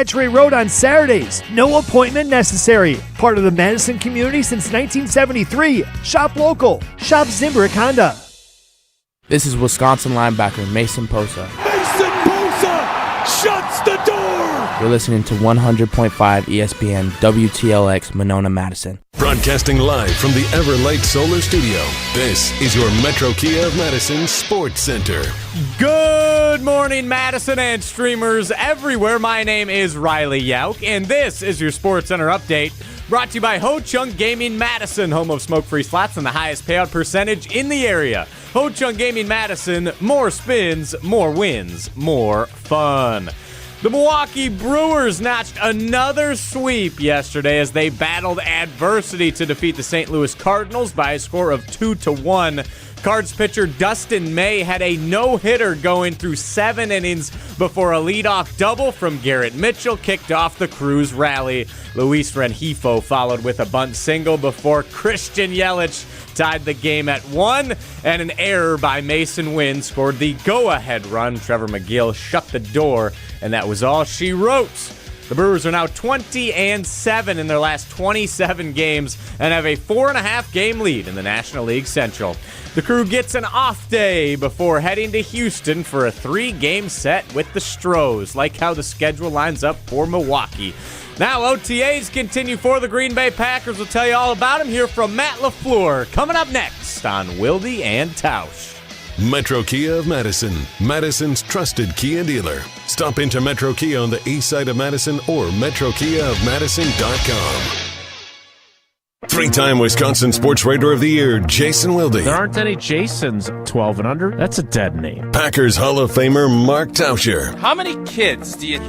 Century Road on Saturdays. No appointment necessary. Part of the Madison community since 1973. Shop local. Shop Zimbrick Honda. This is Wisconsin linebacker Mason Posa. Mason Posa shuts the door! You're listening to 100.5 ESPN WTLX Monona, Madison. Broadcasting live from the Everlight Solar Studio, this is your Metro Kia of Madison Sports Center. Good morning, Madison and streamers everywhere. My name is Riley Yauk, and this is your Sports Center update. Brought to you by Ho Chung Gaming Madison, home of smoke-free slots and the highest payout percentage in the area. Ho Chung Gaming Madison, more spins, more wins, more fun. The Milwaukee Brewers notched another sweep yesterday as they battled adversity to defeat the St. Louis Cardinals by a score of 2-1. Cards pitcher Dustin May had a no-hitter going through 7 innings before a leadoff double from Garrett Mitchell kicked off the Crew's rally. Luis Rengifo followed with a bunt single before Christian Yelich tied the game at 1, and an error by Mason Wynn scored the go-ahead run. Trevor McGill shut the door, and that was all she wrote. The Brewers are now 20-7 in their last 27 games and have a 4.5-game lead in the National League Central. The Crew gets an off day before heading to Houston for a 3-game set with the Stros. Like how the schedule lines up for Milwaukee. Now OTAs continue for the Green Bay Packers. We'll tell you all about them here from Matt LaFleur. Coming up next on Wilde and Tausch. Metro Kia of Madison, Madison's trusted Kia dealer. Stop into Metro Kia on the east side of Madison or metrokiaofmadison.com. 3-time Wisconsin Sports Writer of the Year, Jason Wilde. There aren't any Jasons 12 and under. That's a dead name. Packers Hall of Famer Mark Tauscher. How many kids do you hear?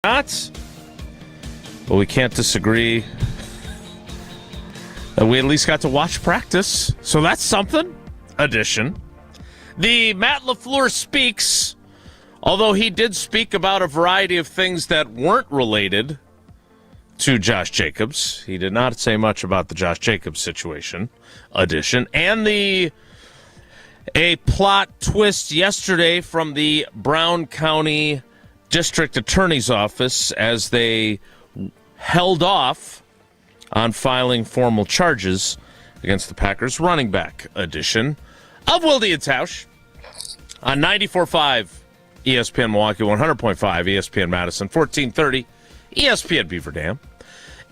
Not, but we can't disagree that we at least got to watch practice, so that's something. Addition. The Matt LaFleur speaks, although he did speak about a variety of things that weren't related to Josh Jacobs. He did not say much about the Josh Jacobs situation. Addition. And a plot twist yesterday from the Brown County District Attorney's Office as they held off on filing formal charges against the Packers running back. Edition of Wilde and Tausch on 94.5 ESPN Milwaukee, 100.5 ESPN Madison, 1430 ESPN Beaver Dam,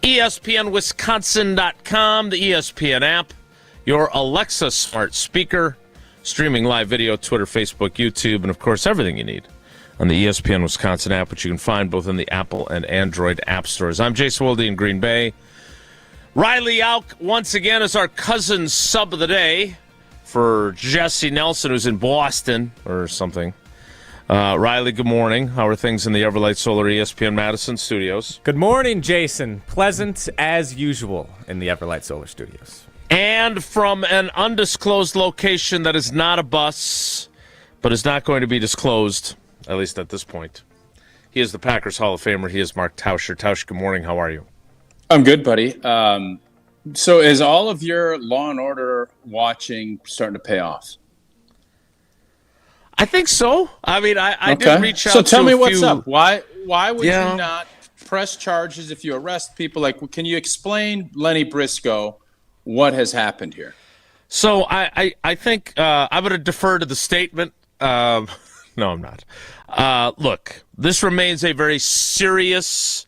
ESPNWisconsin.com, the ESPN app, your Alexa smart speaker, streaming live video, Twitter, Facebook, YouTube, and of course everything you need on the ESPN Wisconsin app, which you can find both in the Apple and Android app stores. I'm Jason Wilde in Green Bay. Riley Yauk once again is our cousin sub of the day for Jesse Nelson, who's in Boston or something. Riley, good morning. How are things in the Everlight Solar ESPN Madison studios? Good morning, Jason. Pleasant as usual in the Everlight Solar Studios. And from an undisclosed location that is not a bus, but is not going to be disclosed, at least at this point. He is the Packers Hall of Famer. He is Mark Tauscher. Tausch, good morning. How are you? I'm good, buddy. So is all of your Law and Order watching starting to pay off? I think so. I mean, I Okay. did reach out So tell to me a what's few... up. Why would Yeah. you not press charges if you arrest people? Like, can you explain, Lenny Briscoe, what has happened here? So I think I'm going to defer to the statement. No, I'm not. Look, this remains a very serious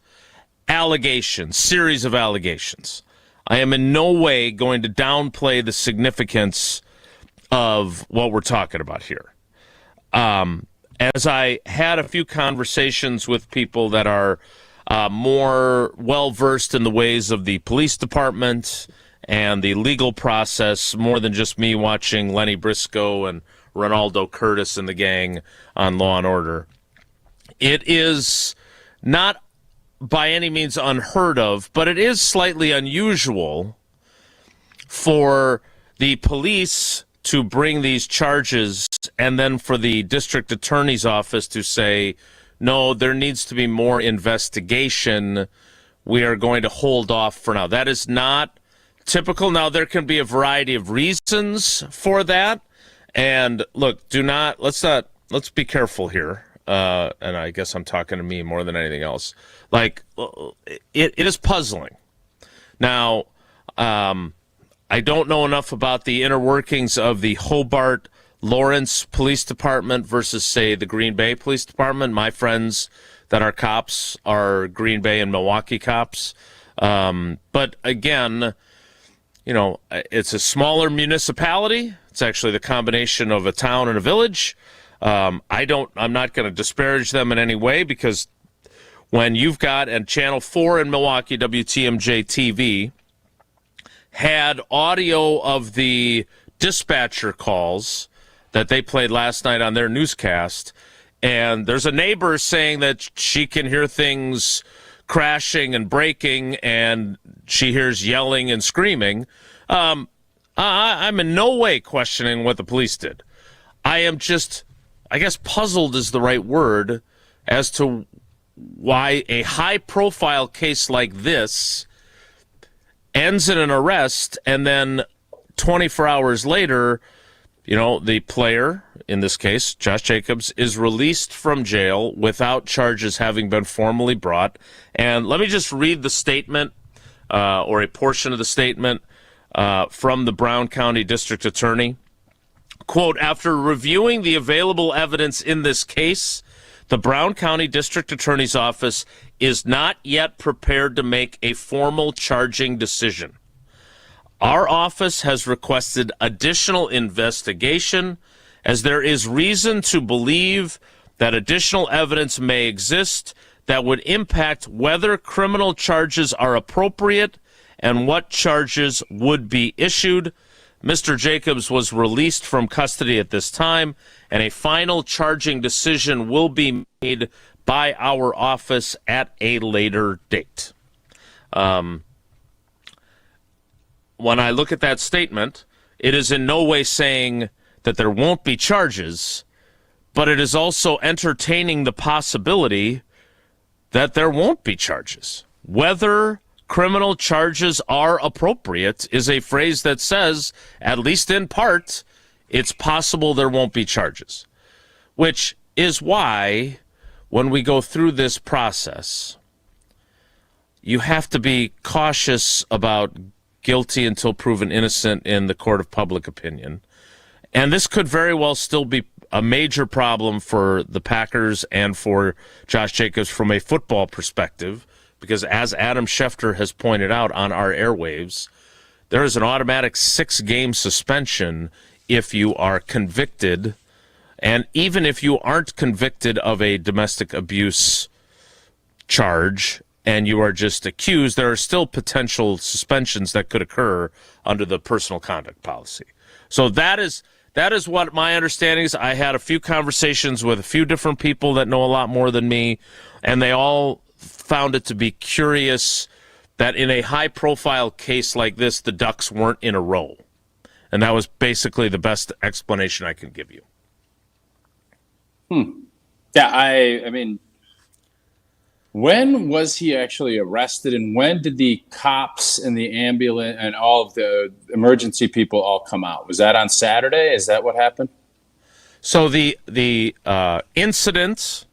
series of allegations. I am in no way going to downplay the significance of what we're talking about here. As I had a few conversations with people that are more well-versed in the ways of the police department and the legal process, more than just me watching Lenny Briscoe and Ronaldo Curtis and the gang on Law and Order, it is not by any means unheard of, but it is slightly unusual for the police to bring these charges and then for the district attorney's office to say, no, there needs to be more investigation. We are going to hold off for now. That is not typical. Now, there can be a variety of reasons for that. And look, let's be careful here. And I guess I'm talking to me more than anything else. Like, it is puzzling. Now, I don't know enough about the inner workings of the Hobart Lawrence Police Department versus, say, the Green Bay Police Department. My friends that are cops are Green Bay and Milwaukee cops. But again, you know, it's a smaller municipality. It's actually the combination of a town and a village. I'm not going to disparage them in any way, because when you've got, and Channel 4 in Milwaukee, WTMJ TV, had audio of the dispatcher calls that they played last night on their newscast, and there's a neighbor saying that she can hear things crashing and breaking, and she hears yelling and screaming. I'm in no way questioning what the police did. I am just, I guess puzzled is the right word, as to why a high-profile case like this ends in an arrest, and then 24 hours later, you know, the player, in this case, Josh Jacobs, is released from jail without charges having been formally brought. And let me just read the statement, or a portion of the statement, from the Brown County District Attorney. Quote, after reviewing the available evidence in this case, the Brown County District Attorney's Office is not yet prepared to make a formal charging decision. Our office has requested additional investigation, as there is reason to believe that additional evidence may exist that would impact whether criminal charges are appropriate and what charges would be issued. Mr. Jacobs was released from custody at this time, and a final charging decision will be made by our office at a later date. When I look at that statement, it is in no way saying that there won't be charges, but it is also entertaining the possibility that there won't be charges. Whether criminal charges are appropriate is a phrase that says, at least in part, it's possible there won't be charges. Which is why, when we go through this process, you have to be cautious about guilty until proven innocent in the court of public opinion. And this could very well still be a major problem for the Packers and for Josh Jacobs from a football perspective, because as Adam Schefter has pointed out on our airwaves, there is an automatic 6-game suspension if you are convicted, and even if you aren't convicted of a domestic abuse charge and you are just accused, there are still potential suspensions that could occur under the personal conduct policy. So that is That is what my understanding is. I had a few conversations with a few different people that know a lot more than me, and they all found it to be curious that in a high-profile case like this, the Ducks weren't in a row. And that was basically the best explanation I can give you. Yeah, I mean, when was he actually arrested, and when did the cops and the ambulance and all of the emergency people all come out? Was that on Saturday? Is that what happened? So the incident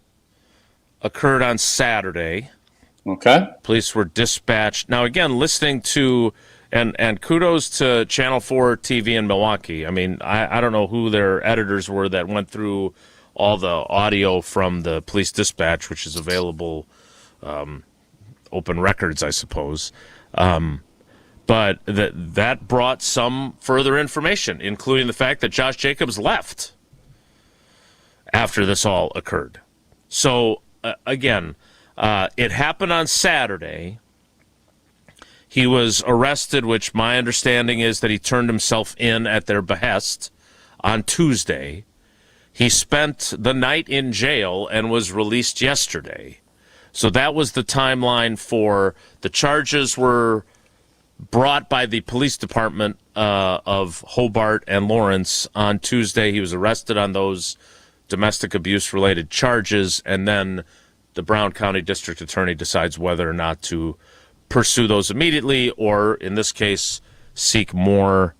occurred on Saturday. Okay. Police were dispatched. Now, again, listening to, and kudos to Channel 4 TV in Milwaukee. I mean, I don't know who their editors were that went through all the audio from the police dispatch, which is available, open records, I suppose. But that brought some further information, including the fact that Josh Jacobs left after this all occurred. So, again, it happened on Saturday. He was arrested, which my understanding is that he turned himself in at their behest on Tuesday. He spent the night in jail and was released yesterday. So that was the timeline for the charges were brought by the police department of Hobart and Lawrence on Tuesday. He was arrested on those domestic abuse-related charges, and then the Brown County District Attorney decides whether or not to pursue those immediately or, in this case, seek more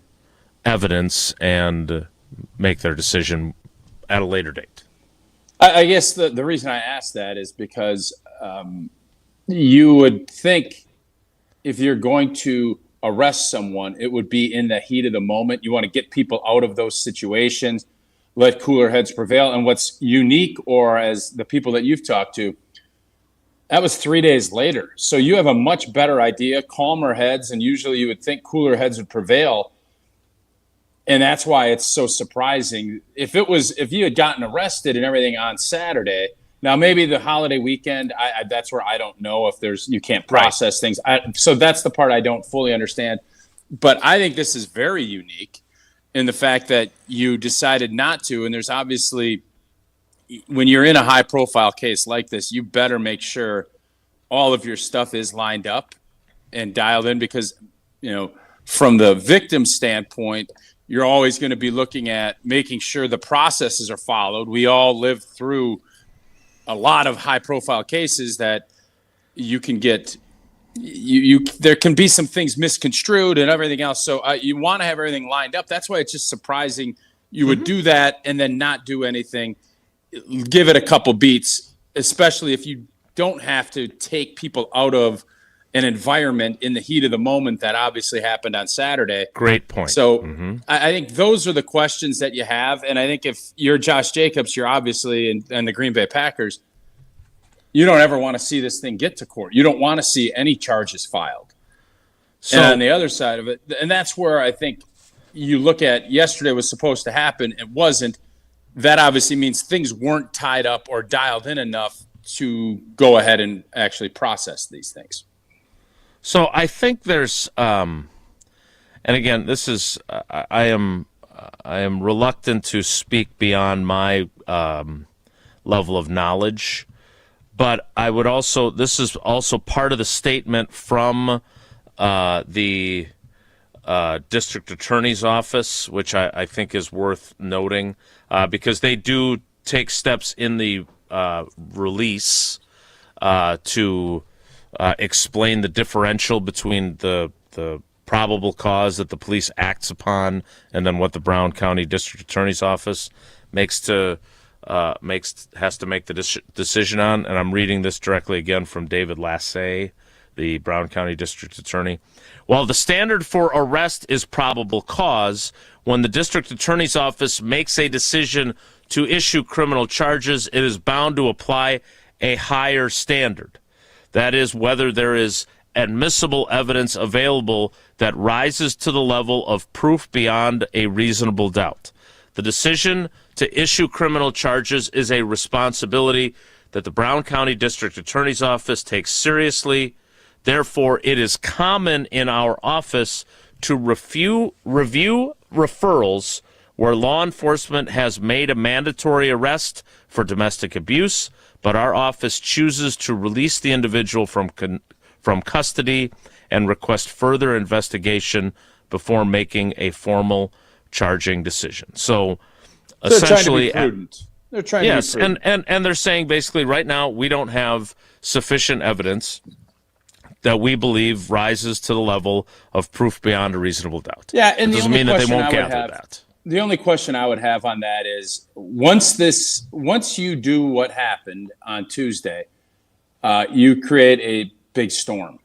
evidence and make their decision at a later date. I guess the reason I asked that is because you would think if you're going to arrest someone, it would be in the heat of the moment. You want to get people out of those situations, let cooler heads prevail. And what's unique, or as the people that you've talked to, that was 3 days later. So you have a much better idea, calmer heads, and usually you would think cooler heads would prevail. And that's why it's so surprising. If you had gotten arrested and everything on Saturday, now maybe the holiday weekend, that's where I don't know if you can't process things. So that's the part I don't fully understand. But I think this is very unique in the fact that you decided not to. And there's obviously, when you're in a high profile case like this, you better make sure all of your stuff is lined up and dialed in, because, from the victim standpoint, you're always going to be looking at making sure the processes are followed. We all live through a lot of high profile cases that you can get, there can be some things misconstrued and everything else. So you want to have everything lined up. That's why it's just surprising you would do that and then not do anything. Give it a couple beats, especially if you don't have to take people out of an environment in the heat of the moment that obviously happened on Saturday. Great point. So I think those are the questions that you have. And I think if you're Josh Jacobs, you're obviously and the Green Bay Packers, you don't ever want to see this thing get to court. You don't want to see any charges filed. So, and on the other side of it, and that's where I think you look at yesterday was supposed to happen. It wasn't. That obviously means things weren't tied up or dialed in enough to go ahead and actually process these things. So I think there's, and again, this is, I am reluctant to speak beyond my level of knowledge, but I would also, this is also part of the statement from the district attorney's office, which I think is worth noting, because they do take steps in the release to explain the differential between the probable cause that the police acts upon and then what the Brown County District Attorney's Office has to make the decision on. And I'm reading this directly again from David Lassay, the Brown County District Attorney. While the standard for arrest is probable cause, when the District Attorney's Office makes a decision to issue criminal charges, it is bound to apply a higher standard. That is, whether there is admissible evidence available that rises to the level of proof beyond a reasonable doubt. The decision to issue criminal charges is a responsibility that the Brown County District Attorney's Office takes seriously. Therefore, it is common in our office to review referrals where law enforcement has made a mandatory arrest for domestic abuse, but our office chooses to release the individual from custody and request further investigation before making a formal charging decision. So essentially, they're trying yes, to be prudent. and they're saying basically right now we don't have sufficient evidence that we believe rises to the level of proof beyond a reasonable doubt. Yeah, and it doesn't mean that they won't gather that. The only question I would have on that is once you do what happened on Tuesday, you create a big storm.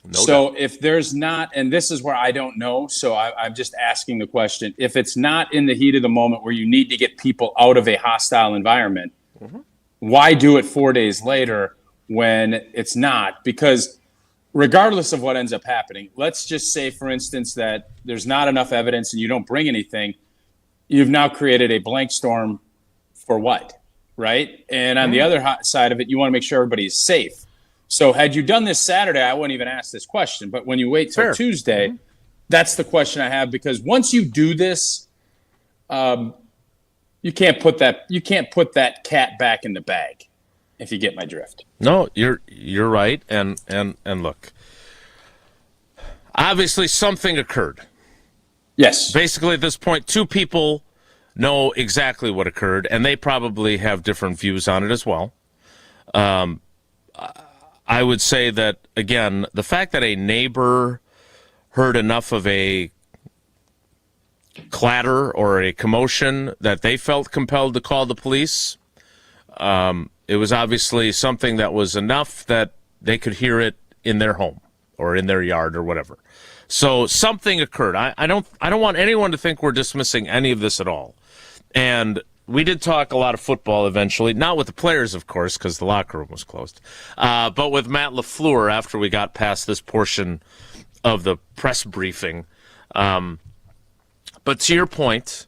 No doubt. If there's not, and this is where I don't know, so I'm just asking the question, if it's not in the heat of the moment where you need to get people out of a hostile environment, why do it 4 days later when it's not? Because regardless of what ends up happening, let's just say, for instance, that there's not enough evidence and you don't bring anything, you've now created a blank storm for what, right? And on the other side of it, you want to make sure everybody's safe. So had you done this Saturday, I wouldn't even ask this question. But when you wait till Tuesday, that's the question I have, because once you do this, you can't put that cat back in the bag, if you get my drift. No, you're right. And look, obviously something occurred. Yes. Basically, at this point, two people know exactly what occurred, and they probably have different views on it as well. I would say that, again, the fact that a neighbor heard enough of a clatter or a commotion that they felt compelled to call the police, it was obviously something that was enough that they could hear it in their home or in their yard or whatever. So something occurred. I don't want anyone to think we're dismissing any of this at all. And we did talk a lot of football eventually, not with the players, of course, because the locker room was closed, but with Matt LaFleur after we got past this portion of the press briefing. But to your point,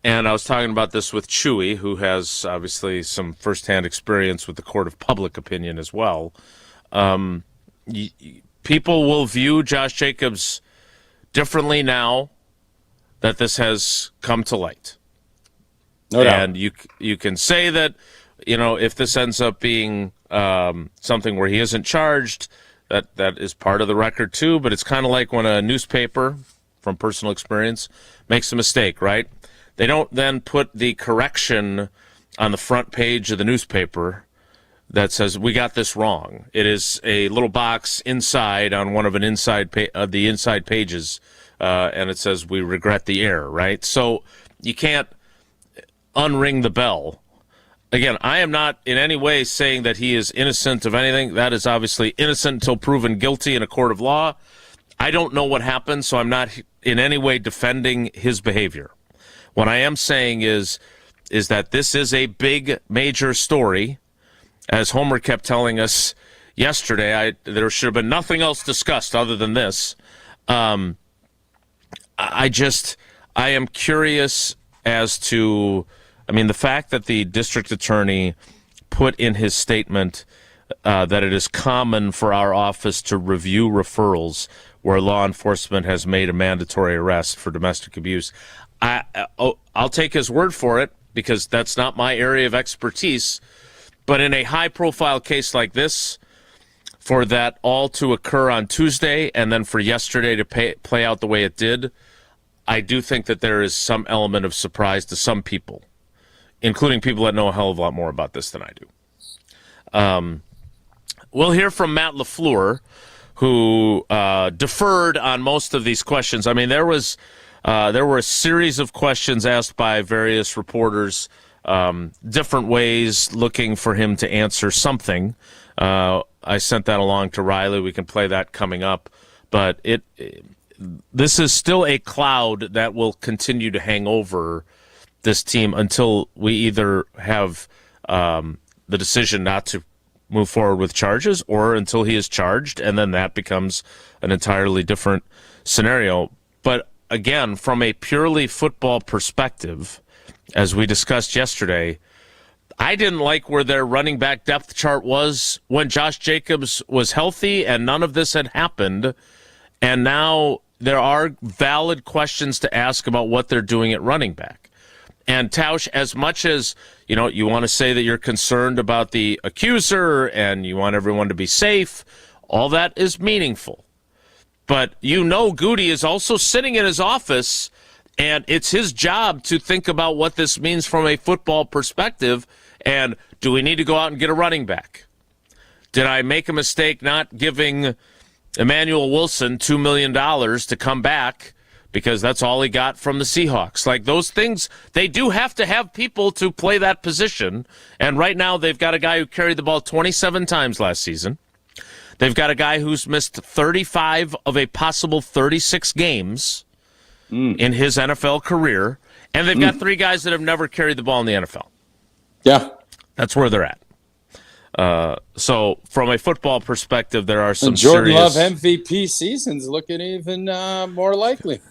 and I was talking about this with Chewy, who has obviously some firsthand experience with the court of public opinion as well, people will view Josh Jacobs differently now that this has come to light. No doubt. And you can say that, if this ends up being something where he isn't charged, that is part of the record too. But it's kind of like when a newspaper, from personal experience, makes a mistake, right? They don't then put the correction on the front page of the newspaper that says, we got this wrong. It is a little box inside on one of the inside pages, and it says, we regret the error, right? So you can't unring the bell. Again, I am not in any way saying that he is innocent of anything. That is obviously innocent until proven guilty in a court of law. I don't know what happened, so I'm not in any way defending his behavior. What I am saying is that this is a big, major story. As Homer kept telling us yesterday, there should have been nothing else discussed other than this. I am curious as to, the fact that the district attorney put in his statement that it is common for our office to review referrals where law enforcement has made a mandatory arrest for domestic abuse. I'll take his word for it, because that's not my area of expertise. But in a high-profile case like this, for that all to occur on Tuesday and then for yesterday to play out the way it did, I do think that there is some element of surprise to some people, including people that know a hell of a lot more about this than I do. We'll hear from Matt LaFleur, who deferred on most of these questions. There were a series of questions asked by various reporters, different ways, looking for him to answer something. I sent that along to Riley. We can play that coming up. But this is still a cloud that will continue to hang over this team until we either have the decision not to move forward with charges, or until he is charged, and then that becomes an entirely different scenario. But again, from a purely football perspective, as we discussed yesterday, I didn't like where their running back depth chart was when Josh Jacobs was healthy and none of this had happened. And now there are valid questions to ask about what they're doing at running back. And Tausch, as much as, you want to say that you're concerned about the accuser and you want everyone to be safe, all that is meaningful. But Goody is also sitting in his office, and it's his job to think about what this means from a football perspective. And do we need to go out and get a running back? Did I make a mistake not giving Emmanuel Wilson $2 million to come back because that's all he got from the Seahawks? Like, those things, they do have to have people to play that position. And right now they've got a guy who carried the ball 27 times last season. They've got a guy who's missed 35 of a possible 36 games in his NFL career. And they've got 3 guys that have never carried the ball in the NFL. Yeah. That's where they're at. So from a football perspective, there are some Jordan serious... Love MVP season's looking even more likely.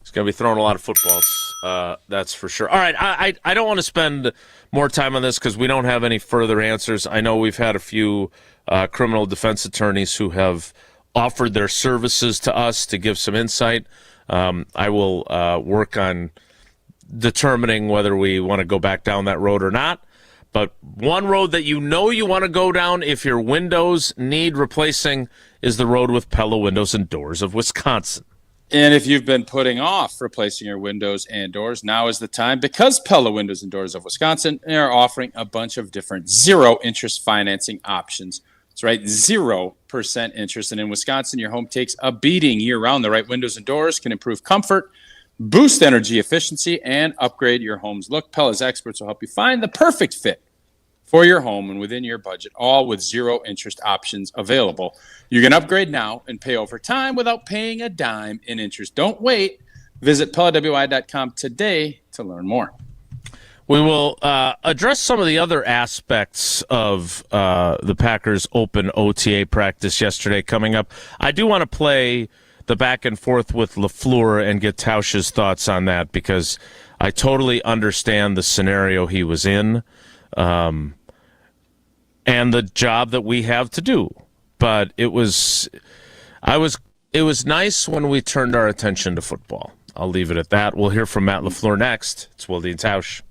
He's going to be throwing a lot of footballs, that's for sure. All right, I don't want to spend more time on this because we don't have any further answers. I know we've had a few criminal defense attorneys who have offered their services to us to give some insight. I will work on determining whether we want to go back down that road or not. But one road that you want to go down if your windows need replacing is the road with Pella Windows and Doors of Wisconsin. And if you've been putting off replacing your windows and doors, now is the time, because Pella Windows and Doors of Wisconsin are offering a bunch of different zero-interest financing options. That's right, 0% interest. And in Wisconsin, your home takes a beating year-round. The right windows and doors can improve comfort, boost energy efficiency, and upgrade your home's look. Pella's experts will help you find the perfect fit for your home and within your budget, all with zero-interest options available. You can upgrade now and pay over time without paying a dime in interest. Don't wait. Visit PellaWI.com today to learn more. We will address some of the other aspects of the Packers' open OTA practice yesterday coming up. I do want to play the back and forth with LaFleur and get Tausch's thoughts on that, because I totally understand the scenario he was in and the job that we have to do. But it was nice when we turned our attention to football. I'll leave it at that. We'll hear from Matt LaFleur next. It's Wilde and Tausch.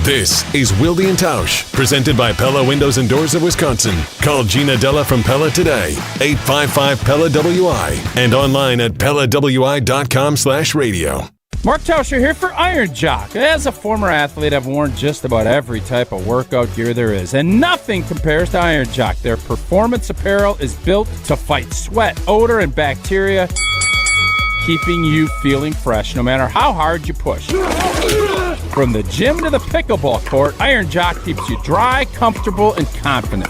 This is Wilde and Tausch, presented by Pella Windows and Doors of Wisconsin. Call Gina Della from Pella today, 855-PELLA-WI, and online at PellaWI.com/radio. Mark Tauscher here for Iron Jock. As a former athlete, I've worn just about every type of workout gear there is, and nothing compares to Iron Jock. Their performance apparel is built to fight sweat, odor, and bacteria, keeping you feeling fresh no matter how hard you push. From the gym to the pickleball court, Iron Jock keeps you dry, comfortable, and confident.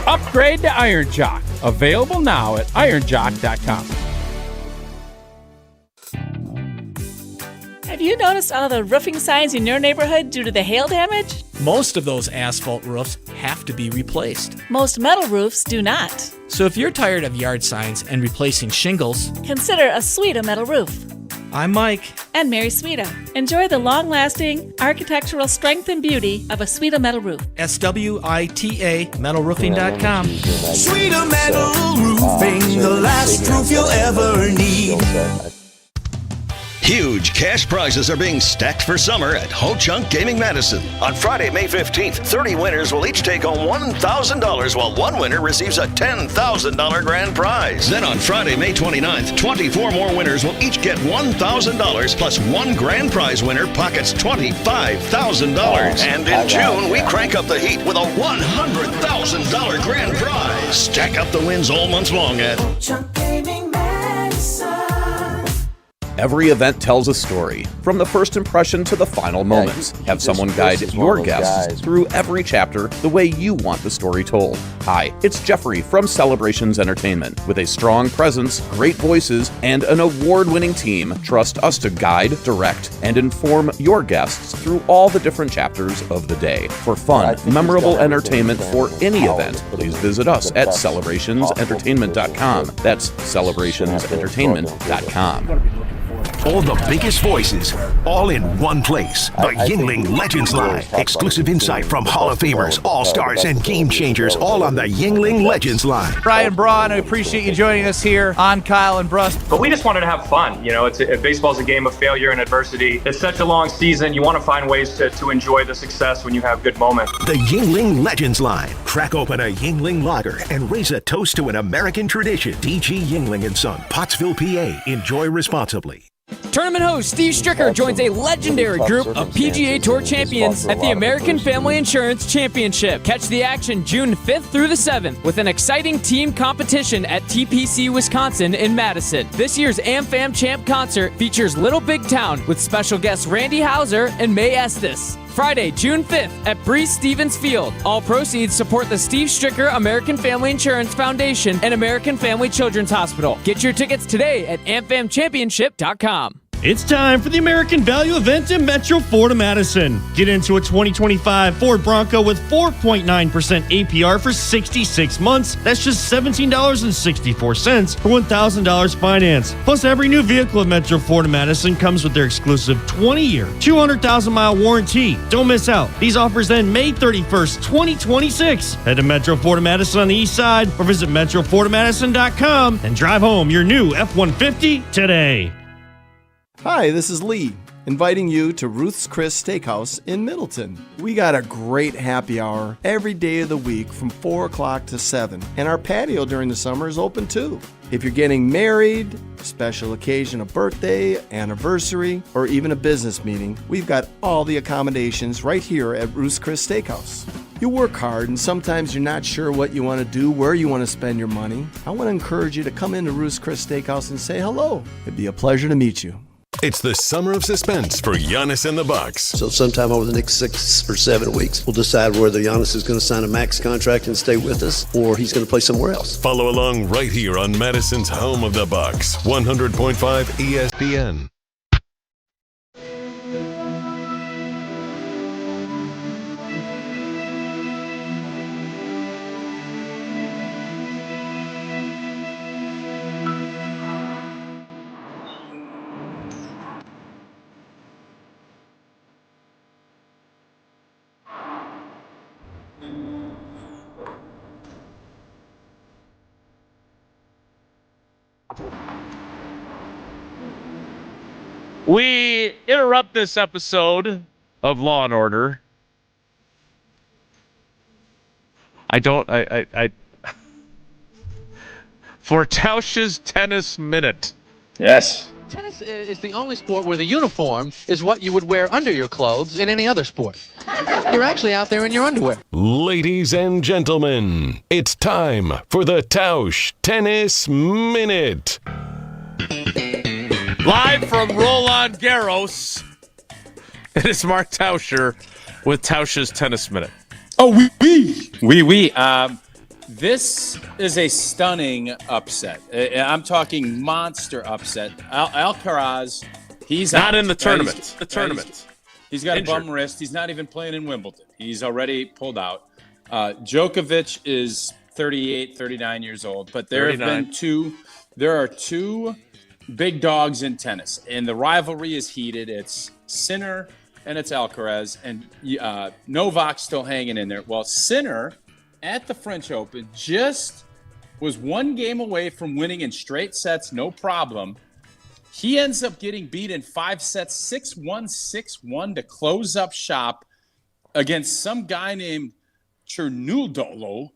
Upgrade to Iron Jock. Available now at ironjock.com. Have you noticed all the roofing signs in your neighborhood due to the hail damage? Most of those asphalt roofs have to be replaced. Most metal roofs do not. So if you're tired of yard signs and replacing shingles, consider a Suita metal roof. I'm Mike. And Mary Suita. Enjoy the long-lasting architectural strength and beauty of a Suita metal roof. SWITA metalroofing.com. Suita Metal Roofing, the last roof you'll ever need. Huge cash prizes are being stacked for summer at Ho Chunk Gaming Madison. On Friday, May 15th, 30 winners will each take home $1,000, while one winner receives a $10,000 grand prize. Then on Friday, May 29th, 24 more winners will each get $1,000, plus one grand prize winner pockets $25,000. And in June, we crank up the heat with a $100,000 grand prize. Stack up the wins all month long at Ho Chunk Gaming Madison. Every event tells a story, from the first impression to the final moments. Have someone guide your guests through every chapter the way you want the story told. Hi, it's Jeffrey from Celebrations Entertainment. With a strong presence, great voices, and an award-winning team, trust us to guide, direct, and inform your guests through all the different chapters of the day. For fun, memorable entertainment for any event, please visit us at celebrationsentertainment.com. That's celebrationsentertainment.com. All the biggest voices, all in one place. The Yingling Legends Line. Exclusive insight from Hall of Famers, All-Stars, and Game Changers, all on the Yingling Legends Line. Brian Braun, I appreciate you joining us here on Kyle and Bruss. But we just wanted to have fun. You know, baseball's a game of failure and adversity. It's such a long season. You want to find ways to enjoy the success when you have good moments. The Yingling Legends Line. Crack open a Yingling lager and raise a toast to an American tradition. D.G. Yingling & Son, Pottsville, PA. Enjoy responsibly. Tournament host Steve Stricker joins a legendary group of PGA Tour champions at the American Family Insurance Championship. Catch the action June 5th through the 7th with an exciting team competition at TPC Wisconsin in Madison. This year's AmFam Champ concert features Little Big Town with special guests Randy Houser and May Estes. Friday, June 5th at Breese Stevens Field. All proceeds support the Steve Stricker American Family Insurance Foundation and American Family Children's Hospital. Get your tickets today at amfamchampionship.com. It's time for the American Value event in Metro Florida Madison. Get into a 2025 Ford Bronco with 4.9% APR for 66 months. That's just $17.64 for $1,000 finance. Plus, every new vehicle at Metro Florida Madison comes with their exclusive 20-year, 200,000-mile warranty. Don't miss out. These offers end May 31st, 2026. Head to Metro Florida Madison on the east side or visit metrofloridamadison.com and drive home your new F-150 today. Hi, this is Lee, inviting you to Ruth's Chris Steakhouse in Middleton. We got a great happy hour every day of the week from 4 o'clock to 7, and our patio during the summer is open too. If you're getting married, special occasion, a birthday, anniversary, or even a business meeting, we've got all the accommodations right here at Ruth's Chris Steakhouse. You work hard and sometimes you're not sure what you want to do, where you want to spend your money. I want to encourage you to come into Ruth's Chris Steakhouse and say hello. It'd be a pleasure to meet you. It's the summer of suspense for Giannis and the Bucks. So sometime over the next 6 or 7 weeks, we'll decide whether Giannis is going to sign a max contract and stay with us, or he's going to play somewhere else. Follow along right here on Madison's home of the Bucks, 100.5 ESPN. We interrupt this episode of Law and Order. For Tausch's Tennis Minute. Yes. Tennis is the only sport where the uniform is what you would wear under your clothes in any other sport. You're actually out there in your underwear. Ladies and gentlemen, it's time for the Tausch Tennis Minute. Live from Roland Garros, it is Mark Tauscher with Tausch's Tennis Minute. Oh, oui. This is a stunning upset. I'm talking monster upset. Alcaraz, he's not out. in the tournament. He's got Injured. a bum wrist. He's not even playing in Wimbledon. He's already pulled out. Djokovic is 38, 39 years old. But there are two big dogs in tennis, and the rivalry is heated. It's Sinner and it's Alcaraz, and Novak's still hanging in there. Well, Sinner at the French Open just was one game away from winning in straight sets, no problem. He ends up getting beat in 5 sets, 6-1, 6-1 to close up shop against some guy named Cerundolo,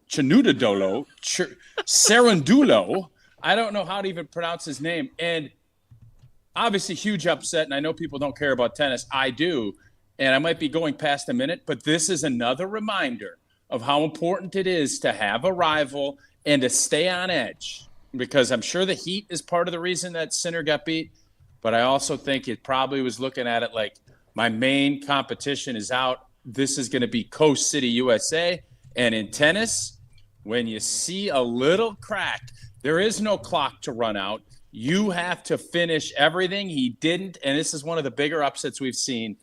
I don't know how to even pronounce his name. And obviously huge upset. And I know people don't care about tennis. I do. And I might be going past a minute, but this is another reminder of how important it is to have a rival and to stay on edge, because I'm sure the heat is part of the reason that Sinner got beat. But I also think it probably was looking at it like, my main competition is out. This is going to be Coast City, USA. And in tennis, when you see a little crack, there is no clock to run out. You have to finish everything. He didn't, and this is one of the bigger upsets we've seen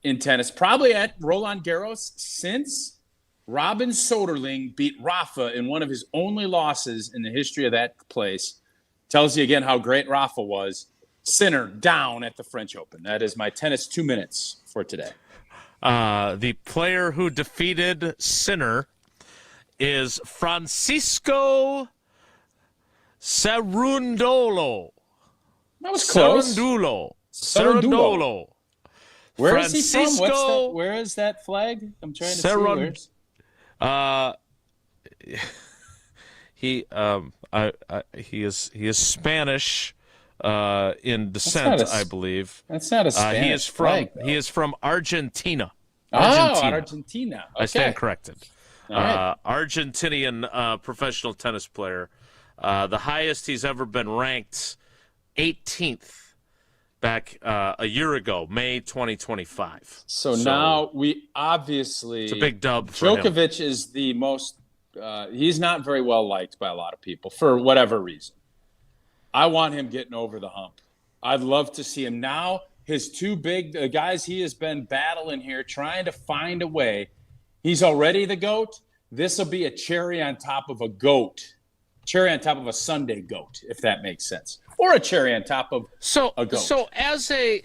in tennis, probably at Roland Garros since Robin Soderling beat Rafa in one of his only losses in the history of that place. Tells you again how great Rafa was. Sinner down at the French Open. That is my tennis 2 minutes for today. The player who defeated Sinner is Francisco Cerundolo. That was close. Cerundolo. Where is he from? Where is that flag? I'm trying to see. He is Spanish in descent, I believe. That's not a Spanish flag. He is from Argentina. Argentina. Okay. I stand corrected. Right. Argentinian professional tennis player. The highest he's ever been ranked, 18th, back a year ago, May 2025. So now we obviously... It's a big dub for him. Djokovic is the most... he's not very well liked by a lot of people for whatever reason. I want him getting over the hump. I'd love to see him now. His two big guys he has been battling here, trying to find a way. He's already the GOAT. This will be a cherry on top of a goat. Cherry on top of a Sunday goat, if that makes sense. Or a cherry on top of a goat. So as a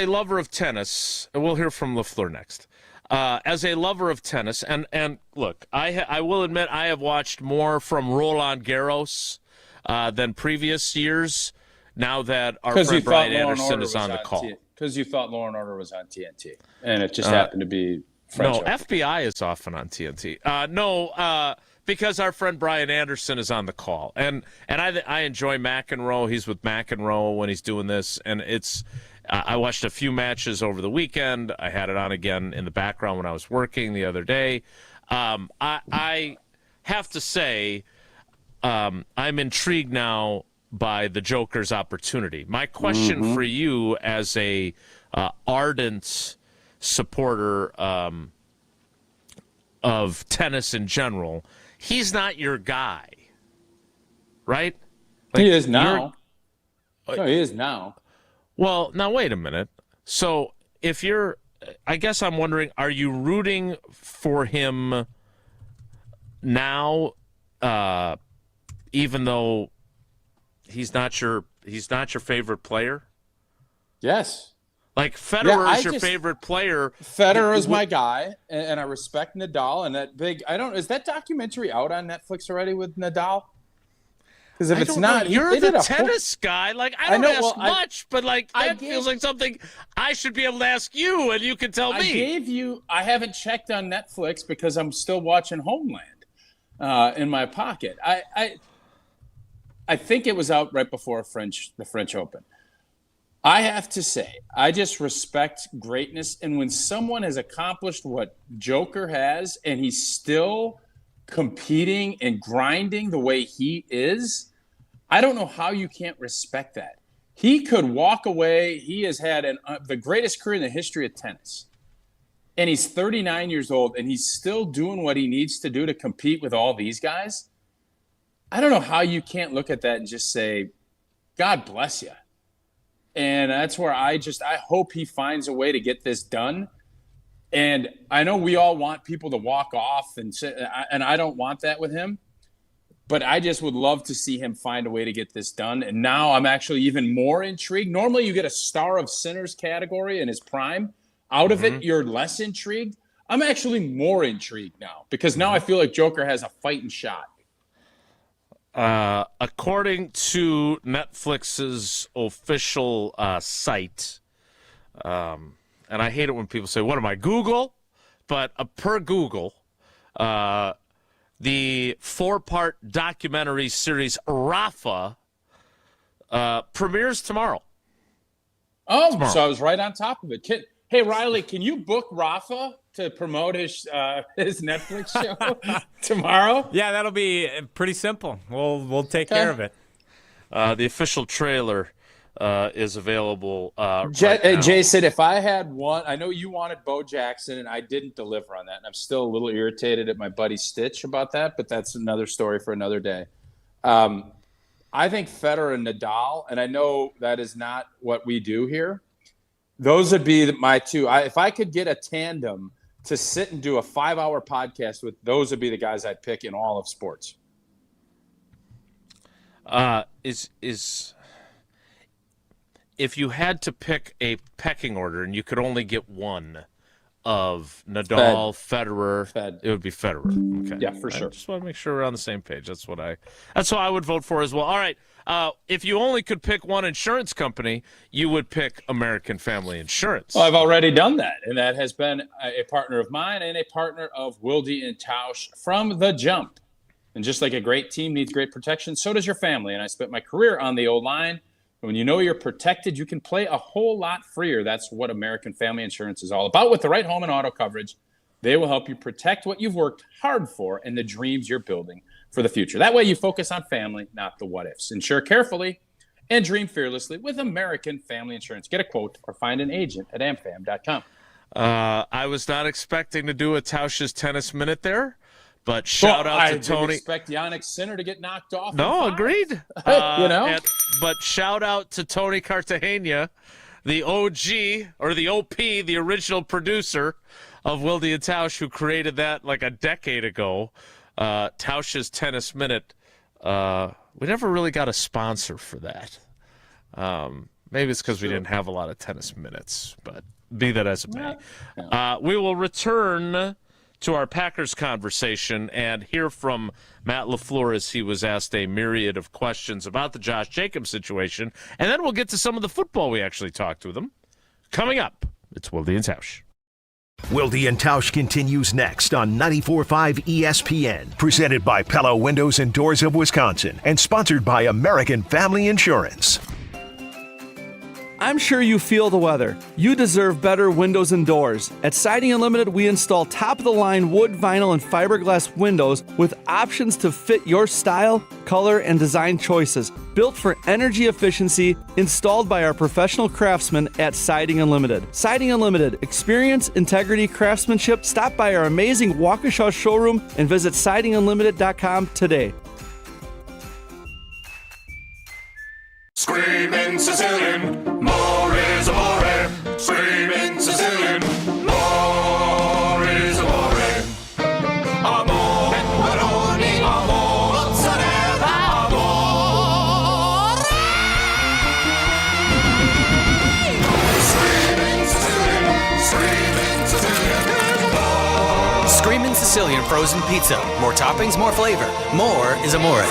lover of tennis, and we'll hear from LaFleur next. As a lover of tennis, and look, I will admit I have watched more from Roland Garros than previous years. Now that our friend Brian Anderson is on the call, because you thought Lauren Order was on TNT, and it just happened to be French. No, FBI is often on TNT. Because our friend Brian Anderson is on the call, and I enjoy McEnroe. He's with McEnroe when he's doing this, and it's. I watched a few matches over the weekend. I had it on again in the background when I was working the other day. I have to say, I'm intrigued now by the Joker's opportunity. My question for you, as a ardent supporter of tennis in general, he's not your guy, right? Like, he is now. No, he is now. Well, now wait a minute. So if you're, I guess I'm wondering, are you rooting for him now, even though he's not your favorite player? Yes. Like Federer is your favorite player. Federer is my guy, and I respect Nadal. And that big, is that documentary out on Netflix already with Nadal? Because if it's not, you're the tennis guy. Like, I don't ask much, but like that feels like something I should be able to ask you, and you can tell me. I haven't checked on Netflix because I'm still watching Homeland in my pocket. I think it was out right before the French Open. I have to say, I just respect greatness, and when someone has accomplished what Joker has, and he's still competing and grinding the way he is, I don't know how you can't respect that. He could walk away. He has had the greatest career in the history of tennis. And he's 39 years old, and he's still doing what he needs to do to compete with all these guys. I don't know how you can't look at that and just say, God bless you. And that's where I hope he finds a way to get this done. And I know we all want people to walk off, and I don't want that with him. But I just would love to see him find a way to get this done. And now I'm actually even more intrigued. Normally you get a star of sinners category in his prime. Out of it, you're less intrigued. I'm actually more intrigued now because now I feel like Joker has a fighting shot. According to Netflix's official site, and I hate it when people say, what am I, Google? But per Google, the 4-part documentary series Rafa premieres tomorrow. Oh, so I was right on top of it. Hey, Riley, can you book Rafa to promote his Netflix show tomorrow? Yeah, that'll be pretty simple. We'll take care of it. The official trailer is available right now. Jason, if I had one, I know you wanted Bo Jackson, and I didn't deliver on that, and I'm still a little irritated at my buddy Stitch about that, but that's another story for another day. I think Federer and Nadal, and I know that is not what we do here, those would be my two. If I could get a tandem to sit and do a 5-hour podcast with, those would be the guys I'd pick in all of sports. if you had to pick a pecking order and you could only get one of Nadal, Federer, it would be Federer. Okay. Yeah, for sure. I just want to make sure we're on the same page. That's what I would vote for as well. All right. If you only could pick one insurance company, you would pick American Family Insurance. Well, I've already done that, and that has been a partner of mine and a partner of Wilde and Tausch from the jump. And just like a great team needs great protection, so does your family. And I spent my career on the O-line. When you know you're protected, you can play a whole lot freer. That's what American Family Insurance is all about. With the right home and auto coverage, they will help you protect what you've worked hard for and the dreams you're building for the future. That way you focus on family, not the what-ifs. Insure carefully and dream fearlessly with American Family Insurance. Get a quote or find an agent at amfam.com. I was not expecting to do a Tausch's tennis minute there. But shout out to Tony. I didn't expect Yannick Sinner to get knocked off. No, agreed. But shout out to Tony Cartagena, the OG or the OP, the original producer of Wilde and Tausch, who created that like a decade ago. Tausch's Tennis Minute. We never really got a sponsor for that. Maybe it's because we didn't have a lot of tennis minutes, but be that as it may. We will return to our Packers conversation and hear from Matt LaFleur as he was asked a myriad of questions about the Josh Jacobs situation. And then we'll get to some of the football we actually talked with him. Coming up, it's Wilde and Tausch. Wilde and Tausch continues next on 94.5 ESPN. Presented by Pella Windows and Doors of Wisconsin and sponsored by American Family Insurance. I'm sure you feel the weather. You deserve better windows and doors. At Siding Unlimited, we install top-of-the-line wood, vinyl, and fiberglass windows with options to fit your style, color, and design choices. Built for energy efficiency, installed by our professional craftsmen at Siding Unlimited. Siding Unlimited, experience, integrity, craftsmanship. Stop by our amazing Waukesha showroom and visit sidingunlimited.com today. Screaming Sicilian, more is amore. Screaming Sicilian, more is amore. Amore, pepperoni, amore, mozzarella, amore. Screaming Sicilian, screaming Sicilian, more. Screaming Sicilian frozen pizza. More toppings, more flavor. More is amore.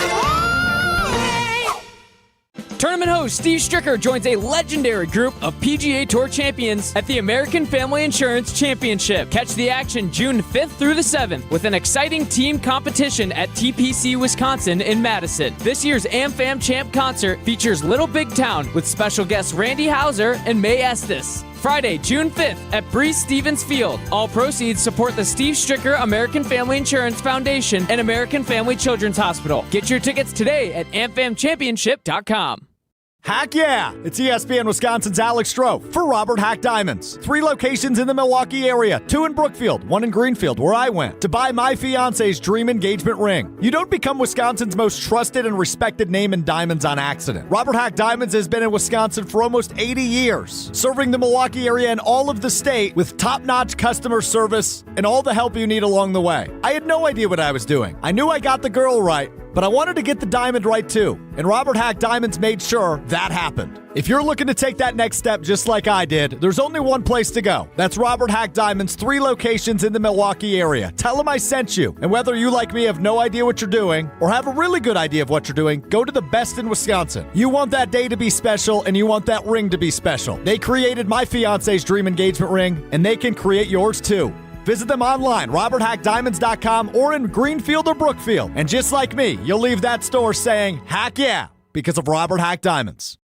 Tournament host Steve Stricker joins a legendary group of PGA Tour champions at the American Family Insurance Championship. Catch the action June 5th through the 7th with an exciting team competition at TPC Wisconsin in Madison. This year's AmFam Champ concert features Little Big Town with special guests Randy Houser and May Estes. Friday, June 5th at Breeze Stevens Field. All proceeds support the Steve Stricker American Family Insurance Foundation and American Family Children's Hospital. Get your tickets today at amfamchampionship.com. Heck yeah! It's ESPN Wisconsin's Alex Stroh for Robert Hack Diamonds. 3 locations in the Milwaukee area, 2 in Brookfield, 1 in Greenfield, where I went, to buy my fiance's dream engagement ring. You don't become Wisconsin's most trusted and respected name in diamonds on accident. Robert Hack Diamonds has been in Wisconsin for almost 80 years, serving the Milwaukee area and all of the state with top-notch customer service and all the help you need along the way. I had no idea what I was doing. I knew I got the girl right, but I wanted to get the diamond right too, and Robert Hack Diamonds made sure that happened. If you're looking to take that next step just like I did, there's only one place to go. That's Robert Hack Diamonds, 3 locations in the Milwaukee area. Tell them I sent you, and whether you like me have no idea what you're doing or have a really good idea of what you're doing, go to the best in Wisconsin. You want that day to be special, and you want that ring to be special. They created my fiance's dream engagement ring, and they can create yours too. Visit them online, roberthackdiamonds.com, or in Greenfield or Brookfield. And just like me, you'll leave that store saying, heck yeah, because of Robert Hack Diamonds.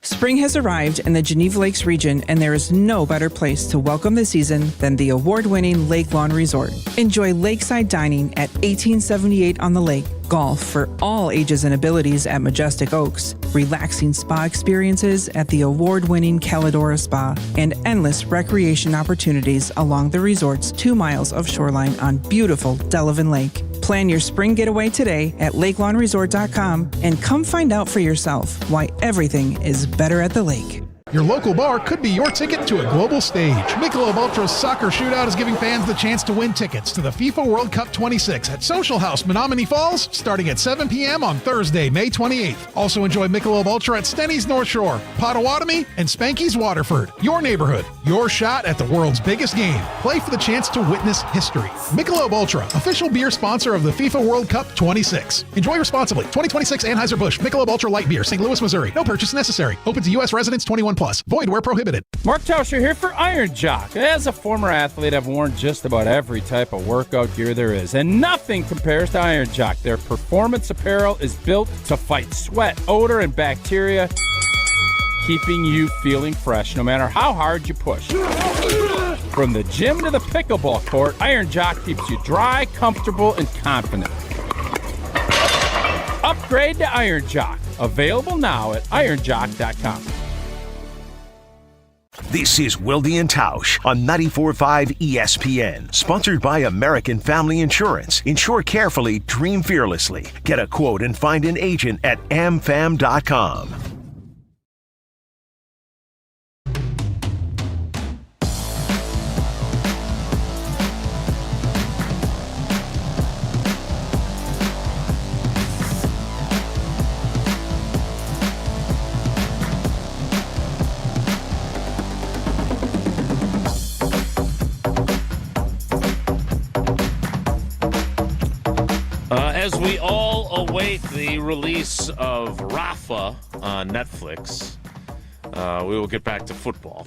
Spring has arrived in the Geneva Lakes region, and there is no better place to welcome the season than the award-winning Lake Lawn Resort. Enjoy lakeside dining at 1878 on the lake, golf for all ages and abilities at Majestic Oaks, relaxing spa experiences at the award-winning Caladora Spa, and endless recreation opportunities along the resort's 2 miles of shoreline on beautiful Delavan Lake. Plan your spring getaway today at LakeLawnResort.com and come find out for yourself why everything is better at the lake. Your local bar could be your ticket to a global stage. Michelob Ultra's Soccer Shootout is giving fans the chance to win tickets to the FIFA World Cup 26 at Social House, Menominee Falls, starting at 7 p.m. on Thursday, May 28th. Also enjoy Michelob Ultra at Stenny's North Shore, Potawatomi, and Spanky's Waterford. Your neighborhood, your shot at the world's biggest game. Play for the chance to witness history. Michelob Ultra, official beer sponsor of the FIFA World Cup 26. Enjoy responsibly. 2026 Anheuser-Busch Michelob Ultra Light Beer, St. Louis, Missouri. No purchase necessary. Open to U.S. residents 21 plus. Void where prohibited. Mark Tausch here for Iron Jock. As a former athlete, I've worn just about every type of workout gear there is, and nothing compares to Iron Jock. Their performance apparel is built to fight sweat, odor, and bacteria, keeping you feeling fresh no matter how hard you push. From the gym to the pickleball court, Iron Jock keeps you dry, comfortable, and confident. Upgrade to Iron Jock. Available now at ironjock.com. This is Wilde and Tausch on 94.5 ESPN. Sponsored by American Family Insurance. Insure carefully, dream fearlessly. Get a quote and find an agent at amfam.com. As we all await the release of Rafa on Netflix, we will get back to football.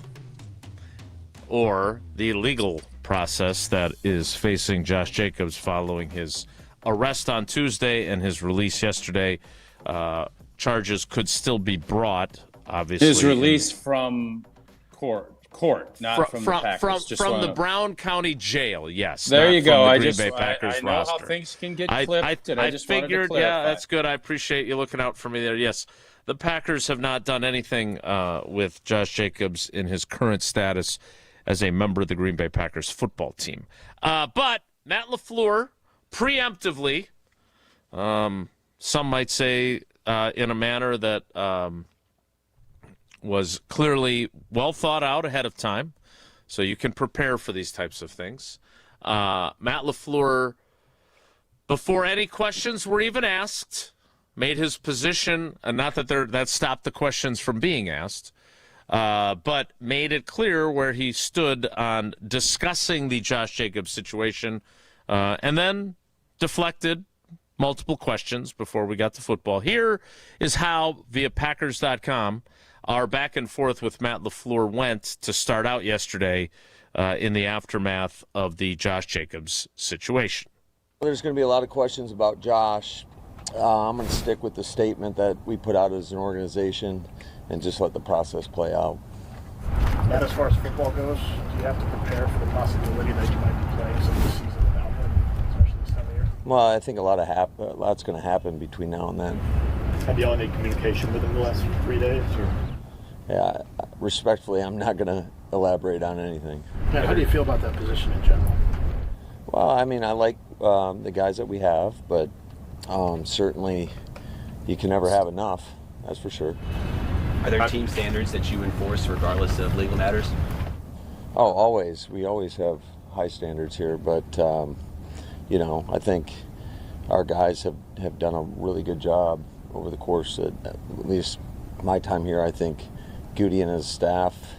Or the legal process that is facing Josh Jacobs following his arrest on Tuesday and his release yesterday. Charges could still be brought, obviously. His release from court, not from the Packers. From the Brown County Jail, yes. There you go. I know roster. How things can get clipped, and I just figured, wanted to clarify. yeah, that's good. I appreciate you looking out for me there. Yes, the Packers have not done anything with Josh Jacobs in his current status as a member of the Green Bay Packers football team. But Matt LaFleur, preemptively, some might say in a manner that was clearly well thought out ahead of time, so you can prepare for these types of things. Matt LaFleur, before any questions were even asked, made his position, and not that that stopped the questions from being asked, but made it clear where he stood on discussing the Josh Jacobs situation, and then deflected multiple questions before we got to football. Here is how, via Packers.com, our back and forth with Matt LaFleur went to start out yesterday in the aftermath of the Josh Jacobs situation. There's going to be a lot of questions about Josh. I'm going to stick with the statement that we put out as an organization and just let the process play out. And as far as football goes, do you have to prepare for the possibility that you might be playing some of the season without him, especially this time of year? Well, I think a lot's going to happen between now and then. Have you all any communication with him the last 3 days? Or? Yeah, respectfully, I'm not going to elaborate on anything. Yeah, how do you feel about that position in general? Well, I mean, I like the guys that we have, but certainly you can never have enough, that's for sure. Are there team standards that you enforce regardless of legal matters? Oh, always. We always have high standards here, but, I think our guys have done a really good job over the course of at least my time here. I think Goody and his staff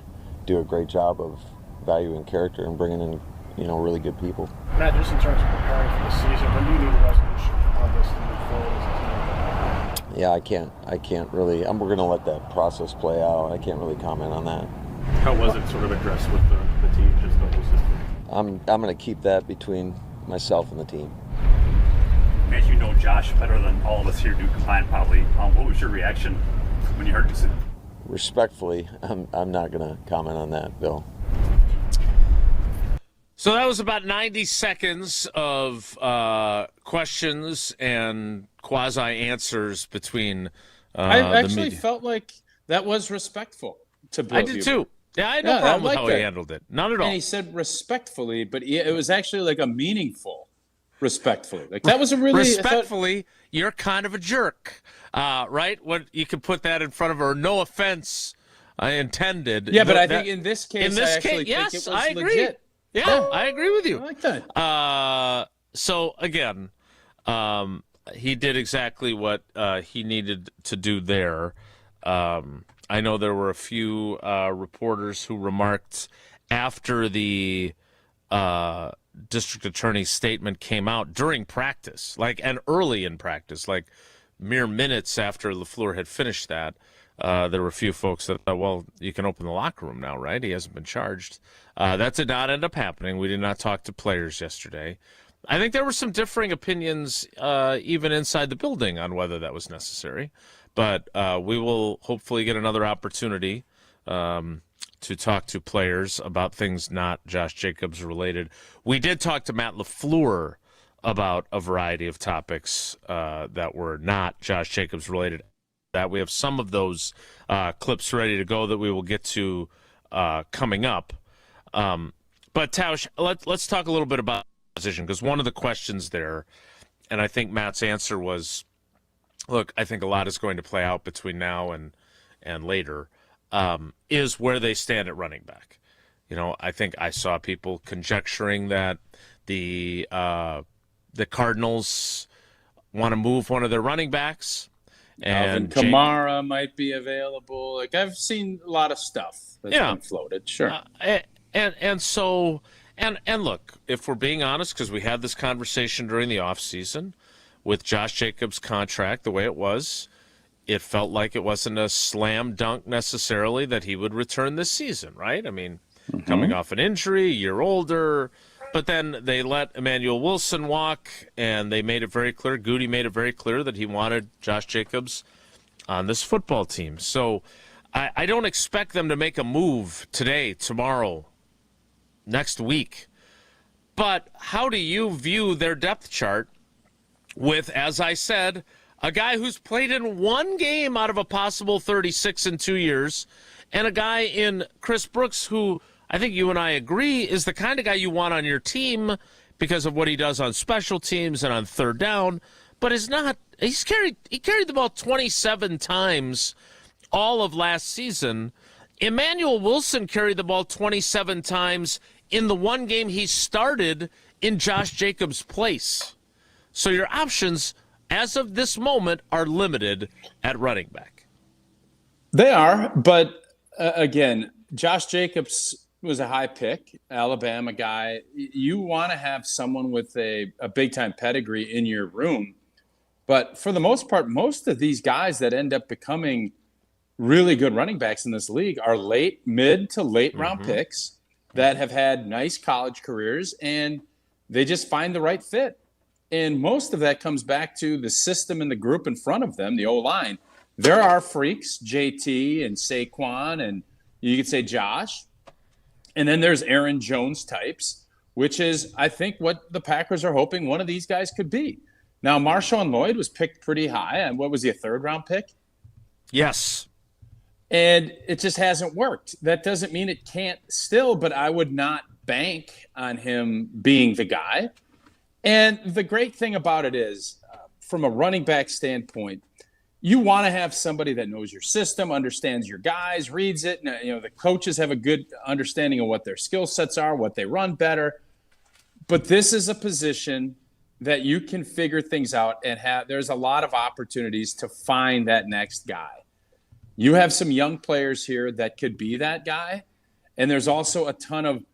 do a great job of valuing character and bringing in, really good people. Matt, just in terms of preparing for the season, when do you need a resolution on this to move forward as a team? Yeah, I can't really. We're going to let that process play out. I can't really comment on that. How was it sort of addressed with the team, just the whole system? I'm going to keep that between myself and the team. As you know Josh better than all of us here do combined probably, what was your reaction when you heard this? Respectfully, I'm not going to comment on that, Bill. So that was about 90 seconds of questions and quasi-answers between I actually the media. felt like that was respectful to both. I did too. Yeah, I had no problem with how he handled it. Not at all. And he said respectfully, but it was actually like a meaningful respectfully. Like that was a really respectfully. You're kind of a jerk, right? What you could put that in front of her. No offense, I intended. Yeah, but I think in this case, think yes, it was I agree. legit. Yeah, I agree with you. I like that. So again, he did exactly what he needed to do there. I know there were a few reporters who remarked after the district attorney's statement came out during practice, and early in practice, mere minutes after LaFleur had finished that. There were a few folks that thought, well, you can open the locker room now, right? He hasn't been charged. That did not end up happening. We did not talk to players yesterday. I think there were some differing opinions even inside the building on whether that was necessary. But we will hopefully get another opportunity to talk to players about things not Josh Jacobs related. We did talk to Matt LaFleur about a variety of topics that were not Josh Jacobs related. That we have some of those clips ready to go that we will get to coming up. But Tausch, let's talk a little bit about position, because one of the questions there, and I think Matt's answer was, look, I think a lot is going to play out between now and later, is where they stand at running back. I think I saw people conjecturing that the Cardinals want to move one of their running backs. And Kamara might be available. I've seen a lot of stuff that's been floated. Sure. And look, if we're being honest, because we had this conversation during the offseason with Josh Jacobs' contract the way it was, it felt like it wasn't a slam dunk necessarily that he would return this season, right? I mean, coming off an injury, a year older. But then they let Emmanuel Wilson walk, and they made it very clear, Goody made it very clear that he wanted Josh Jacobs on this football team. So I don't expect them to make a move today, tomorrow, next week. But how do you view their depth chart with, as I said, a guy who's played in one game out of a possible 36 in 2 years, and a guy in Chris Brooks who I think you and I agree is the kind of guy you want on your team because of what he does on special teams and on third down, but he carried the ball 27 times all of last season. Emmanuel Wilson carried the ball 27 times in the one game he started in Josh Jacobs' place. So your options, as of this moment, are limited at running back. They are, but again, Josh Jacobs was a high pick, Alabama guy. You want to have someone with a big-time pedigree in your room. But for the most part, most of these guys that end up becoming really good running backs in this league are mid to late round picks that have had nice college careers, and they just find the right fit. And most of that comes back to the system and the group in front of them, the O-line. There are freaks, JT and Saquon, and you could say Josh. And then there's Aaron Jones types, which is, I think, what the Packers are hoping one of these guys could be. Now, Marshawn Lloyd was picked pretty high. And what was he, a third-round pick? Yes. And it just hasn't worked. That doesn't mean it can't still, but I would not bank on him being the guy. And the great thing about it is, from a running back standpoint, you want to have somebody that knows your system, understands your guys, reads it. And, the coaches have a good understanding of what their skill sets are, what they run better. But this is a position that you can figure things out and there's a lot of opportunities to find that next guy. You have some young players here that could be that guy. And there's also a ton of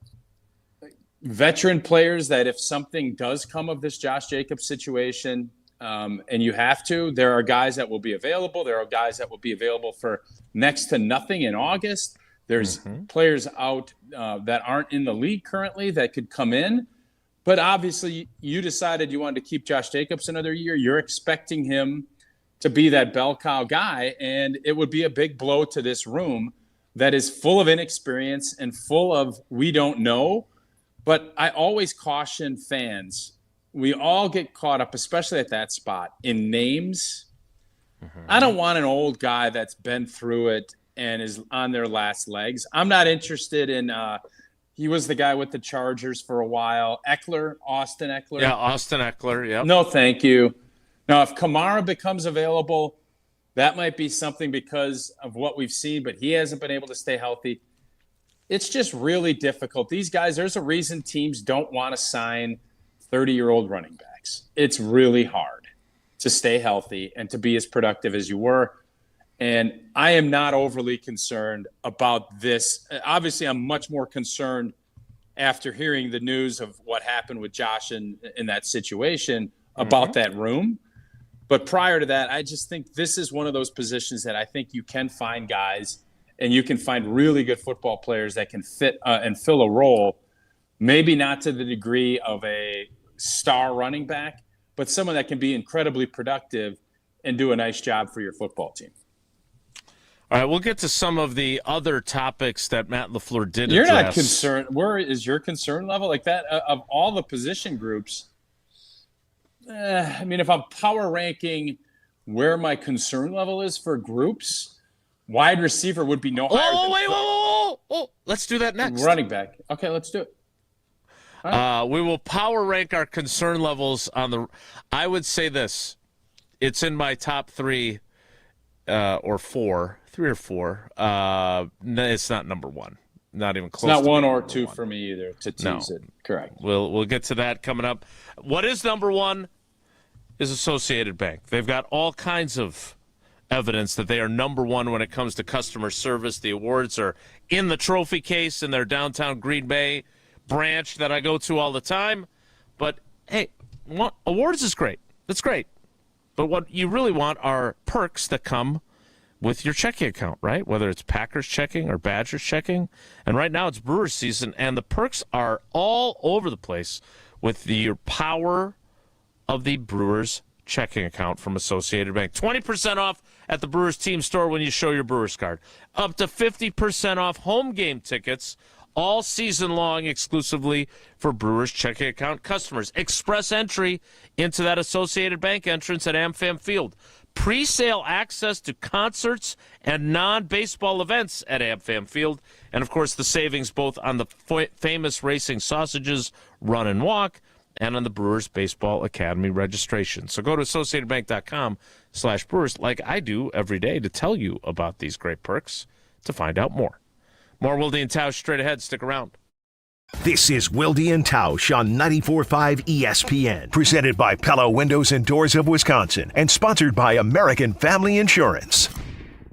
veteran players that if something does come of this Josh Jacobs situation, and you have to, there are guys that will be available. There are guys that will be available for next to nothing in August. There's players out that aren't in the league currently that could come in. But obviously, you decided you wanted to keep Josh Jacobs another year. You're expecting him to be that bell cow guy, and it would be a big blow to this room that is full of inexperience and full of we don't know. But I always caution fans. We all get caught up, especially at that spot, in names. I don't want an old guy that's been through it and is on their last legs. I'm not interested in he was the guy with the Chargers for a while. Austin Eckler. Yeah, Austin Eckler, yeah. No, thank you. Now, if Kamara becomes available, That might be something because of what we've seen, but he hasn't been able to stay healthy. It's just really difficult. These guys, there's a reason teams don't want to sign 30-year-old running backs. It's really hard to stay healthy and to be as productive as you were. And I am not overly concerned about this. Obviously, I'm much more concerned after hearing the news of what happened with Josh in that situation about that room. But prior to that, I just think this is one of those positions that I think you can find guys and you can find really good football players that can fit and fill a role, maybe not to the degree of a star running back, but someone that can be incredibly productive and do a nice job for your football team. All right, we'll get to some of the other topics that Matt LaFleur did You're address. not concerned. Where is your concern level? Like that, of all the position groups, I mean, if I'm power ranking where my concern level is for groups, wide receiver would be no higher than Whoa. Let's do that next. Running back. Okay, let's do it. We will power rank our concern levels on the – I would say this. It's in my top three or four. 3 or 4. It's not number one. Not even close. It's not to one or two for me either to tease it. Correct. We'll get to that coming up. What is number one is Associated Bank. They've got all kinds of evidence that they are number one when it comes to customer service. The awards are in the trophy case in their downtown Green Bay branch that I go to all the time. But, hey, awards is great. That's great. But what you really want are perks that come with your checking account, right? Whether it's Packers checking or Badgers checking. And right now it's Brewers season, and the perks are all over the place with the power of the Brewers checking account from Associated Bank. 20% off at the Brewers team store when you show your Brewers card. Up to 50% off home game tickets all season long exclusively for Brewers checking account customers. Express entry into that Associated Bank entrance at AmFam Field. Pre-sale access to concerts and non-baseball events at AmFam Field. And, of course, the savings both on the famous racing sausages, run and walk, and on the Brewers Baseball Academy registration. So go to associatedbank.com/Brewers like I do every day to tell you about these great perks to find out more. More Wilde and Tausch straight ahead. Stick around. This is Wilde and Tausch on 94.5 ESPN, presented by Pella Windows and Doors of Wisconsin, and sponsored by American Family Insurance.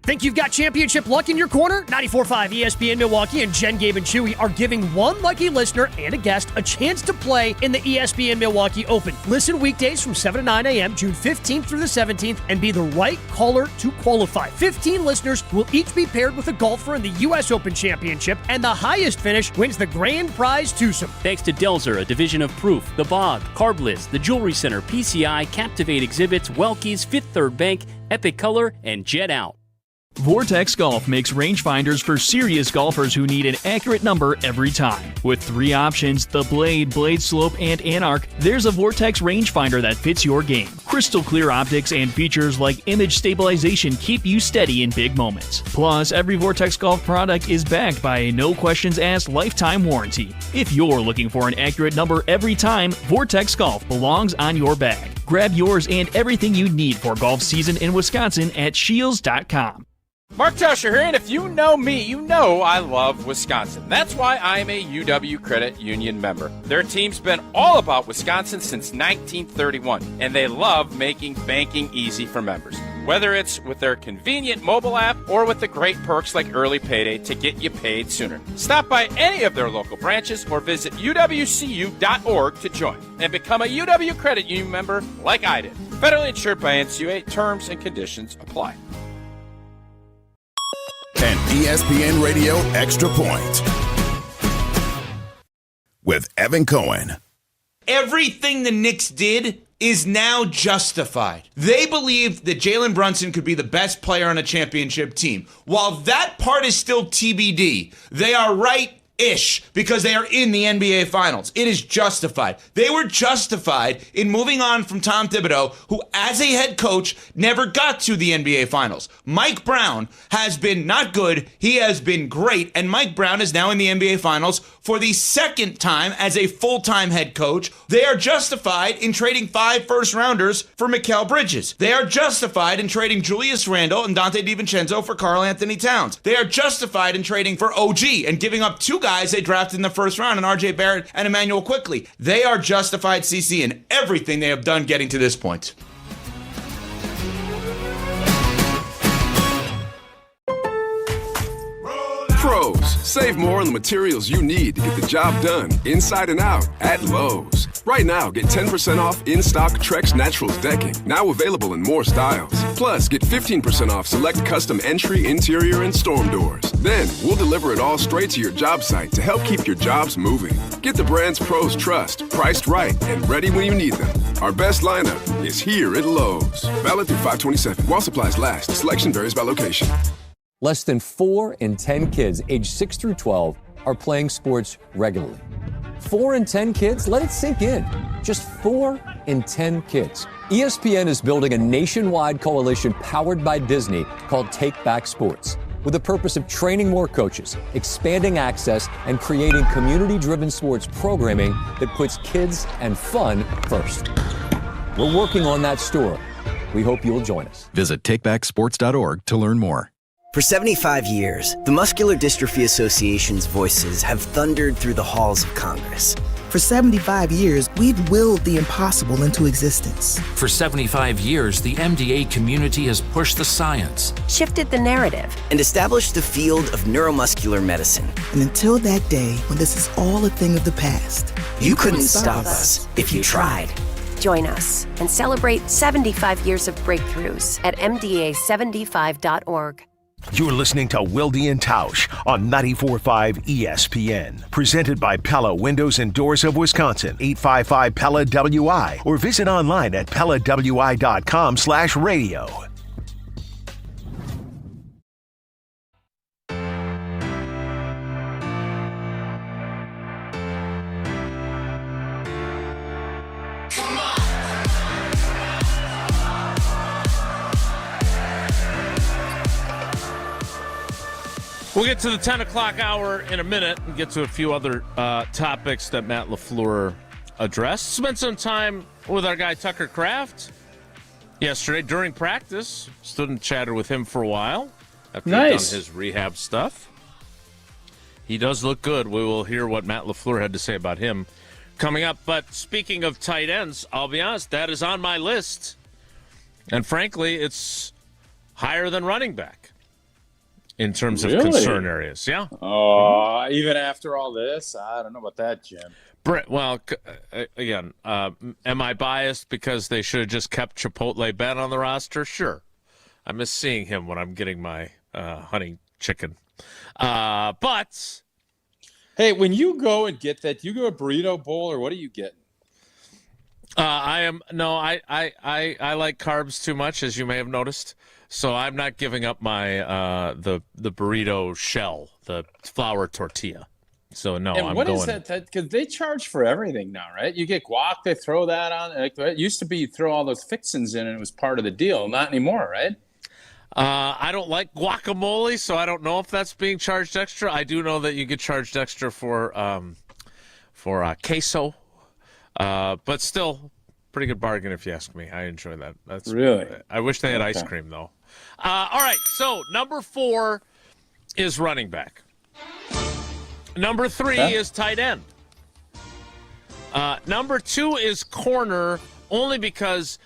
Think you've got championship luck in your corner? 94.5 ESPN Milwaukee and Jen, Gabe, and Chewy are giving one lucky listener and a guest a chance to play in the ESPN Milwaukee Open. Listen weekdays from 7 to 9 a.m. June 15th through the 17th and be the right caller to qualify. 15 listeners will each be paired with a golfer in the U.S. Open Championship, and the highest finish wins the grand prize twosome. Thanks to Delzer, a division of Proof, The Bog, Carbliss, the Jewelry Center, PCI, Captivate Exhibits, Welky's, Fifth Third Bank, Epic Color, and Jet Out. Vortex Golf makes rangefinders for serious golfers who need an accurate number every time. With 3 options, the Blade, Blade Slope, and Anarch, there's a Vortex rangefinder that fits your game. Crystal clear optics and features like image stabilization keep you steady in big moments. Plus, every Vortex Golf product is backed by a no-questions-asked lifetime warranty. If you're looking for an accurate number every time, Vortex Golf belongs on your bag. Grab yours and everything you need for golf season in Wisconsin at Shields.com. Mark Tausch here, and if you know me, you know I love Wisconsin. That's why I'm a UW Credit Union member. Their team's been all about Wisconsin since 1931, and they love making banking easy for members. Whether it's with their convenient mobile app or with the great perks like early payday to get you paid sooner. Stop by any of their local branches or visit uwcu.org to join and become a UW Credit Union member like I did. Federally insured by NCUA. Terms and conditions apply. An ESPN Radio Extra Point with Evan Cohen. Everything the Knicks did is now justified. They believe that Jalen Brunson could be the best player on a championship team. While that part is still TBD, they are right ish because they are in the NBA Finals. It is justified. They were justified in moving on from Tom Thibodeau, who as a head coach never got to the NBA Finals. Mike Brown has been not good. He has been great. And Mike Brown is now in the NBA Finals for the second time as a full-time head coach. They are justified in trading 5 first-rounders for Mikal Bridges. They are justified in trading Julius Randle and Dante DiVincenzo for Karl Anthony Towns. They are justified in trading for OG and giving up 2 guys they drafted in the first round, in RJ Barrett and Emmanuel Quickley. They are justified, CC, in everything they have done getting to this point. Pros, save more on the materials you need to get the job done inside and out at Lowe's. Right now, get 10% off in-stock Trex Naturals decking, now available in more styles. Plus, get 15% off select custom entry, interior, and storm doors. Then, we'll deliver it all straight to your job site to help keep your jobs moving. Get the brands pros trust, priced right, and ready when you need them. Our best lineup is here at Lowe's. Valid through 5/27. While supplies last. Selection varies by location. Less than 4 in 10 kids aged 6 through 12 are playing sports regularly. 4 in 10 kids? Let it sink in. Just 4 in 10 kids. ESPN is building a nationwide coalition powered by Disney called Take Back Sports, with the purpose of training more coaches, expanding access, and creating community-driven sports programming that puts kids and fun first. We're working on that story. We hope you'll join us. Visit takebacksports.org to learn more. For 75 years, the Muscular Dystrophy Association's voices have thundered through the halls of Congress. For 75 years, we've willed the impossible into existence. For 75 years, the MDA community has pushed the science, shifted the narrative, and established the field of neuromuscular medicine. And until that day when this is all a thing of the past, you couldn't stop us if you tried. Join us and celebrate 75 years of breakthroughs at MDA75.org. You're listening to Wilde and Tausch on 94.5 ESPN. Presented by Pella Windows and Doors of Wisconsin, 855-PELLA-WI, or visit online at PellaWI.com/radio. We'll get to the 10 o'clock hour in a minute and get to a few other topics that Matt LaFleur addressed. Spent some time with our guy Tucker Kraft yesterday during practice. Stood and chatted with him for a while after he'd done his rehab stuff. He does look good. We will hear what Matt LaFleur had to say about him coming up. But speaking of tight ends, I'll be honest, that is on my list. And frankly, it's higher than running back in terms of concern areas. Yeah. Oh, even after all this? I don't know about that, Jim. Well, again, am I biased because they should have just kept Chipotle Ben on the roster? Sure. I miss seeing him when I'm getting my honey chicken. But hey, when you go and get that, do you go a burrito bowl or what are you getting? I like carbs too much, as you may have noticed. So I'm not giving up my the burrito shell, the flour tortilla. So no, and I'm what going. Is that? Because they charge for everything now, right? You get guac, they throw that on. Like, it used to be you throw all those fixins in and it was part of the deal. Not anymore, right? I don't like guacamole, so I don't know if that's being charged extra. I do know that you get charged extra for queso, but still, pretty good bargain if you ask me. I enjoy that. That's really. I wish they had ice cream though. All right, so number 4 is running back. Number 3 is tight end. Number 2 is corner, only because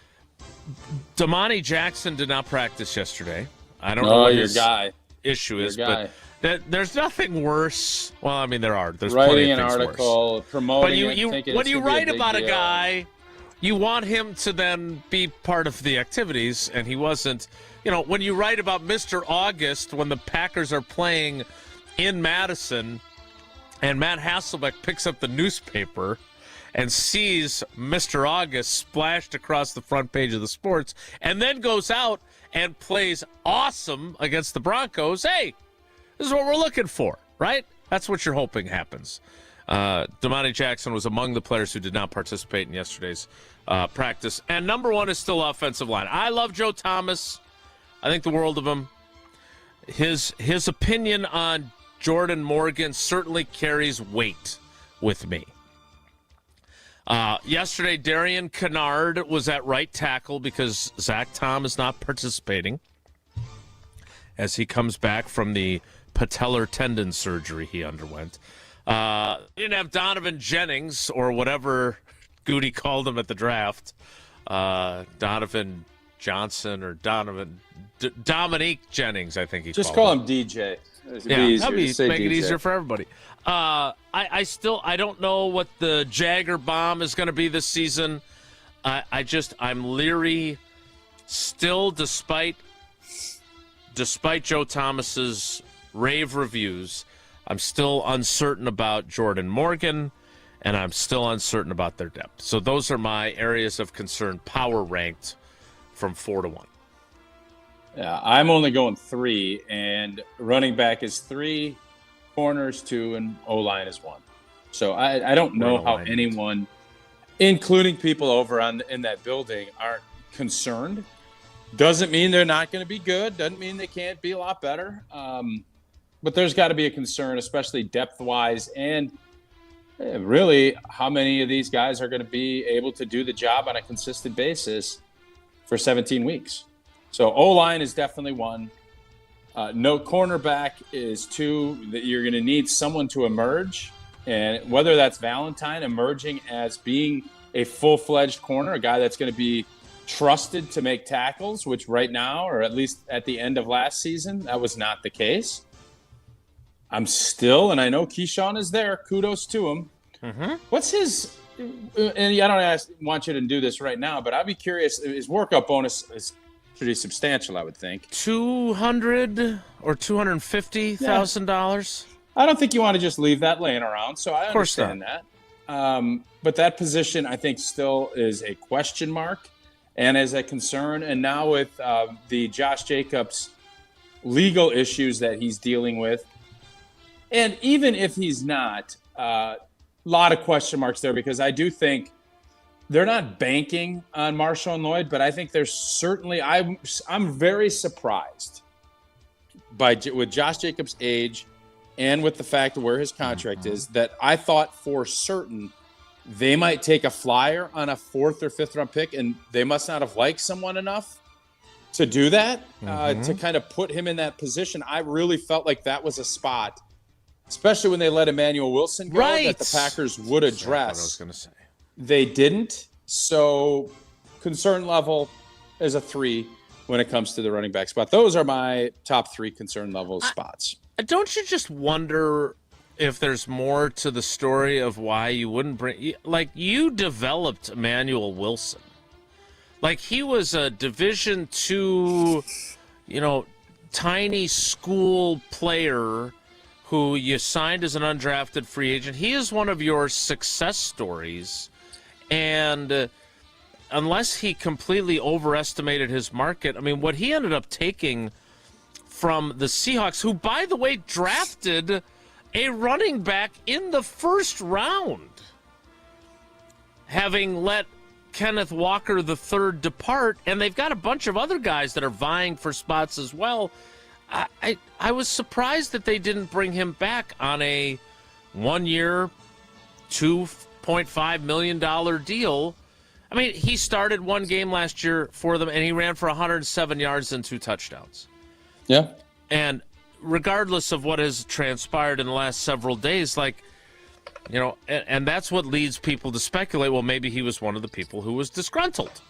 Damani Jackson did not practice yesterday. I don't know what his issue is, but there's nothing worse. Well, I mean, there are. There's writing plenty of an things article, worse. promoting But when you write about a guy, you want him to then be part of the activities, and he wasn't. You know, when you write about Mr. August, when the Packers are playing in Madison, and Matt Hasselbeck picks up the newspaper and sees Mr. August splashed across the front page of the Sports, and then goes out and plays awesome against the Broncos, hey, this is what we're looking for, right? That's what you're hoping happens. Damani Jackson was among the players who did not participate in yesterday's practice. And number one is still offensive line. I love Joe Thomas. I think the world of him. His opinion on Jordan Morgan certainly carries weight with me. Yesterday, Darian Kennard was at right tackle because Zach Tom is not participating as he comes back from the patellar tendon surgery he underwent. Didn't have Donovan Jennings, or whatever Goody called him at the draft. Donovan Johnson or Dominique Jennings, I think he just called call him DJ. That'd make it easier for everybody. I don't know what the Jagger bomb is going to be this season. I'm leery still, despite Joe Thomas's rave reviews. I'm still uncertain about Jordan Morgan, and I'm still uncertain about their depth. So those are my areas of concern, power ranked from 4 to 1. Yeah, I'm only going 3, and running back is 3, corners 2, and O-line is 1. So I don't know how anyone, including people over in that building, aren't concerned. Doesn't mean they're not going to be good. Doesn't mean they can't be a lot better. But there's got to be a concern, especially depth-wise, and really how many of these guys are going to be able to do the job on a consistent basis for 17 weeks. So O-line is definitely 1. No, cornerback is 2. That you're going to need someone to emerge, and whether that's Valentine emerging as being a full-fledged corner, a guy that's going to be trusted to make tackles, which right now, or at least at the end of last season, that was not the case. I'm still, and I know Keyshawn is there, kudos to him. Mm-hmm. What's his, and I don't want you to do this right now, but I'd be curious, his workout bonus is pretty substantial, I would think. $200,000 or $250,000. I don't think you want to just leave that laying around, so I understand that. But that position, I think, still is a question mark and is a concern. And now with the Josh Jacobs legal issues that he's dealing with, and even if he's not, a lot of question marks there, because I do think they're not banking on Marshall and Lloyd, but I think there's certainly, I'm very surprised with Josh Jacobs' age and with the fact of where his contract is, that I thought for certain they might take a flyer on a 4th or 5th round pick, and they must not have liked someone enough to do that, to kind of put him in that position. I really felt like that was a spot, especially when they let Emmanuel Wilson go, that the Packers would address. That's what I was going to say. They didn't. So concern level is a 3 when it comes to the running back spot. Those are my top 3 concern level spots. Don't you just wonder if there's more to the story of why you wouldn't bring, like, you developed Emmanuel Wilson. Like, he was a Division II, tiny school player who you signed as an undrafted free agent. He is one of your success stories. And unless he completely overestimated his market, I mean, what he ended up taking from the Seahawks, who, by the way, drafted a running back in the 1st round, having let Kenneth Walker III depart, and they've got a bunch of other guys that are vying for spots as well. I was surprised that they didn't bring him back on a 1-year, $2.5 million deal. I mean, he started 1 game last year for them, and he ran for 107 yards and 2 touchdowns. Yeah. And regardless of what has transpired in the last several days, and that's what leads people to speculate, well, maybe he was one of the people who was disgruntled,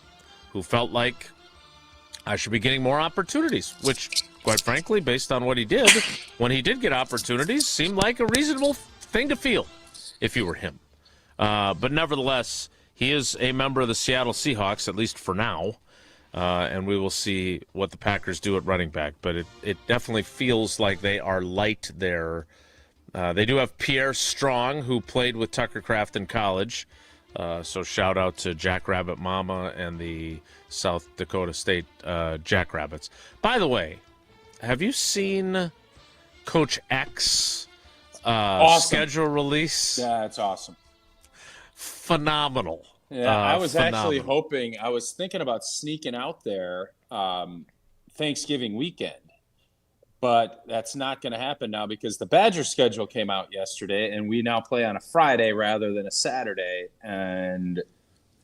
who felt like I should be getting more opportunities, which, quite frankly, based on what he did, when he did get opportunities, seemed like a reasonable thing to feel if you were him. But nevertheless, he is a member of the Seattle Seahawks, at least for now, and we will see what the Packers do at running back. But it definitely feels like they are light there. They do have Pierre Strong, who played with Tucker Kraft in college. So shout out to Jackrabbit Mama and the South Dakota State Jackrabbits. By the way, have you seen Coach X schedule release. Yeah, it's awesome. Phenomenal. Yeah, I was phenomenal. actually hoping, I was thinking about sneaking out there Thanksgiving weekend, but that's not going to happen now because the Badgers schedule came out yesterday, and we now play on a Friday rather than a Saturday. And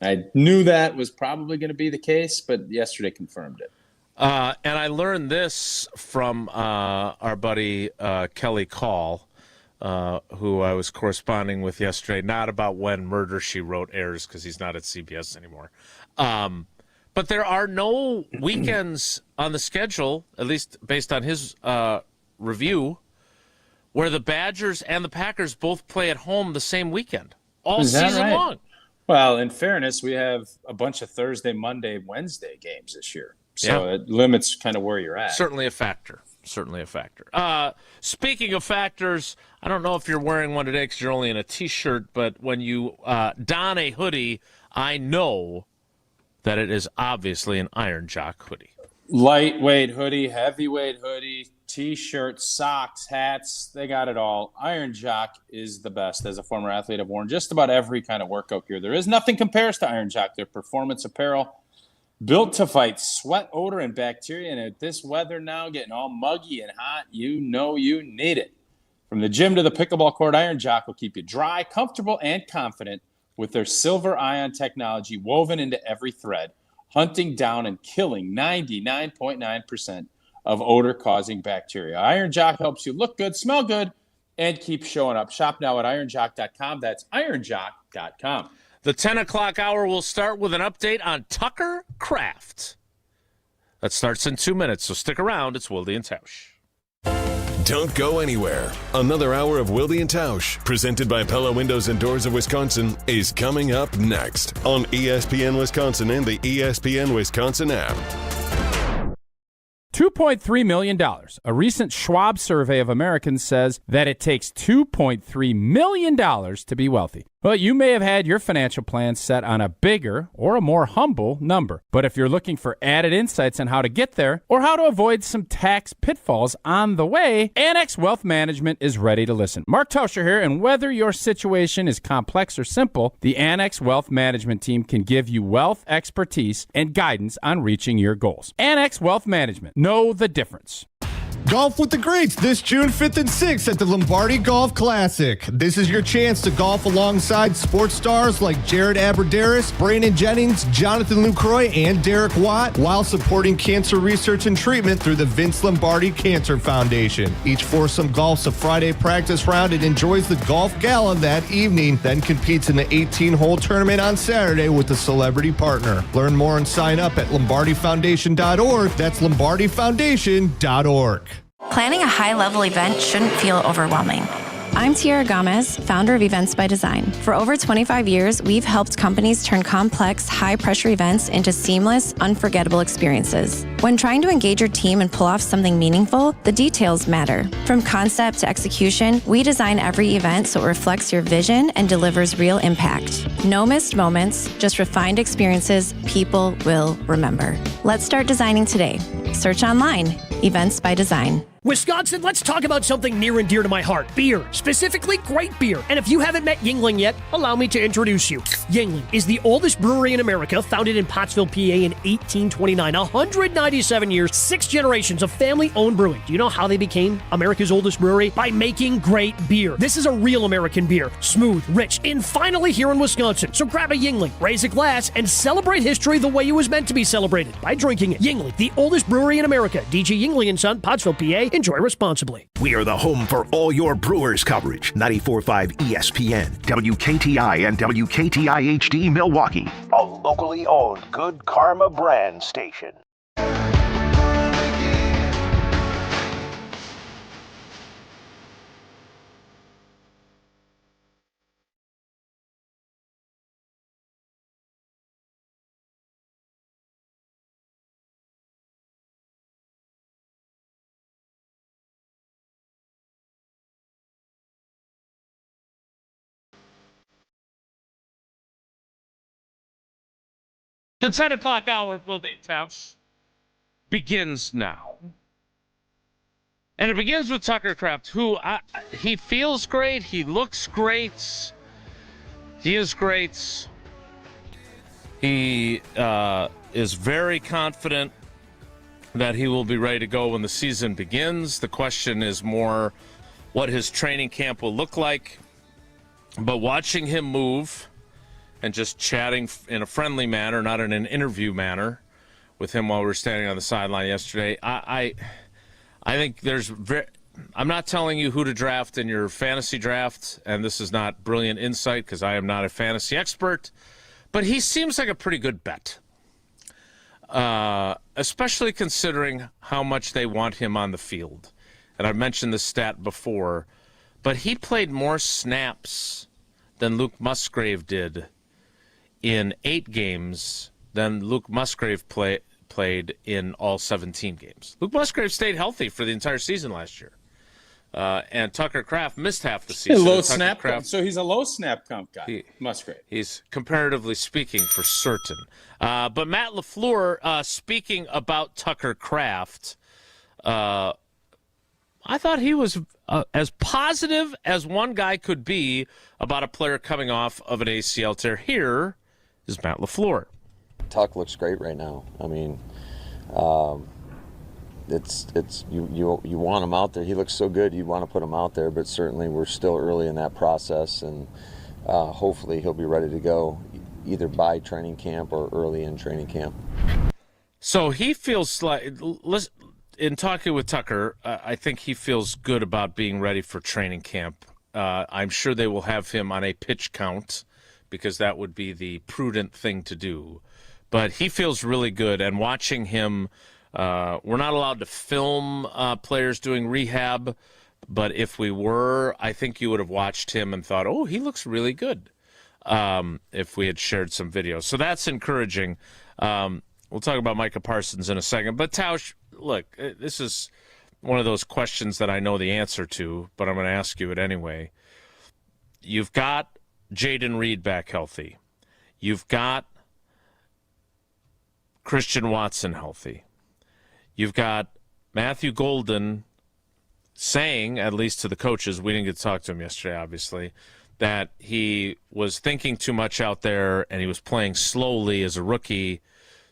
I knew that was probably going to be the case, but yesterday confirmed it. And I learned this from our buddy Kelly Call, who I was corresponding with yesterday, not about when Murder, She Wrote airs because he's not at CBS anymore. But there are no weekends on the schedule, at least based on his review, where the Badgers and the Packers both play at home the same weekend, all season long. Well, in fairness, we have a bunch of Thursday, Monday, Wednesday games this year. So it limits kind of where you're at. Certainly a factor. Speaking of factors, I don't know if you're wearing one today because you're only in a T-shirt, but when you don a hoodie, I know that it is obviously an Iron Jock hoodie. Lightweight hoodie, heavyweight hoodie, T-shirt, socks, hats, they got it all. Iron Jock is the best. As a former athlete, I've worn just about every kind of workout gear there is. Nothing compares to Iron Jock. Their performance apparel, built to fight sweat, odor, and bacteria. And at this weather now, getting all muggy and hot, you know you need it. From the gym to the pickleball court, Iron Jock will keep you dry, comfortable, and confident with their silver ion technology woven into every thread, hunting down and killing 99.9% of odor-causing bacteria. Iron Jock helps you look good, smell good, and keep showing up. Shop now at ironjock.com. That's ironjock.com. The 10 o'clock hour will start with an update on Tucker Kraft. That starts in 2 minutes, so stick around. It's Wilde and Tausch. Don't go anywhere. Another hour of Wilde and Tausch, presented by Pella Windows and Doors of Wisconsin, is coming up next on ESPN Wisconsin and the ESPN Wisconsin app. $2.3 million. A recent Schwab survey of Americans says that it takes $2.3 million to be wealthy. Well, you may have had your financial plan set on a bigger or a more humble number. But if you're looking for added insights on how to get there or how to avoid some tax pitfalls on the way, Annex Wealth Management is ready to listen. Mark Tauscher here, and whether your situation is complex or simple, the Annex Wealth Management team can give you wealth expertise and guidance on reaching your goals. Annex Wealth Management. Know the difference. Golf with the greats this June 5th and 6th at the Lombardi Golf Classic. This is your chance to golf alongside sports stars like Jared Aberderis, Brandon Jennings, Jonathan Lucroy, and Derek Watt, while supporting cancer research and treatment through the Vince Lombardi Cancer Foundation. Each foursome golfs a Friday practice round and enjoys the golf gala that evening, then competes in the 18-hole tournament on Saturday with a celebrity partner. Learn more and sign up at lombardifoundation.org. That's lombardifoundation.org. Planning a high-level event shouldn't feel overwhelming. I'm Tiara Gomez, founder of Events by Design. For over 25 years, we've helped companies turn complex, high-pressure events into seamless, unforgettable experiences. When trying to engage your team and pull off something meaningful, the details matter. From concept to execution, we design every event so it reflects your vision and delivers real impact. No missed moments, just refined experiences people will remember. Let's start designing today. Search online, Events by Design. Wisconsin, let's talk about something near and dear to my heart. Beer. Specifically, great beer. And if you haven't met Yuengling yet, allow me to introduce you. Yuengling is the oldest brewery in America, founded in Pottsville, PA in 1829. 197 years, 6 generations of family-owned brewing. Do you know how they became America's oldest brewery? By making great beer. This is a real American beer. Smooth, rich, and finally here in Wisconsin. So grab a Yuengling, raise a glass, and celebrate history the way it was meant to be celebrated, by drinking it. Yuengling, the oldest brewery in America. DG Yuengling & Son, Pottsville, PA. Enjoy responsibly. We are the home for all your Brewers coverage. 94.5 ESPN, WKTI, and WKTI HD Milwaukee. A locally owned Good Karma brand station. The 10 o'clock hour of Wilde Tausch begins now. And it begins with Tucker Kraft, who he feels great. He looks great. He is great. He is very confident that he will be ready to go when the season begins. The question is more what his training camp will look like. But watching him move and just chatting in a friendly manner, not in an interview manner, with him while we were standing on the sideline yesterday, I think I'm not telling you who to draft in your fantasy draft, and this is not brilliant insight because I am not a fantasy expert, but he seems like a pretty good bet, especially considering how much they want him on the field. And I've mentioned this stat before, but he played more snaps than Luke Musgrave did in 8 games than Luke Musgrave played in all 17 games. Luke Musgrave stayed healthy for the entire season last year. And Tucker Kraft missed half the season. So he's a low snap count guy, Musgrave. He's comparatively speaking for certain. But Matt LaFleur, speaking about Tucker Kraft, I thought he was as positive as one guy could be about a player coming off of an ACL tear. Here is Matt LaFleur. Tuck looks great right now. I mean, it's you want him out there. He looks so good. You want to put him out there, but certainly we're still early in that process, and hopefully he'll be ready to go either by training camp or early in training camp. So he feels like, in talking with Tucker, I think he feels good about being ready for training camp. I'm sure they will have him on a pitch count because that would be the prudent thing to do. But he feels really good, and watching him, we're not allowed to film players doing rehab, but if we were, I think you would have watched him and thought, oh, he looks really good, if we had shared some videos. So that's encouraging. We'll talk about Micah Parsons in a second. But Tausch, look, this is one of those questions that I know the answer to, but I'm going to ask you it anyway. You've got Jaden Reed back healthy. You've got Christian Watson healthy. You've got Matthew Golden saying, at least to the coaches, we didn't get to talk to him yesterday, obviously, that he was thinking too much out there and he was playing slowly as a rookie.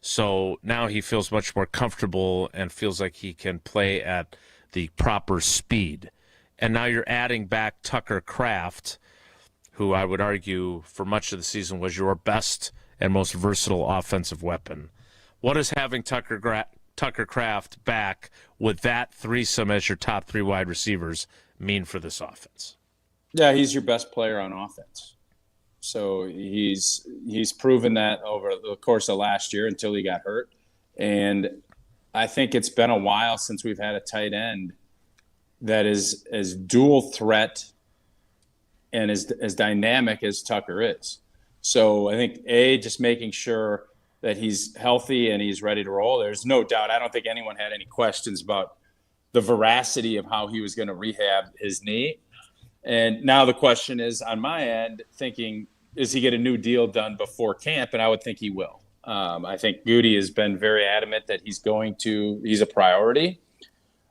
So now he feels much more comfortable and feels like he can play at the proper speed. And now you're adding back Tucker Kraft, who I would argue for much of the season was your best and most versatile offensive weapon. What does having Tucker Kraft back with that threesome as your top 3 wide receivers mean for this offense? Yeah, he's your best player on offense. So he's proven that over the course of last year until he got hurt. And I think it's been a while since we've had a tight end that is as dual threat and as dynamic as Tucker is. So I think, just making sure that he's healthy and he's ready to roll. There's no doubt. I don't think anyone had any questions about the veracity of how he was going to rehab his knee. And now the question is, on my end, thinking, is he get a new deal done before camp? And I would think he will. I think Goody has been very adamant that he's a priority.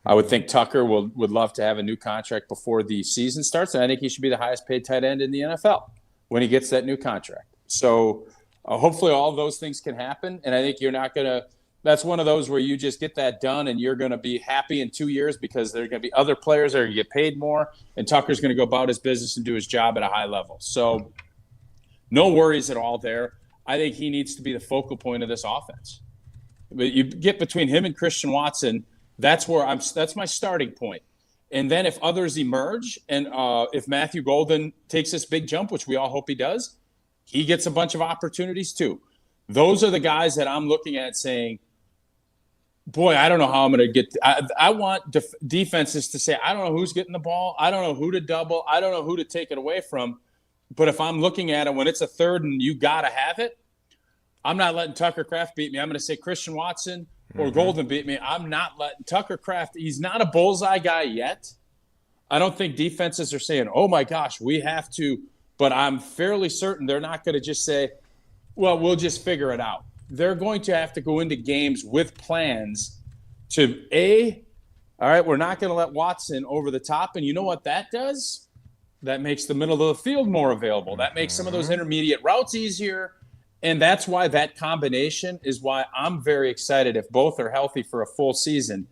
I would think Tucker would love to have a new contract before the season starts. And I think he should be the highest paid tight end in the NFL when he gets that new contract. So hopefully all those things can happen. And I think you're not going to – that's one of those where you just get that done and you're going to be happy in 2 years because there are going to be other players that are going to get paid more, and Tucker's going to go about his business and do his job at a high level. So no worries at all there. I think he needs to be the focal point of this offense. But you get between him and Christian Watson, that's my starting point. And then if others emerge and if Matthew Golden takes this big jump, which we all hope he does, he gets a bunch of opportunities too. Those are the guys that I'm looking at saying, boy, I don't know how I'm going to get – I want defenses to say, I don't know who's getting the ball. I don't know who to double. I don't know who to take it away from. But if I'm looking at it when it's a third and you got to have it, I'm not letting Tucker Kraft beat me. I'm going to say Christian Watson or Golden beat me. I'm not letting Tucker Kraft – he's not a bullseye guy yet. I don't think defenses are saying, oh, my gosh, we have to – but I'm fairly certain they're not going to just say, well, we'll just figure it out. They're going to have to go into games with plans to, A, All right, we're not going to let Watson over the top. And you know what that does? That makes the middle of the field more available. That makes some of those intermediate routes easier. And that's why that combination is why I'm very excited if both are healthy for a full season.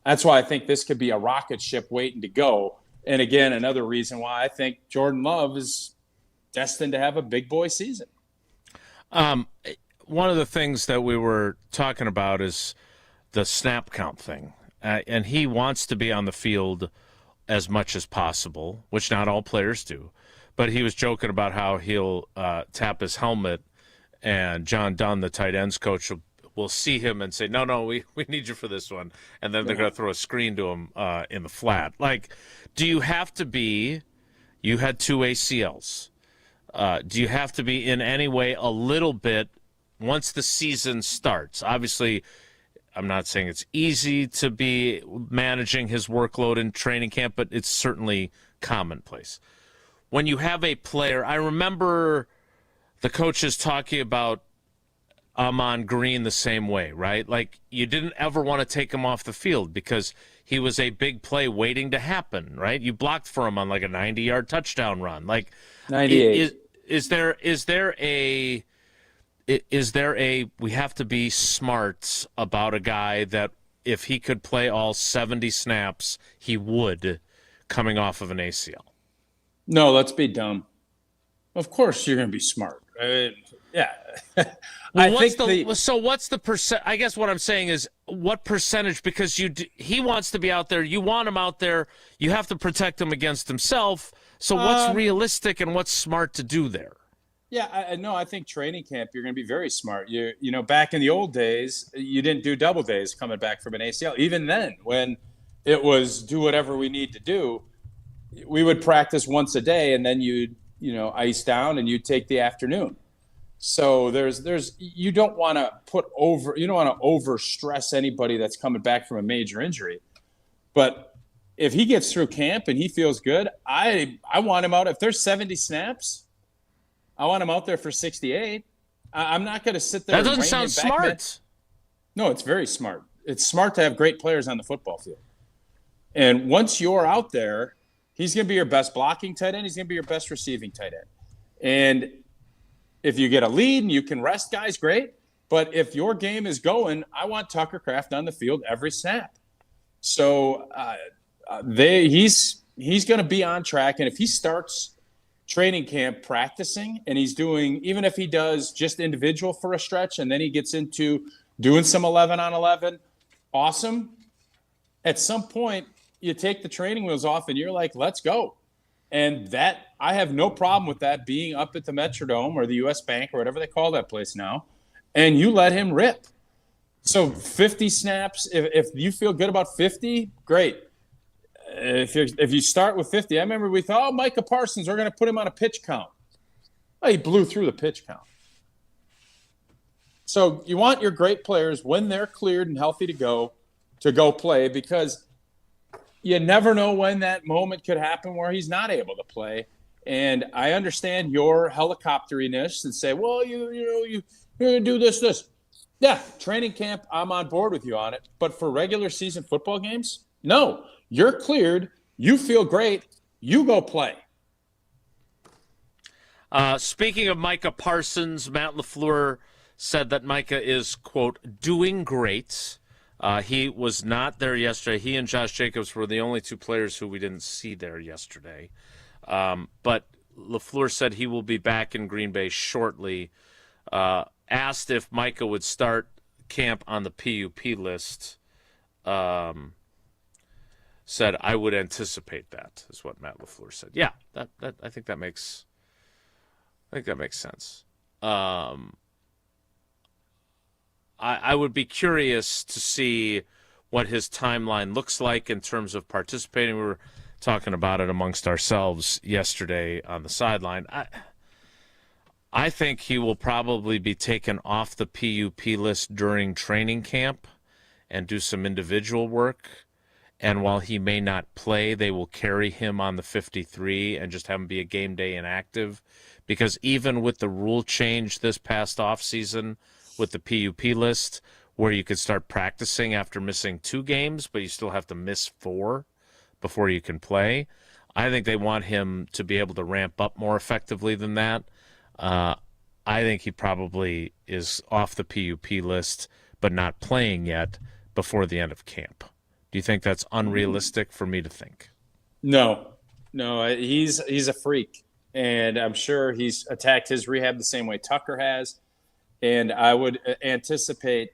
That's why I think this could be a rocket ship waiting to go. And again, another reason why I think Jordan Love is destined to have a big boy season. One of the things that we were talking about is the snap count thing. And he wants to be on the field as much as possible, which not all players do. But he was joking about how he'll tap his helmet, and John Dunn, the tight ends coach, will see him and say, no, we need you for this one. And then they're going to throw a screen to him in the flat. Like, do you have to be – you had 2 ACLs. Do you have to be in any way a little bit once the season starts? Obviously, I'm not saying it's easy to be managing his workload in training camp, but it's certainly commonplace. When you have a player – I remember the coaches talking about Ahman Green the same way, right? Like, you didn't ever want to take him off the field because he was a big play waiting to happen, right? You blocked for him on like a 90-yard touchdown run. Like, 98. Is there a we have to be smart about a guy that if he could play all 70 snaps, he would, coming off of an ACL? No, let's be dumb. Of course you're going to be smart. Yeah. So what's the percent? I guess what I'm saying is what percentage, because he wants to be out there. You want him out there. You have to protect him against himself. So what's realistic and what's smart to do there? Yeah, I think training camp, you're going to be very smart. You know, back in the old days, you didn't do double days coming back from an ACL. Even then, when it was do whatever we need to do, we would practice once a day, and then you'd, ice down and you'd take the afternoon. So you don't want to over stress anybody that's coming back from a major injury. But if he gets through camp and he feels good, I want him out. If there's 70 snaps, I want him out there for 68. I'm not going to sit there. That doesn't sound smart. No, it's very smart. It's smart to have great players on the football field. And once you're out there, he's going to be your best blocking tight end. He's going to be your best receiving tight end. And if you get a lead and you can rest guys, great. But if your game is going, I want Tucker Kraft on the field every snap. So he's going to be on track. And if he starts training camp practicing and he's doing, even if he does just individual for a stretch and then he gets into doing some 11 on 11, awesome. At some point, you take the training wheels off and you're like, let's go. And that, I have no problem with that being up at the Metrodome or the US Bank or whatever they call that place now, and you let him rip. So 50 snaps, if you feel good about 50, great. If you start with 50, I remember we thought, Micah Parsons, we're going to put him on a pitch count. Well, he blew through the pitch count. So you want your great players, when they're cleared and healthy to go play, because you never know when that moment could happen where he's not able to play. And I understand your helicopteriness and say, well, you're going to do this. Yeah, training camp, I'm on board with you on it. But for regular season football games, no. You're cleared. You feel great. You go play. Speaking of Micah Parsons, Matt LaFleur said that Micah is, quote, doing great. He was not there yesterday. He and Josh Jacobs were the only two players who we didn't see there yesterday. But LaFleur said he will be back in Green Bay shortly. Asked if Micah would start camp on the PUP list. Said, I would anticipate that, is what Matt LaFleur said. Yeah, that I think that makes sense. I would be curious to see what his timeline looks like in terms of participating. We were talking about it amongst ourselves yesterday on the sideline. I think he will probably be taken off the PUP list during training camp and do some individual work. And while he may not play, they will carry him on the 53 and just have him be a game day inactive. Because even with the rule change this past offseason with the PUP list, where you could start practicing after missing 2 games, but you still have to miss 4 before you can play. I think they want him to be able to ramp up more effectively than that. I think he probably is off the PUP list, but not playing yet before the end of camp. Do you think that's unrealistic for me to think? No, he's a freak, and I'm sure he's attacked his rehab the same way Tucker has. And I would anticipate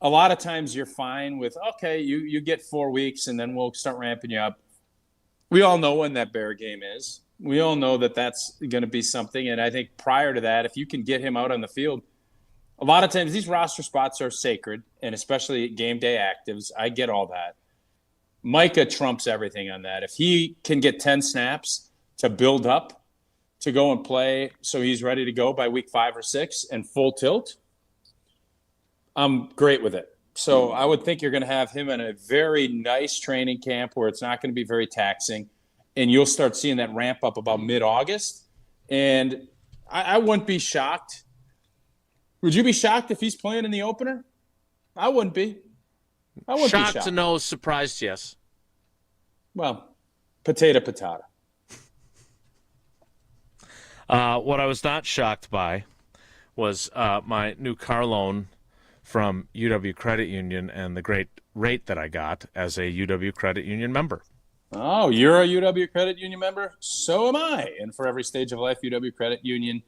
a lot of times you're fine with, okay, you get 4 weeks and then we'll start ramping you up. We all know when that Bear game is. We all know that that's going to be something. And I think prior to that, if you can get him out on the field, a lot of times these roster spots are sacred, and especially game day actives. I get all that. Micah trumps everything on that. If he can get 10 snaps to build up, to go and play so he's ready to go by week 5 or 6 and full tilt, I'm great with it. So I would think you're going to have him in a very nice training camp where it's not going to be very taxing, and you'll start seeing that ramp up about mid-August. And I wouldn't be shocked. Would you be shocked if he's playing in the opener? I wouldn't be. I wouldn't be shocked. To no, surprised, yes. Well, potato. What I was not shocked by was my new car loan from UW Credit Union and the great rate that I got as a UW Credit Union member. Oh, you're a UW Credit Union member? So am I. And for every stage of life, UW Credit Union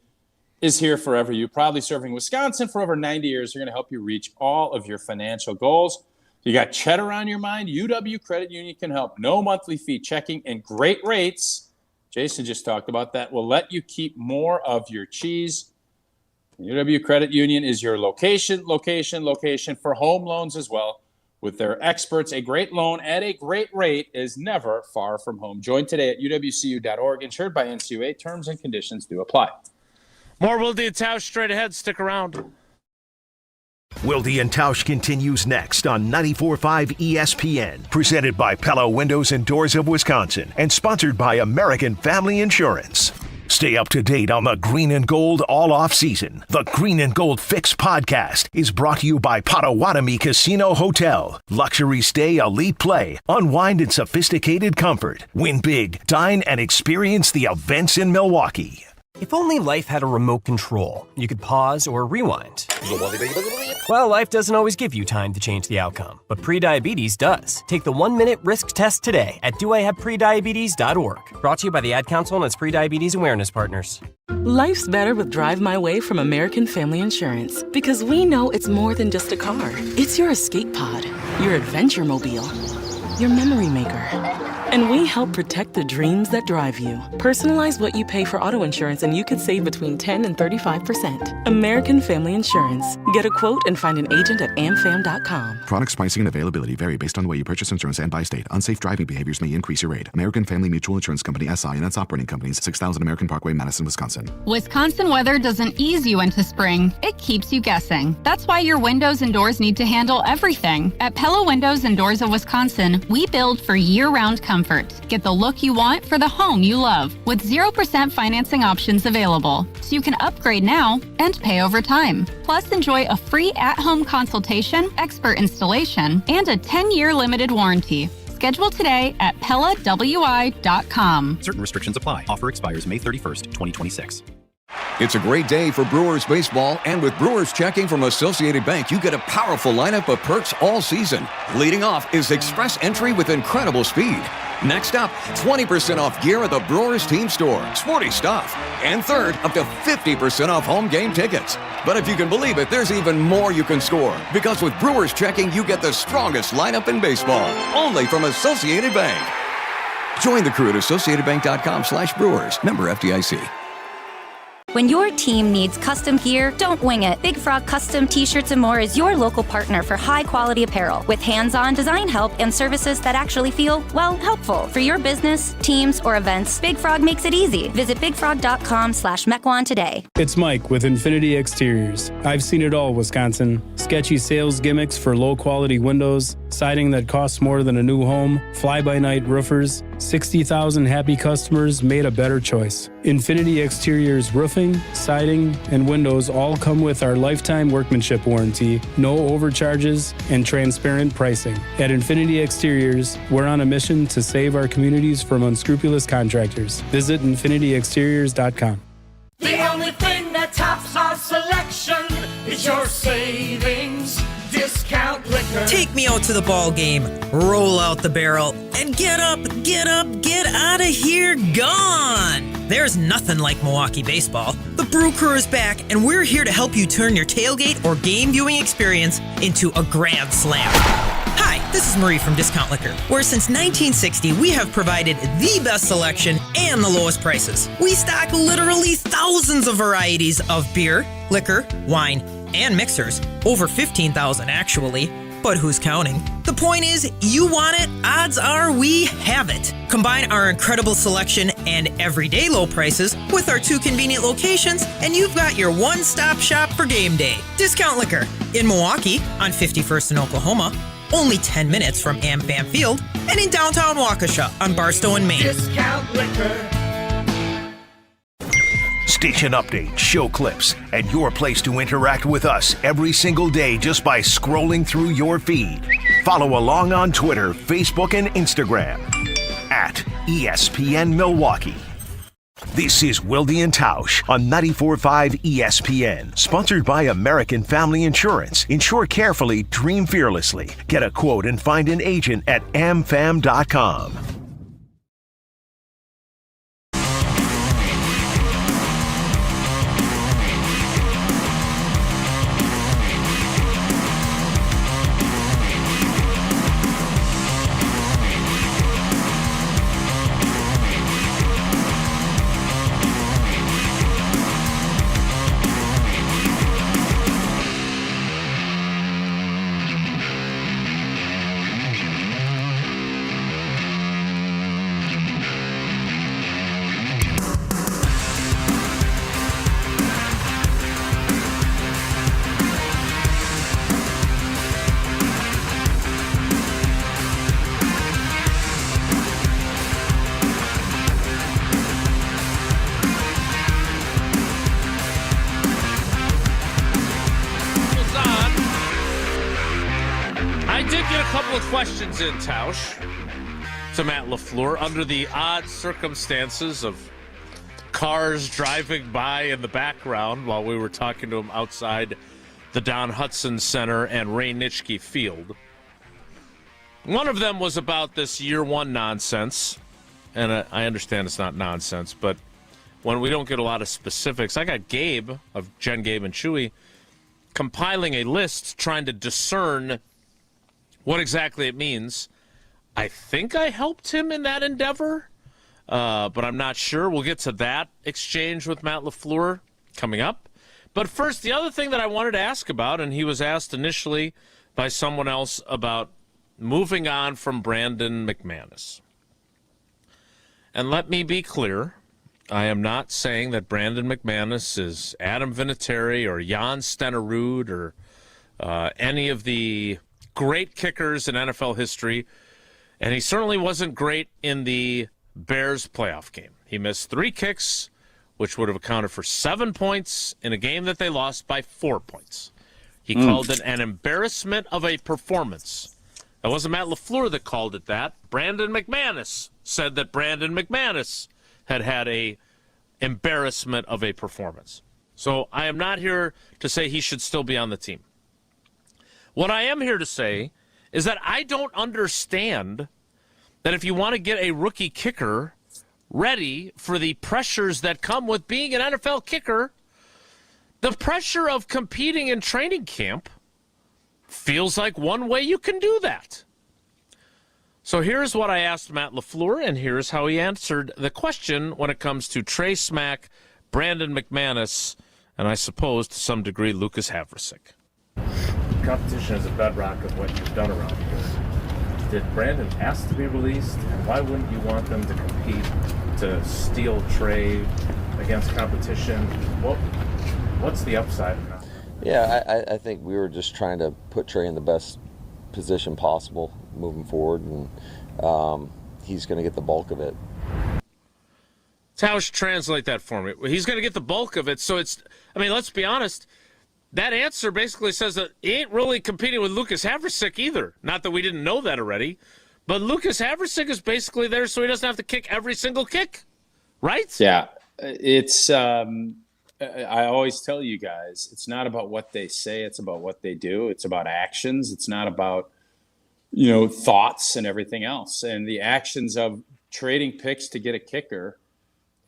is here forever. You, proudly serving Wisconsin for over 90 years. They're going to help you reach all of your financial goals. You got cheddar on your mind? UW Credit Union can help. No monthly fee checking and great rates. Jason just talked about that. Will let you keep more of your cheese. UW Credit Union is your location for home loans as well. With their experts, a great loan at a great rate is never far from home. Join today at uwcu.org. Insured by NCUA. Terms and conditions do apply. More Wilde and Tausch straight ahead. Stick around. Wilde and Tausch continues next on 94.5 ESPN. Presented by Pella Windows and Doors of Wisconsin and sponsored by American Family Insurance. Stay up to date on the Green and Gold all off season. The Green and Gold Fix podcast is brought to you by Potawatomi Casino Hotel. Luxury stay, elite play, unwind in sophisticated comfort. Win big, dine, and experience the events in Milwaukee. If only life had a remote control, you could pause or rewind. Well, life doesn't always give you time to change the outcome, but prediabetes does. Take the 1-minute risk test today at doihaveprediabetes.org. Brought to you by the Ad Council and its prediabetes awareness partners. Life's better with Drive My Way from American Family Insurance, because we know it's more than just a car. It's your escape pod, your adventure mobile, your memory maker. And we help protect the dreams that drive you. Personalize what you pay for auto insurance and you could save between 10 and 35%. American Family Insurance. Get a quote and find an agent at amfam.com. Products, pricing, and availability vary based on the way you purchase insurance and by state. Unsafe driving behaviors may increase your rate. American Family Mutual Insurance Company, SI, and its operating companies, 6000 American Parkway, Madison, Wisconsin. Wisconsin weather doesn't ease you into spring. It keeps you guessing. That's why your windows and doors need to handle everything. At Pella Windows and Doors of Wisconsin, we build for year-round comfort. Get the look you want for the home you love with 0% financing options available, so you can upgrade now and pay over time. Plus, enjoy a free at-home consultation, expert installation, and a 10-year limited warranty. Schedule today at PellaWI.com. Certain restrictions apply. Offer expires May 31st, 2026. It's a great day for Brewers baseball, and with Brewers checking from Associated Bank, you get a powerful lineup of perks all season. Leading off is express entry with incredible speed. Next up, 20% off gear at the Brewers team store. Sporty stuff. And third, up to 50% off home game tickets. But if you can believe it, there's even more you can score. Because with Brewers checking, you get the strongest lineup in baseball. Only from Associated Bank. Join the crew at AssociatedBank.com/Brewers. Member FDIC. When your team needs custom gear, don't wing it. Big Frog Custom T-Shirts and More is your local partner for high-quality apparel with hands-on design help and services that actually feel, well, helpful. For your business, teams, or events, Big Frog makes it easy. Visit bigfrog.com/Mequon today. It's Mike with Infinity Exteriors. I've seen it all, Wisconsin. Sketchy sales gimmicks for low-quality windows, siding that costs more than a new home, fly-by-night roofers. 60,000 happy customers made a better choice. Infinity Exteriors Roofing roofing, siding, and windows all come with our lifetime workmanship warranty, no overcharges, and transparent pricing. At Infinity Exteriors, we're on a mission to save our communities from unscrupulous contractors. Visit infinityexteriors.com. The only thing that tops our selection is your savings discount liquor. Take me out to the ball game, roll out the barrel, and get up, get out of here, gone. There's nothing like Milwaukee baseball. The Brew Crew is back, and we're here to help you turn your tailgate or game viewing experience into a grand slam. Hi, this is Marie from Discount Liquor, where since 1960 we have provided the best selection and the lowest prices. We stock literally thousands of varieties of beer, liquor, wine, and mixers. Over 15,000 actually, but who's counting? The point is, you want it, odds are we have it. Combine our incredible selection and everyday low prices with our 2 convenient locations, and you've got your one-stop shop for game day. Discount Liquor in Milwaukee on 51st in Oklahoma, only 10 minutes from AmFam Field, and in downtown Waukesha on Barstow and Main. Discount Liquor. Station updates, show clips, and your place to interact with us every single day just by scrolling through your feed. Follow along on Twitter, Facebook, and Instagram at ESPN Milwaukee. This is Wilde and Tausch on 94.5 ESPN, sponsored by American Family Insurance. Insure carefully, dream fearlessly. Get a quote and find an agent at amfam.com. Questions in, Tausch, to Matt LaFleur under the odd circumstances of cars driving by in the background while we were talking to him outside the Don Hutson Center and Ray Nitschke Field. One of them was about this year one nonsense, and I understand it's not nonsense, but when we don't get a lot of specifics, I got Gabe of Jen, Gabe, and Chewy compiling a list trying to discern what exactly it means. I think I helped him in that endeavor, but I'm not sure. We'll get to that exchange with Matt LaFleur coming up. But first, the other thing that I wanted to ask about, and he was asked initially by someone else about moving on from Brandon McManus. And let me be clear, I am not saying that Brandon McManus is Adam Vinatieri or Jan Stenerud or any of the great kickers in NFL history, and he certainly wasn't great in the Bears playoff game. He missed 3 kicks, which would have accounted for 7 points in a game that they lost by 4 points. He called it an embarrassment of a performance. That wasn't Matt LaFleur that called it that. Brandon McManus said that Brandon McManus had a embarrassment of a performance. So I am not here to say he should still be on the team. What I am here to say is that I don't understand that if you want to get a rookie kicker ready for the pressures that come with being an NFL kicker, the pressure of competing in training camp feels like one way you can do that. So here's what I asked Matt LaFleur, and here's how he answered the question when it comes to Trey Smack, Brandon McManus, and I suppose to some degree Lucas Havrisik. Competition is a bedrock of what you've done around here. Did Brandon ask to be released, and why wouldn't you want them to compete to steal Trey against competition? What's the upside of that? Yeah, I think we were just trying to put Trey in the best position possible moving forward, and he's going to get the bulk of it. Tausch, translate that for me. He's going to get the bulk of it. So let's be honest. That answer basically says that he ain't really competing with Lucas Havrisik either. Not that we didn't know that already. But Lucas Havrisik is basically there so he doesn't have to kick every single kick, right? Yeah. It's I always tell you guys, it's not about what they say, it's about what they do. It's about actions. It's not about, thoughts and everything else. And the actions of trading picks to get a kicker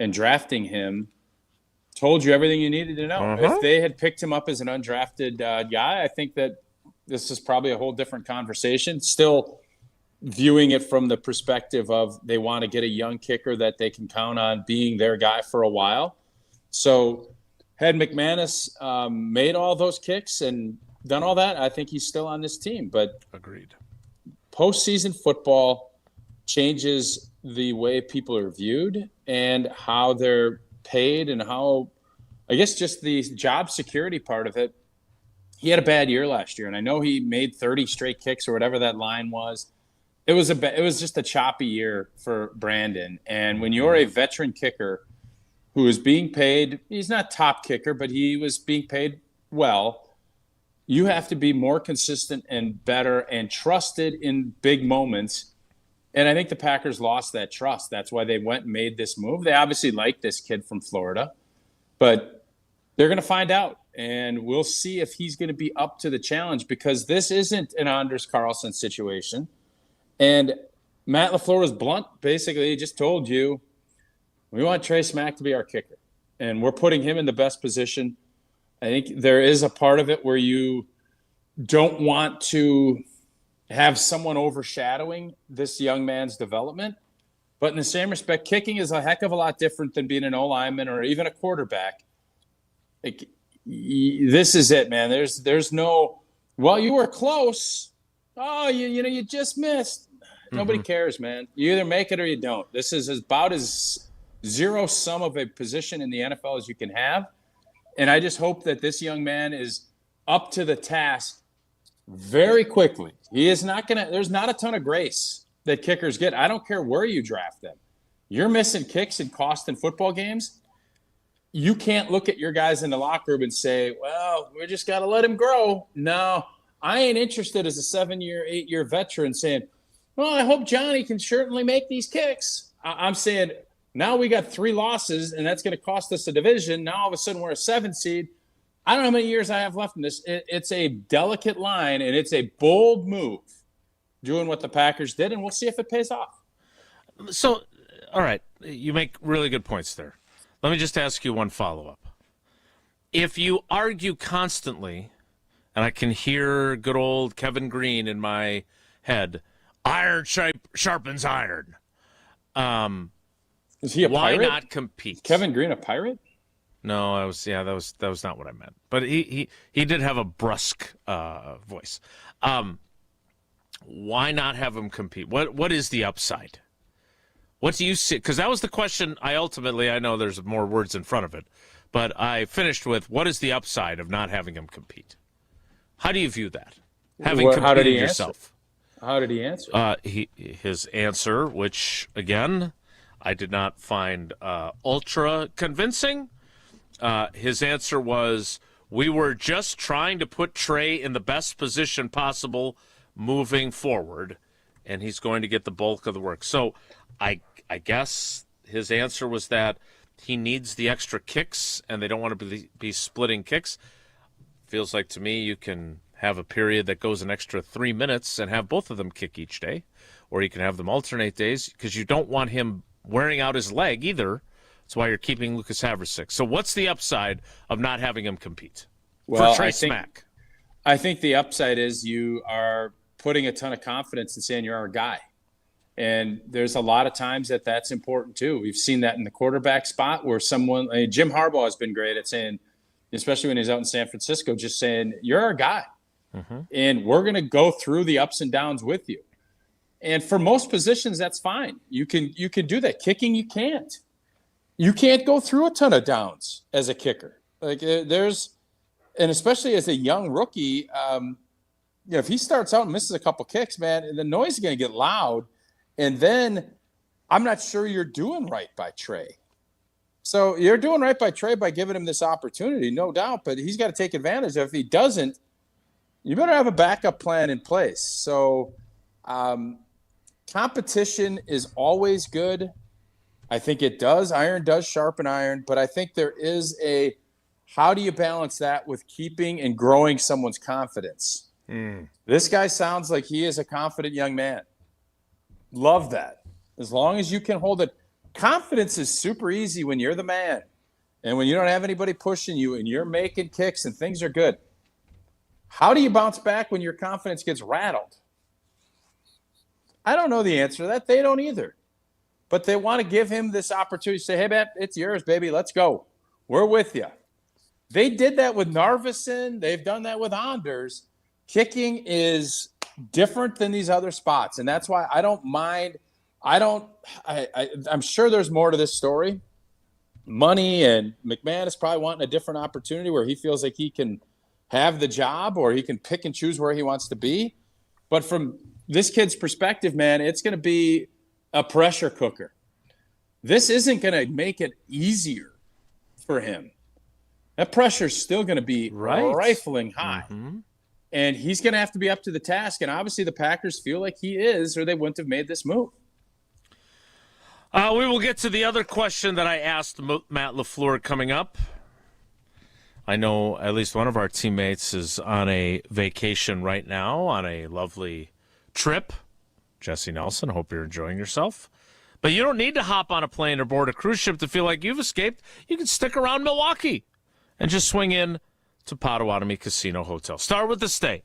and drafting him told you everything you needed to know. If they had picked him up as an undrafted guy, I think that this is probably a whole different conversation. Still viewing it from the perspective of they want to get a young kicker that they can count on being their guy for a while. So had McManus made all those kicks and done all that, I think he's still on this team. But agreed. Postseason football changes the way people are viewed and how they're paid and how, I guess, just the job security part of it. He had a bad year last year, and I know he made 30 straight kicks or whatever that line was. It was just a choppy year for Brandon. And when you're a veteran kicker who is being paid, he's not top kicker, but he was being paid well. You have to be more consistent and better and trusted in big moments. And I think the Packers lost that trust. That's why they went and made this move. They obviously like this kid from Florida, but they're going to find out. And we'll see if he's going to be up to the challenge, because this isn't an Anders Carlson situation. And Matt LaFleur was blunt. Basically, he just told you, we want Trey Smack to be our kicker, and we're putting him in the best position. I think there is a part of it where you don't want to have someone overshadowing this young man's development. But in the same respect, kicking is a heck of a lot different than being an O-lineman or even a quarterback. This is it, man. There's no, well, you were close. Oh, you just missed. Nobody cares, man. You either make it or you don't. This is about as zero sum of a position in the NFL as you can have. And I just hope that this young man is up to the task very quickly. He is not going to – there's not a ton of grace that kickers get. I don't care where you draft them. You're missing kicks and costing football games. You can't look at your guys in the locker room and say, well, we just got to let him grow. No, I ain't interested as a 7-year, 8-year veteran saying, well, I hope Johnny can certainly make these kicks. I'm saying now we got 3 losses, and that's going to cost us a division. Now all of a sudden we're a 7 seed. I don't know how many years I have left in this. It's a delicate line, and it's a bold move doing what the Packers did, and we'll see if it pays off. So, all right, you make really good points there. Let me just ask you one follow-up. If you argue constantly, and I can hear good old Kevin Green in my head, iron sharpens iron. Is he a why pirate? not compete? Kevin Green a pirate? No, that was not what I meant. But he did have a brusque voice. Why not have him compete? What is the upside? What do you see? Because that was the question I know there's more words in front of it, but I finished with, what is the upside of not having him compete? How do you view that? Having competed yourself. How did he answer? His answer, which, again, I did not find ultra convincing. His answer was, we were just trying to put Trey in the best position possible moving forward, and he's going to get the bulk of the work. So I guess his answer was that he needs the extra kicks, and they don't want to be splitting kicks. Feels like to me you can have a period that goes an extra 3 minutes and have both of them kick each day, or you can have them alternate days, because you don't want him wearing out his leg either. That's why you're keeping Lucas Havrisik. So what's the upside of not having him compete for Trey Smack? I think the upside is you are putting a ton of confidence in saying you're our guy. And there's a lot of times that's important too. We've seen that in the quarterback spot where Jim Harbaugh has been great at saying, especially when he's out in San Francisco, just saying, you're our guy. And we're going to go through the ups and downs with you. And for most positions, that's fine. You can do that. Kicking, you can't. You can't go through a ton of downs as a kicker. And especially as a young rookie, if he starts out and misses a couple kicks, man, the noise is going to get loud. And then I'm not sure you're doing right by Trey. So you're doing right by Trey by giving him this opportunity, no doubt, but he's got to take advantage of it. If he doesn't, you better have a backup plan in place. So competition is always good. I think it does. Iron does sharpen iron, but I think there is how do you balance that with keeping and growing someone's confidence? This guy sounds like he is a confident young man. Love that. As long as you can hold it. Confidence is super easy when you're the man and when you don't have anybody pushing you and you're making kicks and things are good. How do you bounce back when your confidence gets rattled? I don't know the answer to that. They don't either. But they want to give him this opportunity to say, hey, man, it's yours, baby. Let's go. We're with you. They did that with Narveson. They've done that with Anders. Kicking is different than these other spots, and that's why I don't mind. I'm sure there's more to this story. Money, and McMahon is probably wanting a different opportunity where he feels like he can have the job or he can pick and choose where he wants to be. But from this kid's perspective, man, it's going to be a pressure cooker. This isn't going to make it easier for him. That pressure is still going to be rifling high. And he's going to have to be up to the task. And obviously the Packers feel like he is, or they wouldn't have made this move. We will get to the other question that I asked Matt LaFleur coming up. I know at least one of our teammates is on a vacation right now, on a lovely trip. Jesse Nelson, hope you're enjoying yourself. But you don't need to hop on a plane or board a cruise ship to feel like you've escaped. You can stick around Milwaukee and just swing in to Potawatomi Casino Hotel. Start with the stay.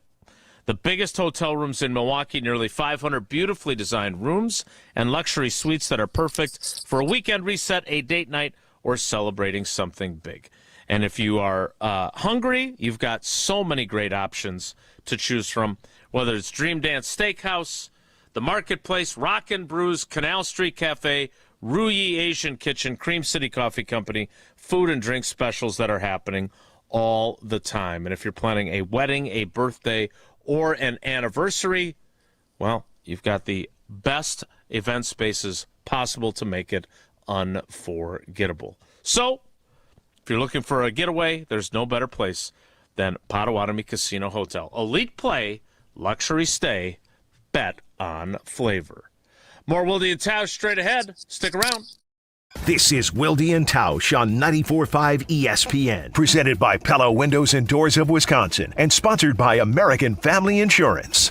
The biggest hotel rooms in Milwaukee, nearly 500 beautifully designed rooms and luxury suites that are perfect for a weekend reset, a date night, or celebrating something big. And if you are hungry, you've got so many great options to choose from, whether it's Dream Dance Steakhouse, the Marketplace, Rockin' Brews, Canal Street Cafe, Ruyi Asian Kitchen, Cream City Coffee Company, food and drink specials that are happening all the time. And if you're planning a wedding, a birthday, or an anniversary, well, you've got the best event spaces possible to make it unforgettable. So, if you're looking for a getaway, there's no better place than Potawatomi Casino Hotel. Elite play, luxury stay, bet on flavor. More Wilde and Tausch straight ahead. Stick around. This is Wilde and Tausch on 94.5 ESPN, presented by Pella Windows and Doors of Wisconsin, and sponsored by American Family Insurance.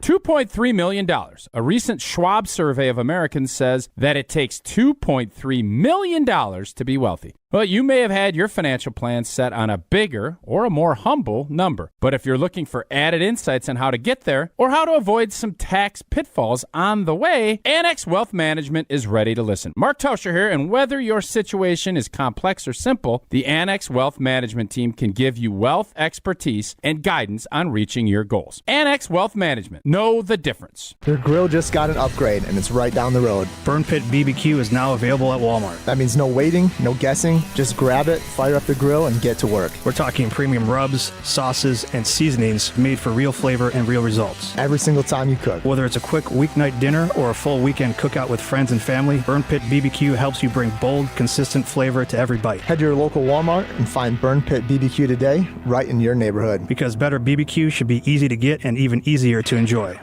$2.3 million. A recent Schwab survey of Americans says that it takes $2.3 million to be wealthy. Well, you may have had your financial plan set on a bigger or a more humble number. But if you're looking for added insights on how to get there or how to avoid some tax pitfalls on the way, Annex Wealth Management is ready to listen. Mark Tauscher here, and whether your situation is complex or simple, the Annex Wealth Management team can give you wealth expertise and guidance on reaching your goals. Annex Wealth Management. Know the difference. Your grill just got an upgrade, and it's right down the road. Burn Pit BBQ is now available at Walmart. That means no waiting, no guessing. Just grab it, fire up the grill, and get to work. We're talking premium rubs, sauces, and seasonings made for real flavor and real results. Every single time you cook. Whether it's a quick weeknight dinner or a full weekend cookout with friends and family, Burn Pit BBQ helps you bring bold, consistent flavor to every bite. Head to your local Walmart and find Burn Pit BBQ today, right in your neighborhood. Because better BBQ should be easy to get and even easier to enjoy.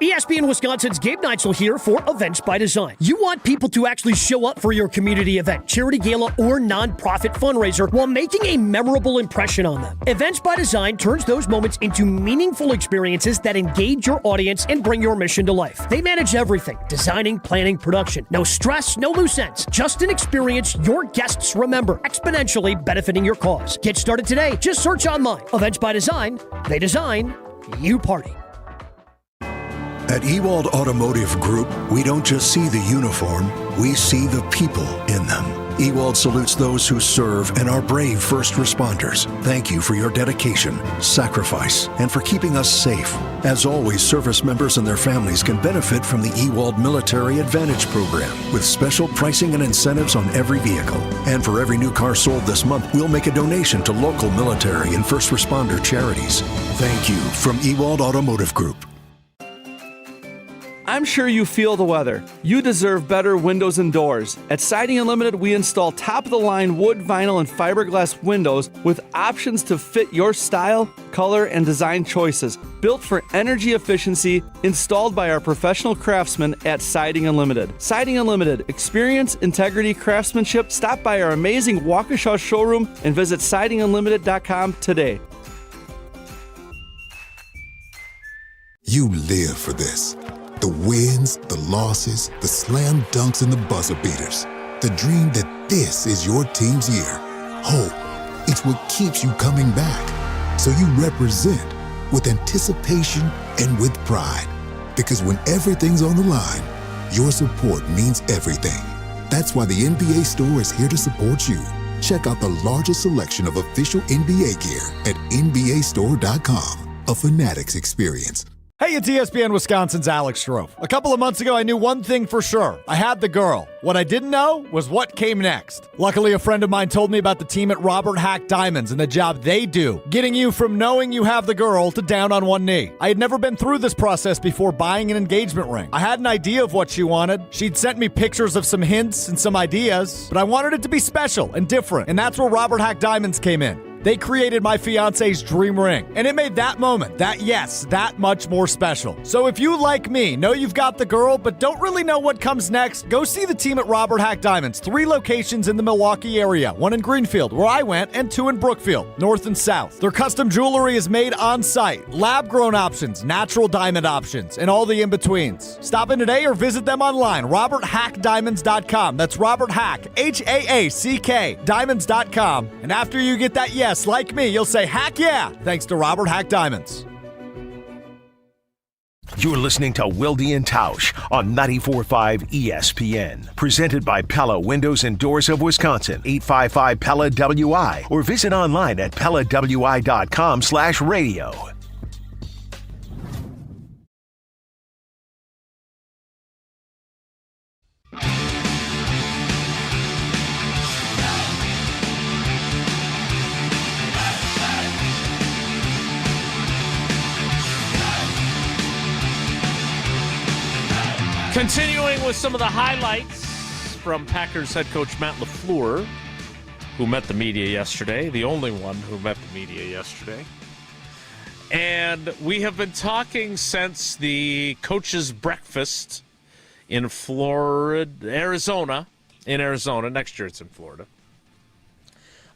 ESPN Wisconsin's Gabe Neitzel here for Events by Design. You want people to actually show up for your community event, charity gala, or nonprofit fundraiser while making a memorable impression on them. Events by Design turns those moments into meaningful experiences that engage your audience and bring your mission to life. They manage everything: designing, planning, production. No stress, no loose ends. Just an experience your guests remember, exponentially benefiting your cause. Get started today. Just search online. Events by Design. They design, you party. At Ewald Automotive Group, we don't just see the uniform, we see the people in them. Ewald salutes those who serve and are brave first responders. Thank you for your dedication, sacrifice, and for keeping us safe. As always, service members and their families can benefit from the Ewald Military Advantage Program with special pricing and incentives on every vehicle. And for every new car sold this month, we'll make a donation to local military and first responder charities. Thank you from Ewald Automotive Group. I'm sure you feel the weather. You deserve better windows and doors. At Siding Unlimited, we install top-of-the-line wood, vinyl, and fiberglass windows with options to fit your style, color, and design choices. Built for energy efficiency, installed by our professional craftsmen at Siding Unlimited. Siding Unlimited, experience, integrity, craftsmanship. Stop by our amazing Waukesha showroom and visit sidingunlimited.com today. You live for this. The wins, the losses, the slam dunks, and the buzzer beaters. The dream that this is your team's year. Hope, it's what keeps you coming back. So you represent with anticipation and with pride. Because when everything's on the line, your support means everything. That's why the NBA Store is here to support you. Check out the largest selection of official NBA gear at NBAstore.com. A Fanatics experience. Hey, it's ESPN Wisconsin's Alex Strofe. A couple of months ago, I knew one thing for sure. I had the girl. What I didn't know was what came next. Luckily, a friend of mine told me about the team at Robert Hack Diamonds and the job they do, getting you from knowing you have the girl to down on one knee. I had never been through this process before buying an engagement ring. I had an idea of what she wanted. She'd sent me pictures of some hints and some ideas, but I wanted it to be special and different, and that's where Robert Hack Diamonds came in. They created my fiance's dream ring, and it made that moment, that much more special. So if you, like me, know you've got the girl, but don't really know what comes next, go see the team at Robert Hack Diamonds. 3 locations in the Milwaukee area, 1 in Greenfield, where I went, and 2 in Brookfield, north and south. Their custom jewelry is made on site, lab-grown options, natural diamond options, and all the in-betweens. Stop in today or visit them online, roberthackdiamonds.com. That's Robert Hack, H-A-A-C-K, diamonds.com. And after you get that yes, like me, you'll say, heck yeah, thanks to Robert Hack Diamonds. You're listening to Wilde and Tausch on 94.5 ESPN. Presented by Pella Windows and Doors of Wisconsin, 855-PELLA-WI, or visit online at PellaWI.com/radio. Continuing with some of the highlights from Packers head coach Matt LaFleur, who met the media yesterday, the only one who met the media yesterday. And we have been talking since the coach's breakfast in Arizona. Next year it's in Florida.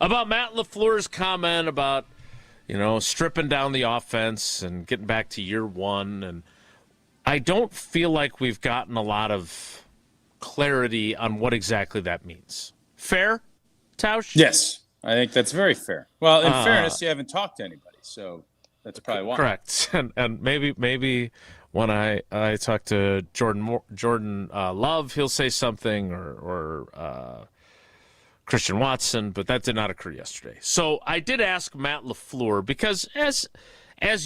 About Matt LaFleur's comment about, stripping down the offense and getting back to year one. And I don't feel like we've gotten a lot of clarity on what exactly that means. Fair, Tausch? Yes, I think that's very fair. Well, in fairness, you haven't talked to anybody, so that's probably why. Correct. And maybe when I talk to Jordan Love, he'll say something, or Christian Watson, but that did not occur yesterday. So I did ask Matt LaFleur because, as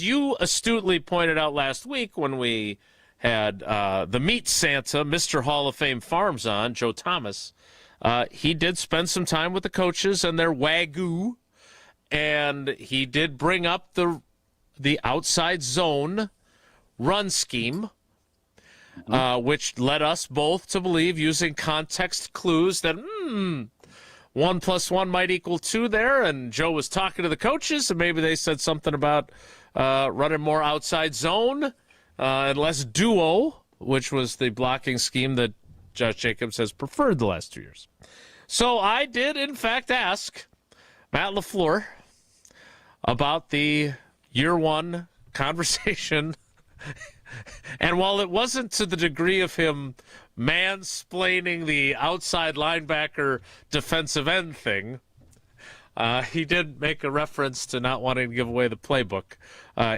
you astutely pointed out last week when we had the Meat Santa, Mr. Hall of Fame Farms on, Joe Thomas, he did spend some time with the coaches and their Wagyu, and he did bring up the outside zone run scheme, which led us both to believe, using context clues, that 1 + 1 might equal 2 there, and Joe was talking to the coaches, and maybe they said something about running more outside zone and less duo, which was the blocking scheme that Josh Jacobs has preferred the last 2 years. So I did, in fact, ask Matt LaFleur about the year one conversation. And while it wasn't to the degree of him mansplaining the outside linebacker defensive end thing, he did make a reference to not wanting to give away the playbook.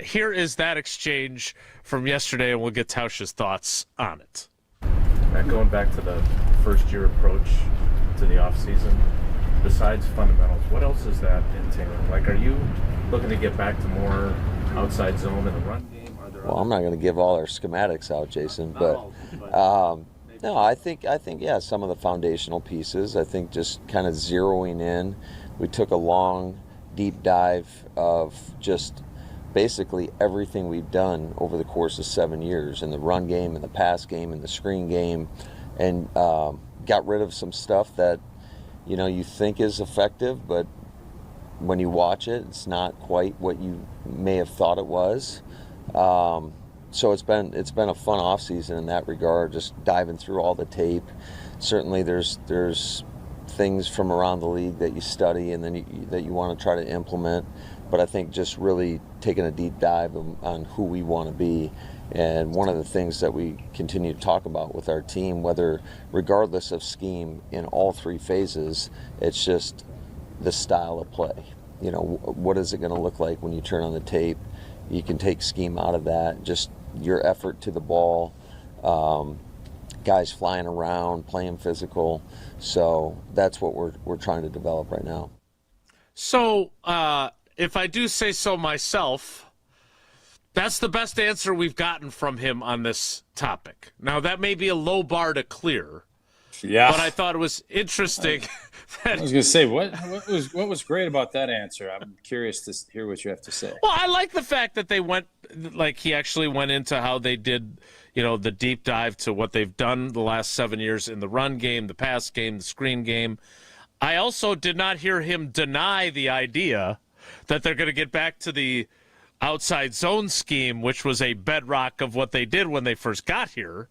Here is that exchange from yesterday, and we'll get Tausch's thoughts on it. Matt, going back to the first-year approach to the offseason, besides fundamentals, what else is that entailing? Like, are you looking to get back to more outside zone in the run game? Well, I'm not going to give all our schematics out, Jason, but no, I think yeah, some of the foundational pieces. I think just kind of zeroing in. We took a long, deep dive of just basically everything we've done over the course of 7 years in the run game, in the pass game, in the screen game, and got rid of some stuff that, you know, you think is effective, but when you watch it, it's not quite what you may have thought it was. So it's been a fun off season in that regard, just diving through all the tape. Certainly there's things from around the league that you study and then that you want to try to implement. But I think just really taking a deep dive on who we want to be. And one of the things that we continue to talk about with our team, regardless of scheme in all three phases, it's just the style of play. You know, what is it going to look like when you turn on the tape? You can take scheme out of that, just your effort to the ball, guys flying around, playing physical. So that's what we're trying to develop right now. So, if I do say so myself, that's the best answer we've gotten from him on this topic. Now, that may be a low bar to clear. Yeah. But I thought it was interesting. I was going to say, what was great about that answer? I'm curious to hear what you have to say. Well, I like the fact that he actually went into how they did, you know, the deep dive to what they've done the last 7 years in the run game, the pass game, the screen game. I also did not hear him deny the idea that they're going to get back to the outside zone scheme, which was a bedrock of what they did when they first got here.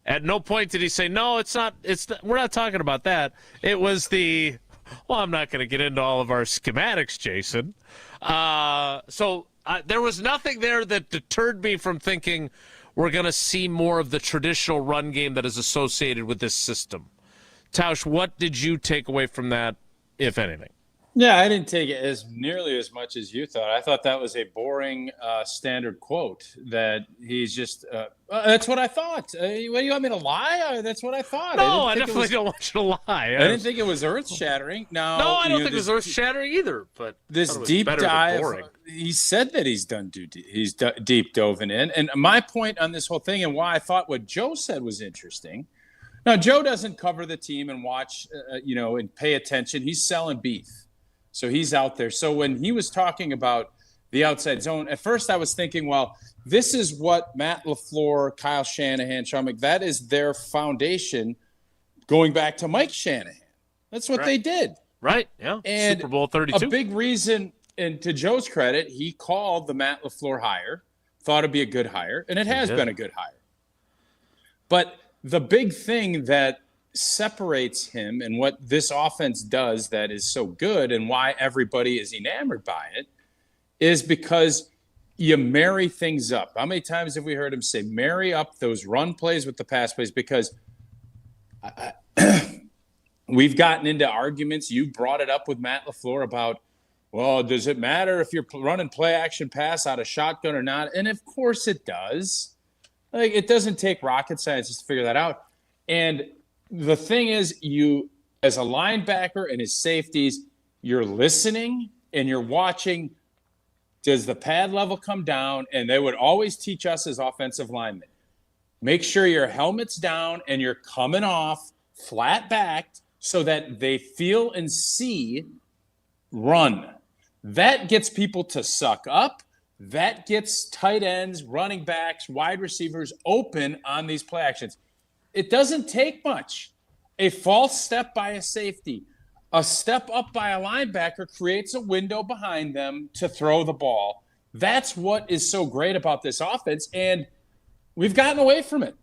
At no point did he say, no, it's not, we're not talking about that. It was I'm not going to get into all of our schematics, Jason. So there was nothing there that deterred me from thinking we're going to see more of the traditional run game that is associated with this system. Tausch, what did you take away from that, if anything? Yeah, I didn't take it as nearly as much as you thought. I thought that was a boring standard quote that he's just, that's what I thought. What do you want me to lie? That's what I thought. No, I definitely don't want you to lie. I didn't think it was earth-shattering. No, I don't think it was earth-shattering either. But this deep dive, he said that he's deep dove in. And my point on this whole thing and why I thought what Joe said was interesting. Now, Joe doesn't cover the team and watch, and pay attention. He's selling beef. So he's out there. So when he was talking about the outside zone, at first I was thinking, well, this is what Matt LaFleur, Kyle Shanahan, Sean McVay, that is their foundation going back to Mike Shanahan. That's what they did. Right, yeah. And Super Bowl 32. A big reason, and to Joe's credit, he called the Matt LaFleur hire, thought it'd be a good hire, and it has been a good hire. But the big thing that separates him and what this offense does that is so good and why everybody is enamored by it is because you marry things up. How many times have we heard him say, marry up those run plays with the pass plays? Because we've gotten into arguments. You brought it up with Matt LaFleur about, well, does it matter if you're running play action pass out of shotgun or not? And of course it does. Like, it doesn't take rocket science to figure that out. And the thing is, you, as a linebacker and his safeties, you're listening and you're watching, does the pad level come down? And they would always teach us as offensive linemen, make sure your helmet's down and you're coming off flat-backed so that they feel and see run. That gets people to suck up. That gets tight ends, running backs, wide receivers open on these play actions. It doesn't take much. A false step by a safety, a step up by a linebacker creates a window behind them to throw the ball. That's what is so great about this offense, and we've gotten away from it.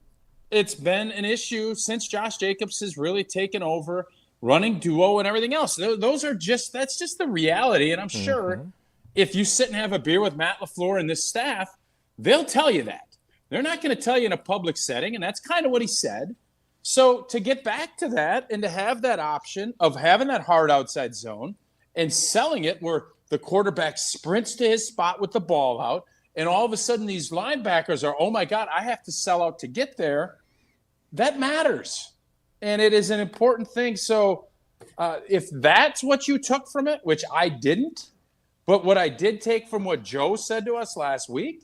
It's been an issue since Josh Jacobs has really taken over running duo and everything else. That's just the reality, and I'm sure if you sit and have a beer with Matt LaFleur and this staff, they'll tell you that. They're not going to tell you in a public setting, and that's kind of what he said. So to get back to that and to have that option of having that hard outside zone and selling it where the quarterback sprints to his spot with the ball out, and all of a sudden these linebackers are, oh, my God, I have to sell out to get there, that matters. And it is an important thing. So if that's what you took from it, which I didn't, but what I did take from what Joe said to us last week,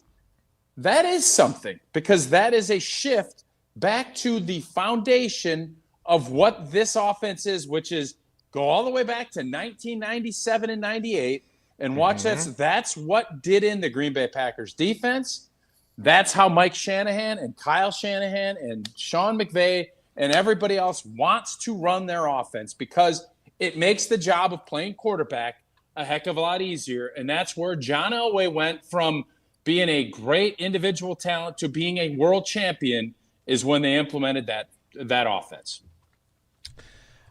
that is something, because that is a shift back to the foundation of what this offense is, which is go all the way back to 1997 and 98 And watch that's what did in the Green Bay Packers defense. That's how Mike Shanahan and Kyle Shanahan and Sean McVay and everybody else wants to run their offense, because it makes the job of playing quarterback a heck of a lot easier. And that's where John Elway went from being a great individual talent to being a world champion, is when they implemented that offense.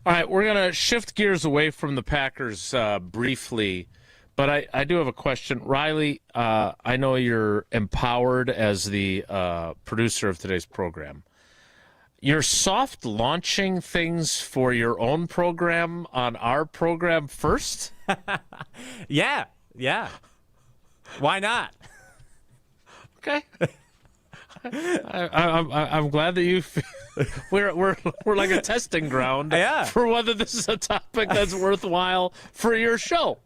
All right, we're going to shift gears away from the Packers briefly, but I do have a question. Riley, I know you're empowered as the producer of today's program. You're soft launching things for your own program on our program first? Yeah. Why not? Okay. I'm glad that we're like a testing ground for whether this is a topic that's worthwhile for your show.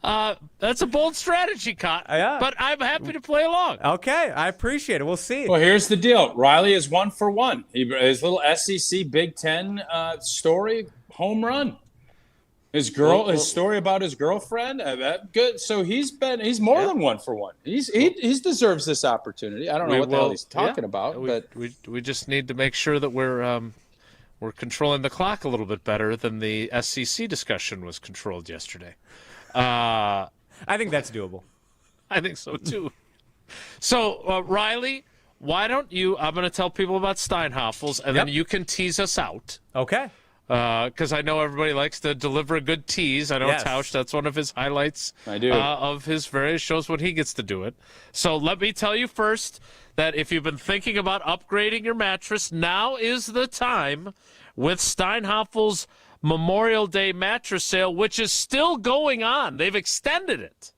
That's a bold strategy, but I'm happy to play along. Okay, I appreciate it. We'll see. Well, here's the deal. Riley is 1 for 1. His little SEC Big Ten story, home run. His story about his girlfriend, good. So he's more than 1 for 1. He deserves this opportunity. I don't know what the hell he's talking about, but we just need to make sure that we're controlling the clock a little bit better than the SEC discussion was controlled yesterday. I think that's doable. I think so too. So Riley, why don't you? I'm going to tell people about Steinhoffels, and then you can tease us out. Okay. Because I know everybody likes to deliver a good tease. I know Tausch, that's one of his highlights of his various shows when he gets to do it. So let me tell you first that if you've been thinking about upgrading your mattress, now is the time with Steinhoffels' Memorial Day mattress sale, which is still going on. They've extended it.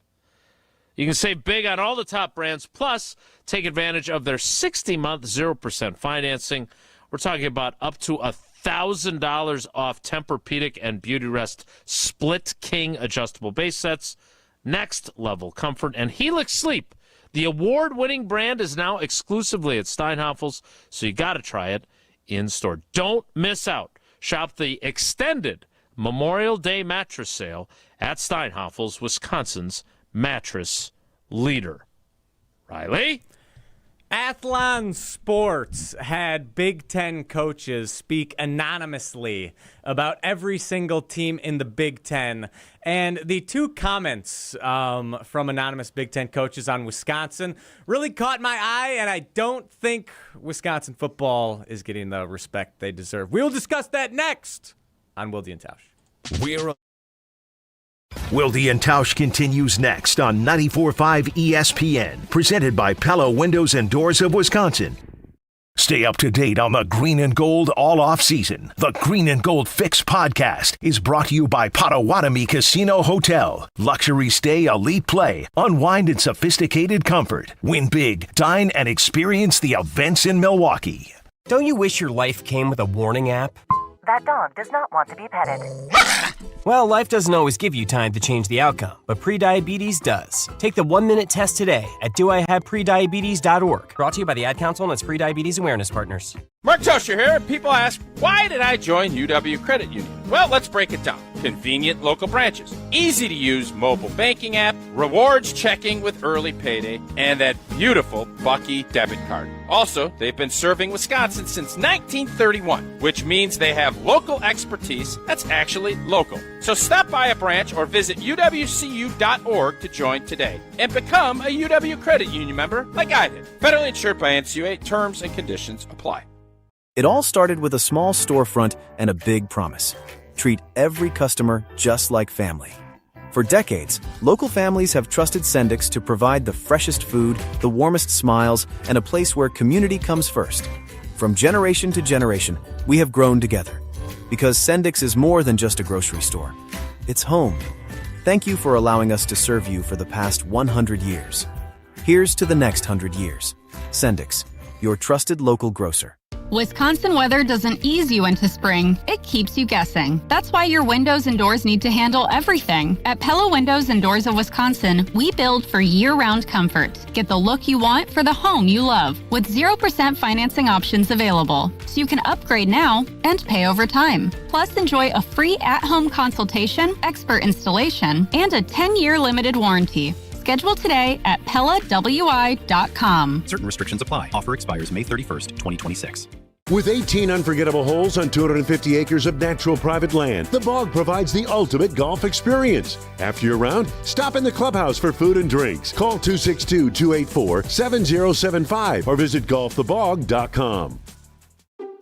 You can save big on all the top brands, plus take advantage of their 60-month 0% financing. We're talking about up to $1,000 off Tempur-Pedic and Beautyrest Split King adjustable base sets, next level comfort, and Helix Sleep. The award-winning brand is now exclusively at Steinhoffels, so you got to try it in store. Don't miss out. Shop the extended Memorial Day mattress sale at Steinhoffels, Wisconsin's mattress leader. Riley? Athlon Sports had Big Ten coaches speak anonymously about every single team in the Big Ten. And the two comments from anonymous Big Ten coaches on Wisconsin really caught my eye, and I don't think Wisconsin football is getting the respect they deserve. We'll discuss that next on Wilde and Tausch. Wilde and Tausch continues next on 94.5 ESPN, presented by Pella Windows and Doors of Wisconsin. Stay up to date on the Green and Gold all off season. The Green and Gold Fix podcast is brought to you by Potawatomi Casino Hotel. Luxury stay, elite play, unwind in sophisticated comfort. Win big, dine, and experience the events in Milwaukee. Don't you wish your life came with a warning app? That dog does not want to be petted. Well, life doesn't always give you time to change the outcome, but prediabetes does. Take the 1-minute test today at doihaveprediabetes.org. Brought to you by the Ad Council and its pre-diabetes awareness partners. Mark Tosher here. People ask, why did I join UW Credit Union? Well, let's break it down. Convenient local branches, easy to use mobile banking app, rewards checking with early payday, and that beautiful Bucky debit card. Also, they've been serving Wisconsin since 1931, which means they have local expertise that's actually local. So stop by a branch or visit uwcu.org to join today and become a UW Credit Union member like I did. Federally insured by NCUA. Terms and conditions apply. It all started with a small storefront and a big promise. Treat every customer just like family. For decades, local families have trusted Sendix to provide the freshest food, the warmest smiles, and a place where community comes first. From generation to generation, we have grown together. Because Sendix is more than just a grocery store. It's home. Thank you for allowing us to serve you for the past 100 years. Here's to the next 100 years. Sendix, your trusted local grocer. Wisconsin weather doesn't ease you into spring, it keeps you guessing. That's why your windows and doors need to handle everything. At Pella Windows and Doors of Wisconsin, we build for year-round comfort. Get the look you want for the home you love, with 0% financing options available, so you can upgrade now and pay over time. Plus, enjoy a free at-home consultation, expert installation, and a 10-year limited warranty. Schedule today at PellaWI.com. Certain restrictions apply. Offer expires May 31st, 2026. With 18 unforgettable holes on 250 acres of natural private land, the Bog provides the ultimate golf experience. After your round, stop in the clubhouse for food and drinks. Call 262-284-7075 or visit golfthebog.com.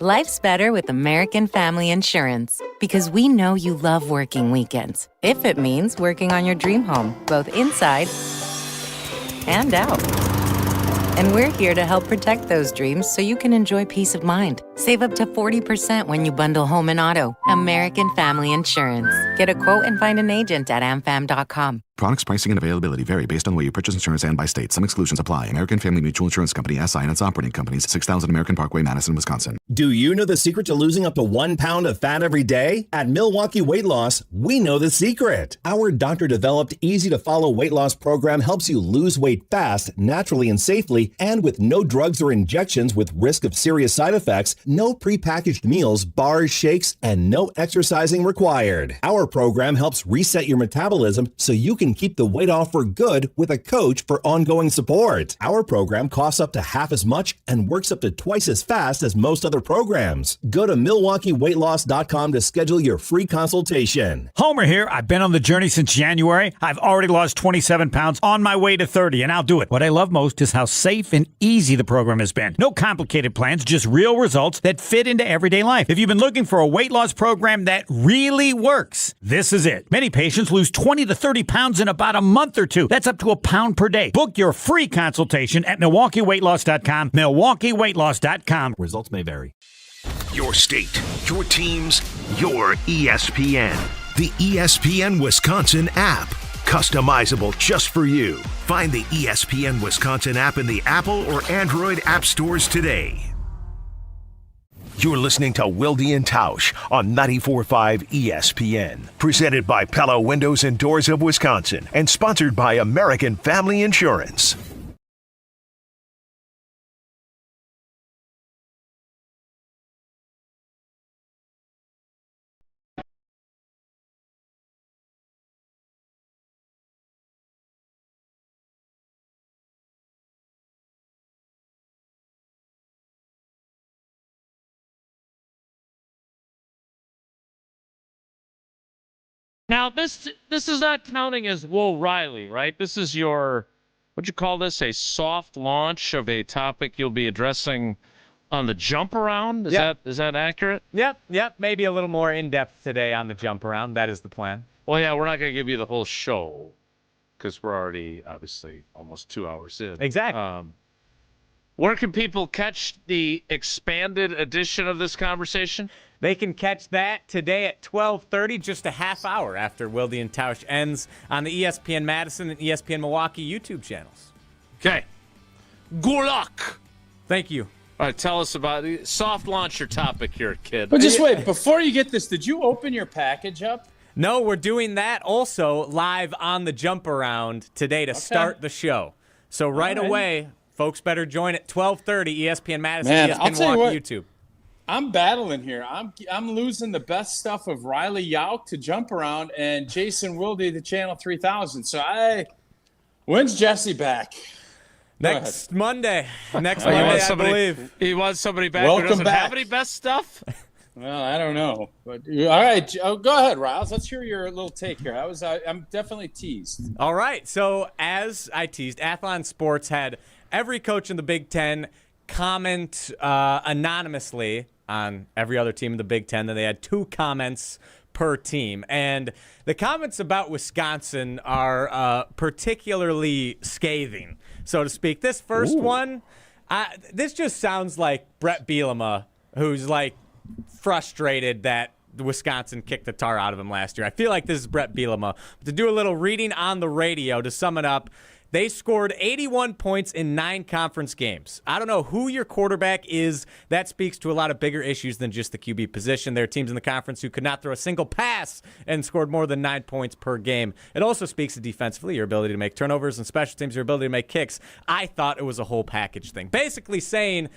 Life's better with American Family Insurance because we know you love working weekends. If it means working on your dream home, both inside and out. And we're here to help protect those dreams so you can enjoy peace of mind. Save up to 40% when you bundle home and auto. American Family Insurance. Get a quote and find an agent at amfam.com. Products, pricing, and availability vary based on where you purchase insurance and by state. Some exclusions apply. American Family Mutual Insurance Company, SI, and its operating companies, 6000 American Parkway, Madison, Wisconsin. Do you know the secret to losing up to 1 pound of fat every day? At Milwaukee Weight Loss, we know the secret. Our doctor-developed, easy-to-follow weight loss program helps you lose weight fast, naturally, and safely, and with no drugs or injections with risk of serious side effects, no prepackaged meals, bars, shakes, and no exercising required. Our program helps reset your metabolism so you can keep the weight off for good with a coach for ongoing support. Our program costs up to half as much and works up to twice as fast as most other programs. Go to MilwaukeeWeightLoss.com to schedule your free consultation. Homer here. I've been on the journey since January. I've already lost 27 pounds on my way to 30, and I'll do it. What I love most is how safe and easy the program has been. No complicated plans, just real results that fit into everyday life. If you've been looking for a weight loss program that really works, this is it. Many patients lose 20 to 30 pounds in about a month or two. That's up to a pound per day. Book your free consultation at MilwaukeeWeightLoss.com. MilwaukeeWeightLoss.com. Results may vary. Your state, your teams, your ESPN. The ESPN Wisconsin app. Customizable just for you. Find the ESPN Wisconsin app in the Apple or Android app stores today. You're listening to Wilde and Tausch on 94.5 ESPN. Presented by Pella Windows and Doors of Wisconsin and sponsored by American Family Insurance. Now, this is not counting as Will Riley, right? This is your, what'd you call this, a soft launch of a topic you'll be addressing on the jump around? Is that accurate? Yep. Maybe a little more in-depth today on the jump around. That is the plan. Well, yeah, we're not going to give you the whole show because we're already, obviously, almost 2 hours in. Exactly. Where can people catch the expanded edition of this conversation? They can catch that today at 12:30, just a half hour after Wilde and Tausch ends on the ESPN Madison and ESPN Milwaukee YouTube channels. Okay. Good luck. Thank you. All right, tell us about it. Soft launch your topic here, kid. But just wait, before you get this, did you open your package up? No, we're doing that also live on the jump around today to start the show. So right away, folks better join at 12:30 ESPN Madison, ESPN Milwaukee YouTube. I'm battling here. I'm losing the best stuff of Riley Yauk to jump around and Jason Wilde to Channel 3000. So when's Jesse back? Next Monday, I believe. He wants somebody back Welcome who doesn't back. have any best stuff? Well, I don't know. But all right, go ahead, Riles. Let's hear your little take here. I'm definitely teased. All right. So as I teased, Athlon Sports had every coach in the Big Ten comment anonymously on every other team in the Big Ten. Then they had 2 comments per team. And the comments about Wisconsin are particularly scathing, so to speak. This first one, this just sounds like Brett Bielema, who's like frustrated that Wisconsin kicked the tar out of him last year. I feel like this is Brett Bielema. To do a little reading on the radio to sum it up, They scored 81 points in 9 conference games. I don't know who your quarterback is. That speaks to a lot of bigger issues than just the QB position. There are teams in the conference who could not throw a single pass and scored more than 9 points per game. It also speaks to defensively, your ability to make turnovers, and special teams, your ability to make kicks. I thought it was a whole package thing. Basically saying,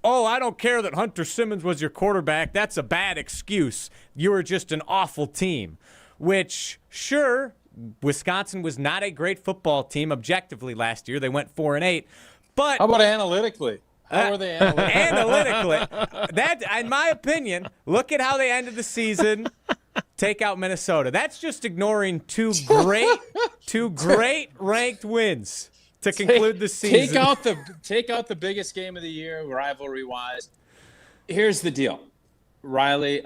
oh, I don't care that Hunter Simmons was your quarterback. That's a bad excuse. You were just an awful team. Which, sure, Wisconsin was not a great football team objectively last year. They went 4-8. But how about analytically? How were they analytically? That, in my opinion, look at how they ended the season. Take out Minnesota. That's just ignoring two great ranked wins to conclude the season. Take out the biggest game of the year, rivalry-wise. Here's the deal, Riley.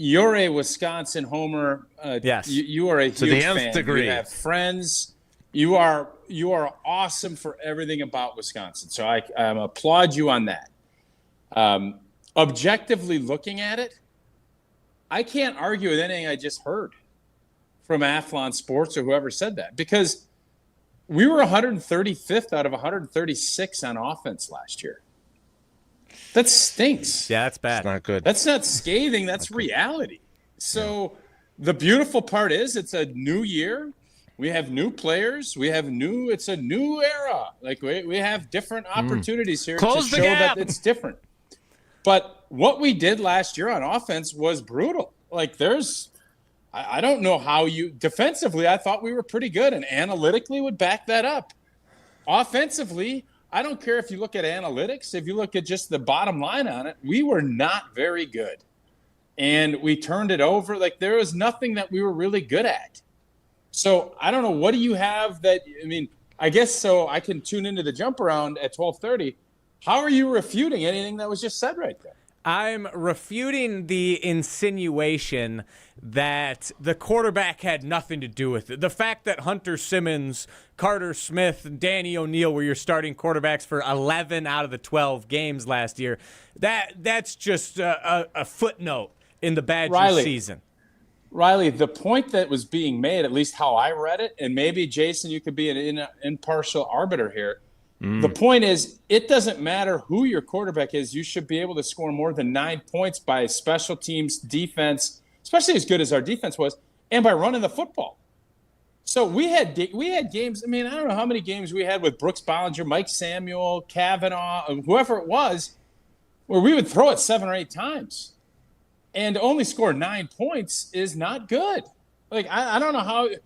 You're a Wisconsin homer. Yes. You are a huge to the nth fan. degree. You have friends. You are awesome for everything about Wisconsin. So I applaud you on that. Objectively looking at it, I can't argue with anything I just heard from Athlon Sports or whoever said that, because we were 135th out of 136 on offense last year. That stinks. Yeah, that's bad. It's not good. That's not scathing. That's reality. So the beautiful part is it's a new year. We have new players. It's a new era. Like we have different opportunities here to show that it's different. But what we did last year on offense was brutal. Like I don't know how defensively, I thought we were pretty good and analytically would back that up. Offensively, I don't care if you look at analytics, if you look at just the bottom line on it, we were not very good. And we turned it over. Like there was nothing that we were really good at. So I don't know. What do you have I guess so I can tune into the jump around at 12:30. How are you refuting anything that was just said right there? I'm refuting the insinuation that the quarterback had nothing to do with it. The fact that Hunter Simmons, Carter Smith, and Danny O'Neal were your starting quarterbacks for 11 out of the 12 games last year, that's just a footnote in the Badgers season. Riley, the point that was being made, at least how I read it, and maybe, Jason, you could be an impartial arbiter here. The point is, it doesn't matter who your quarterback is. You should be able to score more than 9 points by special teams, defense, especially as good as our defense was, and by running the football. So we had games. I don't know how many games we had with Brooks Bollinger, Mike Samuel, Kavanaugh, whoever it was, where we would throw it 7 or 8 times. And to only score 9 points is not good. Like, I don't know how –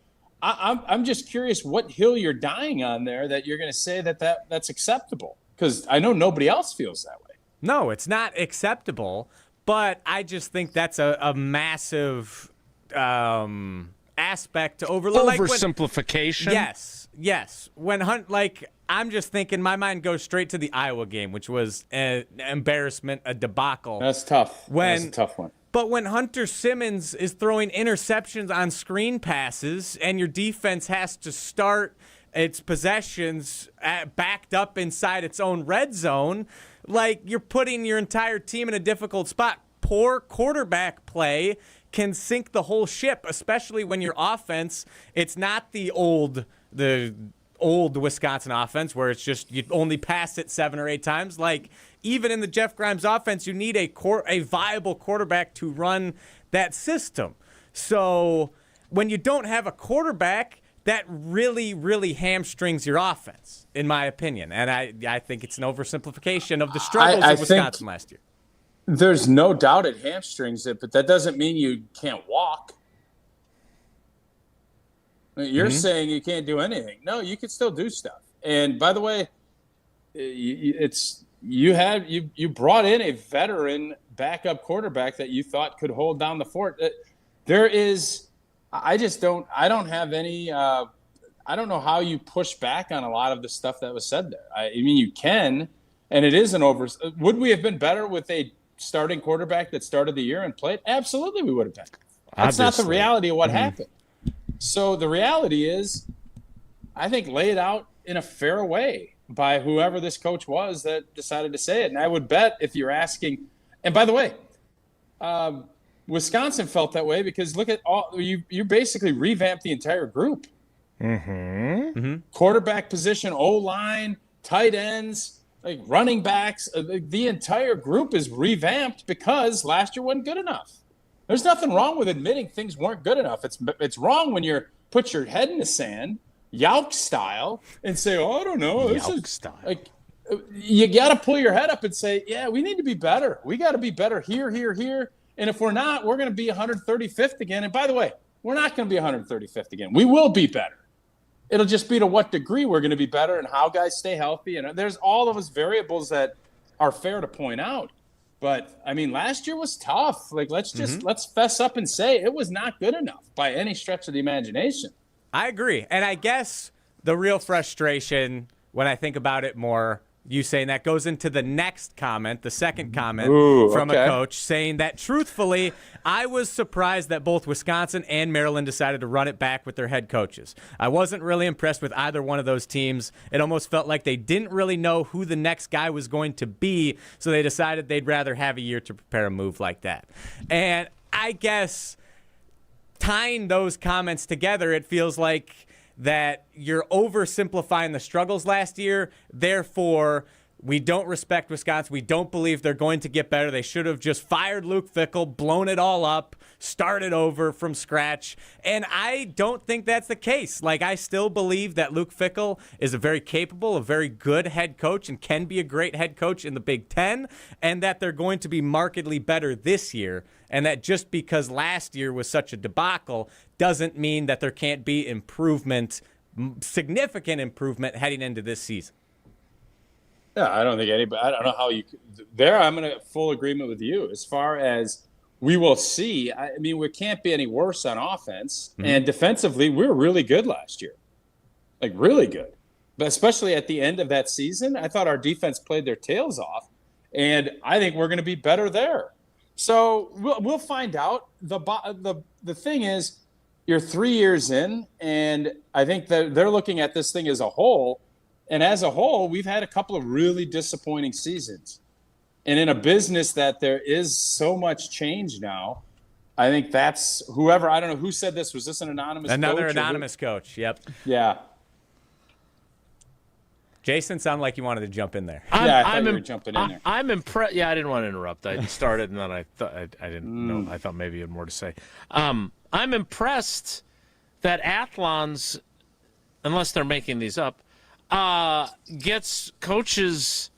I'm just curious what hill you're dying on there that you're going to say that's acceptable, because I know nobody else feels that way. No, it's not acceptable, but I just think that's a massive aspect to overlook. Oversimplification? Yes. I'm just thinking, my mind goes straight to the Iowa game, which was an embarrassment, a debacle. That's tough. That's a tough one. But when Hunter Simmons is throwing interceptions on screen passes and your defense has to start its possessions backed up inside its own red zone, like, you're putting your entire team in a difficult spot. Poor quarterback play can sink the whole ship, especially when your offense, it's not the old Wisconsin offense where it's just you only pass it 7 or 8 times. Like, even in the Jeff Grimes offense, you need a viable quarterback to run that system. So when you don't have a quarterback, that really, really hamstrings your offense, in my opinion. And I think it's an oversimplification of the struggles of Wisconsin last year. There's no doubt it hamstrings it, but that doesn't mean you can't walk. You're saying you can't do anything. No, you can still do stuff. And by the way, you brought in a veteran backup quarterback that you thought could hold down the fort. I don't have any. I don't know how you push back on a lot of the stuff that was said there. I mean, you can, and it is an over. Would we have been better with a starting quarterback that started the year and played? Absolutely, we would have been. That's not the reality of what happened. So the reality is, I think, laid out in a fair way by whoever this coach was that decided to say it. And I would bet if you're asking, and by the way, Wisconsin felt that way because look at you basically revamped the entire group. Quarterback position, O-line, tight ends, like running backs, the entire group is revamped because last year wasn't good enough. There's nothing wrong with admitting things weren't good enough. It's wrong when you put your head in the sand, Yauk style, and say, "Oh, I don't know." Yauk style. Like, you got to pull your head up and say, "Yeah, we need to be better. We got to be better here, here, here." And if we're not, we're going to be 135th again. And by the way, we're not going to be 135th again. We will be better. It'll just be to what degree we're going to be better and how guys stay healthy. And there's all of those variables that are fair to point out. But, I mean, last year was tough. Like, let's fess up and say it was not good enough by any stretch of the imagination. I agree. And I guess the real frustration, when I think about it more, you saying that goes into the next comment, the second comment from a coach saying that, truthfully, I was surprised that both Wisconsin and Maryland decided to run it back with their head coaches. I wasn't really impressed with either one of those teams. It almost felt like they didn't really know who the next guy was going to be, so they decided they'd rather have a year to prepare a move like that. And I guess tying those comments together, it feels like that you're oversimplifying the struggles last year. Therefore, we don't respect Wisconsin. We don't believe they're going to get better. They should have just fired Luke Fickell, blown it all up, started over from scratch. And I don't think that's the case. Like, I still believe that Luke Fickell is a very capable, a very good head coach and can be a great head coach in the Big Ten, and that they're going to be markedly better this year. And that just because last year was such a debacle doesn't mean that there can't be improvement, significant improvement heading into this season. Yeah, I don't think anybody. I don't know how you. There, I'm in a full agreement with you. As far as we will see, I mean, we can't be any worse on offense, and defensively, we were really good last year, like really good. But especially at the end of that season, I thought our defense played their tails off, and I think we're going to be better there. So we'll find out. The thing is, you're 3 years in, and I think that they're looking at this thing as a whole. And as a whole, we've had a couple of really disappointing seasons. And in a business that there is so much change now, I think that's whoever, I don't know who said this. Was this an anonymous coach? Another anonymous coach, yep. Yeah. Jason, sounded like you wanted to jump in there. I thought you were jumping in there. I'm impressed. Yeah, I didn't want to interrupt. I started, and then I thought I didn't know. I thought maybe you had more to say. I'm impressed that Athlon's, unless they're making these up, gets coaches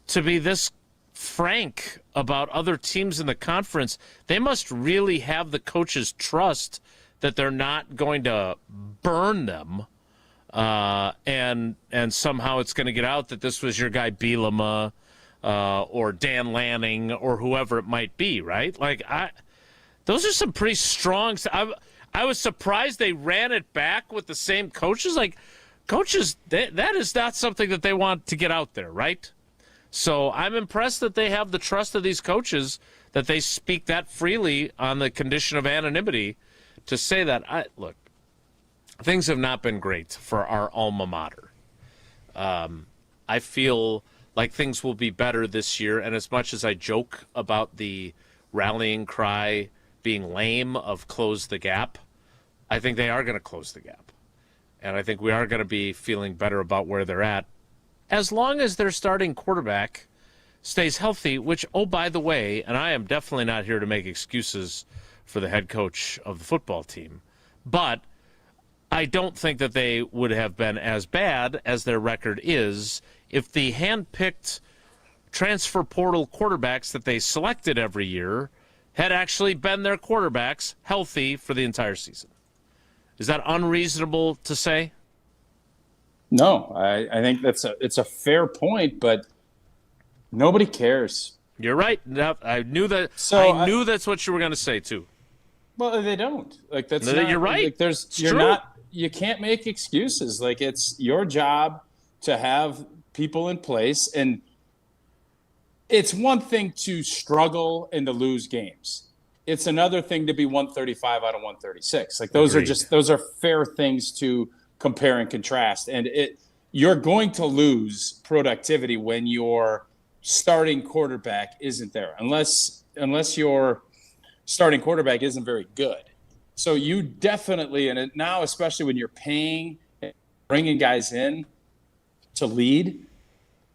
to be this frank about other teams in the conference. They must really have the coaches' trust that they're not going to burn them. And somehow it's going to get out that this was your guy Bielema, or Dan Lanning, or whoever it might be, right? Like, those are some pretty strong. I was surprised they ran it back with the same coaches. Like, coaches, that is not something that they want to get out there, right? So I'm impressed that they have the trust of these coaches, that they speak that freely on the condition of anonymity to say that. Look, things have not been great for our alma mater. I feel like things will be better this year, and as much as I joke about the rallying cry being lame of close the gap, I think they are going to close the gap. And I think we are going to be feeling better about where they're at, as long as their starting quarterback stays healthy, which, oh, by the way, and I am definitely not here to make excuses for the head coach of the football team, but I don't think that they would have been as bad as their record is if the hand-picked transfer portal quarterbacks that they selected every year had actually been their quarterbacks healthy for the entire season. Is that unreasonable to say? No, I think it's a fair point, but nobody cares. You're right. I knew that. So I knew that's what you were going to say too. Well, they don't. Like, that's not, you're right. Like, true. You can't make excuses. Like, it's your job to have people in place, and it's one thing to struggle and to lose games. It's another thing to be 135 out of 136. Like, those Agreed. those are fair things to compare and contrast. And you're going to lose productivity when your starting quarterback isn't there, unless your starting quarterback isn't very good. So you definitely, and now especially when you're paying, bringing guys in to lead,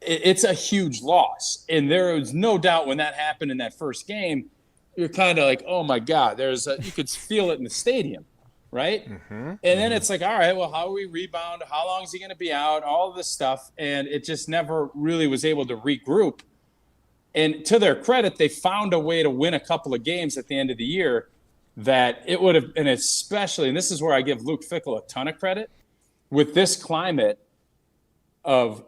it's a huge loss. And there was no doubt when that happened in that first game, you're kind of like, oh my God, you could feel it in the stadium, right? And then it's like, all right, well, how do we rebound? How long is he going to be out? All of this stuff. And it just never really was able to regroup. And to their credit, they found a way to win a couple of games at the end of the year that it would have, and especially, and this is where I give Luke Fickell a ton of credit, with this climate of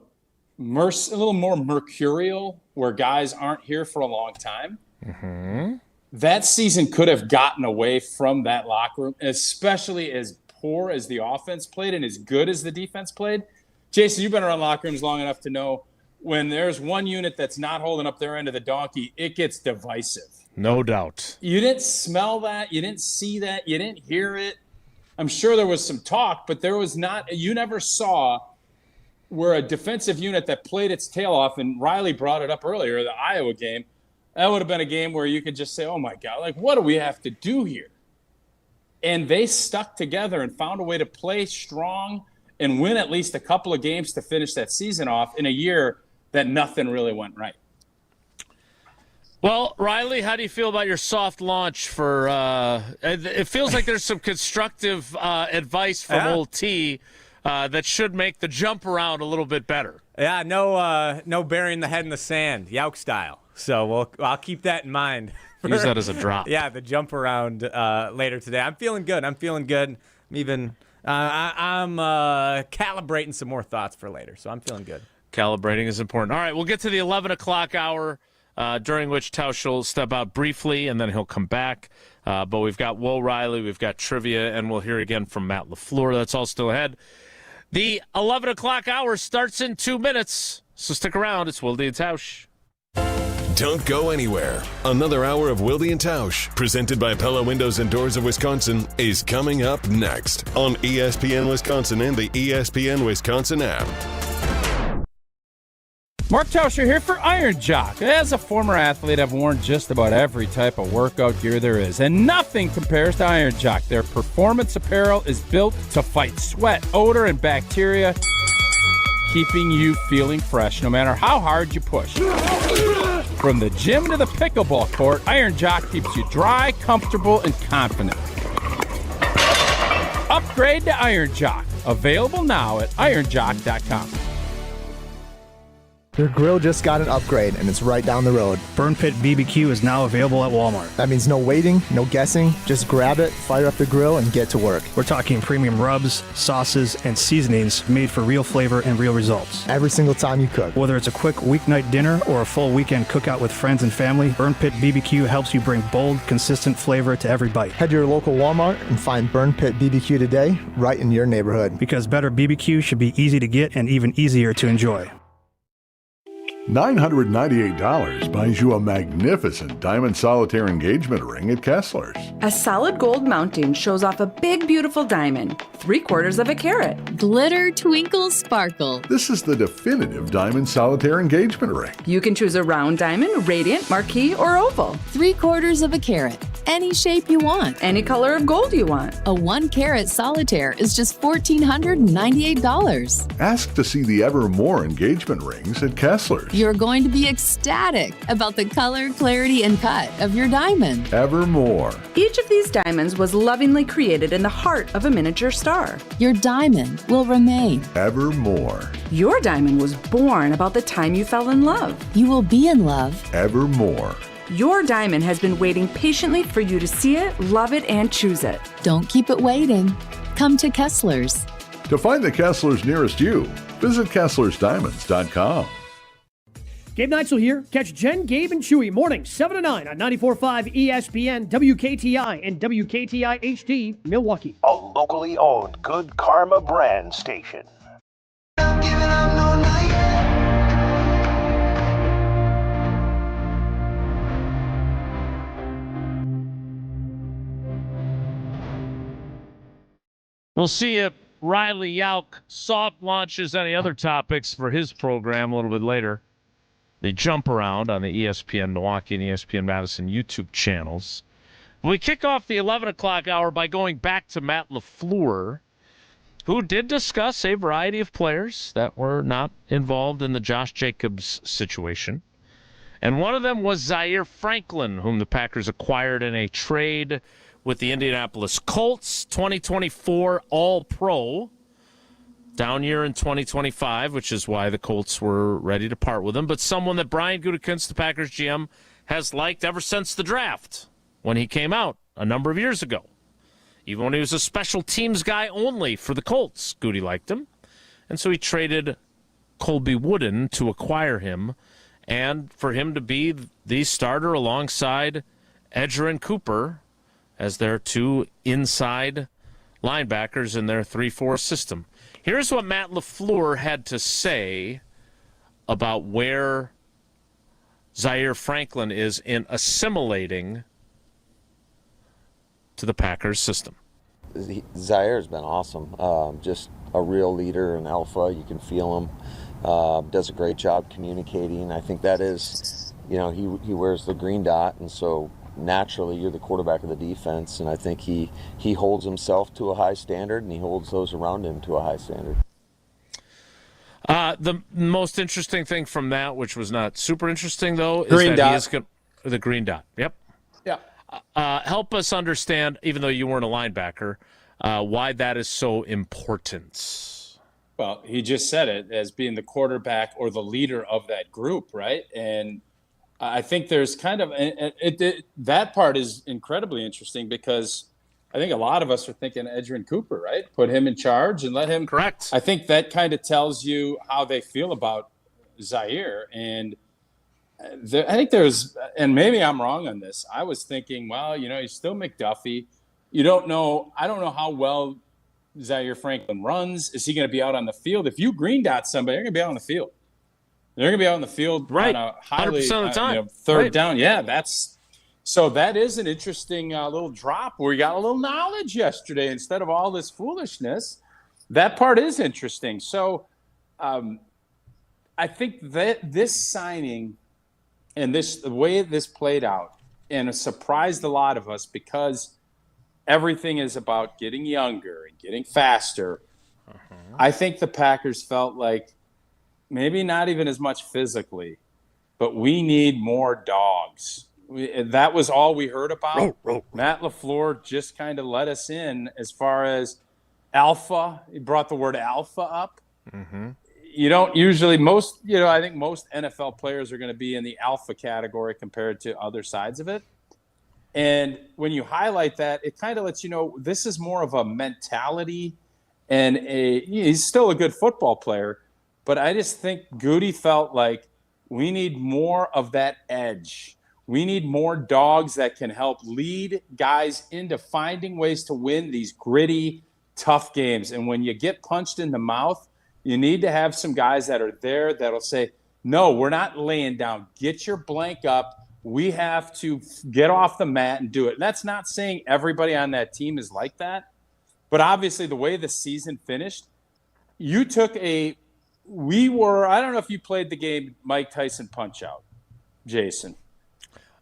a little more mercurial, where guys aren't here for a long time. That season could have gotten away from that locker room, especially as poor as the offense played and as good as the defense played. Jason, you've been around locker rooms long enough to know when there's one unit that's not holding up their end of the donkey, it gets divisive. No doubt. You didn't smell that. You didn't see that. You didn't hear it. I'm sure there was some talk, but you never saw where a defensive unit that played its tail off, and Riley brought it up earlier, the Iowa game, that would have been a game where you could just say, oh my God, like, what do we have to do here? And they stuck together and found a way to play strong and win at least a couple of games to finish that season off in a year that nothing really went right. Well, Riley, how do you feel about your soft launch for it feels like there's some constructive advice from old T that should make the jump around a little bit better. Yeah, no burying the head in the sand, Yauk style. So I'll keep that in mind. Use that as a drop. Yeah, the jump around later today. I'm feeling good. I'm even I'm calibrating some more thoughts for later, so I'm feeling good. Calibrating is important. All right, we'll get to the 11 o'clock hour, during which Tausch will step out briefly, and then he'll come back. But we've got Will Riley, we've got trivia, and we'll hear again from Matt LaFleur. That's all still ahead. The 11 o'clock hour starts in 2 minutes, so stick around. It's Wilde and Tausch. Don't go anywhere. Another hour of Wilde and Tausch, presented by Pella Windows and Doors of Wisconsin, is coming up next on ESPN Wisconsin and the ESPN Wisconsin app. Mark Tauscher here for Iron Jock. As a former athlete, I've worn just about every type of workout gear there is, and nothing compares to Iron Jock. Their performance apparel is built to fight sweat, odor, and bacteria, keeping you feeling fresh no matter how hard you push. From the gym to the pickleball court, Iron Jock keeps you dry, comfortable, and confident. Upgrade to Iron Jock. Available now at ironjock.com. Your grill just got an upgrade, and it's right down the road. Burn Pit BBQ is now available at Walmart. That means no waiting, no guessing. Just grab it, fire up the grill, and get to work. We're talking premium rubs, sauces, and seasonings made for real flavor and real results. Every single time you cook. Whether it's a quick weeknight dinner or a full weekend cookout with friends and family, Burn Pit BBQ helps you bring bold, consistent flavor to every bite. Head to your local Walmart and find Burn Pit BBQ today, right in your neighborhood. Because better BBQ should be easy to get and even easier to enjoy. $998 buys you a magnificent diamond solitaire engagement ring at Kessler's. A solid gold mounting shows off a big, beautiful diamond, 3/4 of a carat. Glitter, twinkle, sparkle. This is the definitive diamond solitaire engagement ring. You can choose a round diamond, radiant, marquise, or oval. 3/4 of a carat. Any shape you want. Any color of gold you want. A 1-carat solitaire is just $1,498. Ask to see the Evermore engagement rings at Kessler's. You're going to be ecstatic about the color, clarity, and cut of your diamond. Evermore. Each of these diamonds was lovingly created in the heart of a miniature star. Your diamond will remain. Evermore. Your diamond was born about the time you fell in love. You will be in love. Evermore. Your diamond has been waiting patiently for you to see it, love it, and choose it. Don't keep it waiting. Come to Kessler's. To find the Kessler's nearest you, visit KesslersDiamonds.com. Gabe Neitzel here. Catch Jen, Gabe, and Chewy mornings 7 to 9 on 94.5 ESPN, WKTI, and WKTI HD, Milwaukee. A locally owned Good Karma brand station. We'll see if Riley Yauk soft launches any other topics for his program a little bit later. The jump around on the ESPN Milwaukee and ESPN Madison YouTube channels. We kick off the 11 o'clock hour by going back to Matt LaFleur, who did discuss a variety of players that were not involved in the Josh Jacobs situation. And one of them was Zaire Franklin, whom the Packers acquired in a trade with the Indianapolis Colts, 2024 All-Pro. Down year in 2025, which is why the Colts were ready to part with him. But someone that Brian Gutekunst, the Packers GM, has liked ever since the draft when he came out a number of years ago. Even when he was a special teams guy only for the Colts, Goody liked him. And so he traded Colby Wooden to acquire him and for him to be the starter alongside Edgerrin Cooper as their two inside linebackers in their 3-4 system. Here's what Matt LaFleur had to say about where Zaire Franklin is in assimilating to the Packers system. Zaire's been awesome. Just a real leader, an alpha. You can feel him. Does a great job communicating. I think that is, he wears the green dot, and so naturally you're the quarterback of the defense, and I think he holds himself to a high standard, and he holds those around him to a high standard. The most interesting thing from that, which was not super interesting though, is green that dot. he is the green dot. Yep. Yeah. Help us understand, even though you weren't a linebacker, why that is so important. Well, he just said it as being the quarterback or the leader of that group, right? And I think there's kind of that part is incredibly interesting because I think a lot of us are thinking Edgerrin Cooper, right? Put him in charge and let him. Correct. I think that kind of tells you how they feel about Zaire. And I think there's, and maybe I'm wrong on this. I was thinking, well, he's still McDuffie. You don't know. I don't know how well Zaire Franklin runs. Is he going to be out on the field? If you green dot somebody, they're going to be out on the field. They're going to be out on the field right. on a highly 100% of the time. Third right. down. Yeah, that is an interesting little drop where you got a little knowledge yesterday instead of all this foolishness. That part is interesting. So I think that this signing and the way this played out and it surprised a lot of us because everything is about getting younger and getting faster. I think the Packers felt like maybe not even as much physically, but we need more dogs. That was all we heard about. Matt LaFleur just kind of let us in as far as alpha. He brought the word alpha up. Mm-hmm. You don't usually I think most NFL players are going to be in the alpha category compared to other sides of it. And when you highlight that, it kind of lets you know this is more of a mentality and he's still a good football player. But I just think Goody felt like we need more of that edge. We need more dogs that can help lead guys into finding ways to win these gritty, tough games. And when you get punched in the mouth, you need to have some guys that are there that'll say, no, we're not laying down. Get your blank up. We have to get off the mat and do it. And that's not saying everybody on that team is like that. But obviously the way the season finished, you took I don't know if you played the game Mike Tyson Punch-Out, Jason.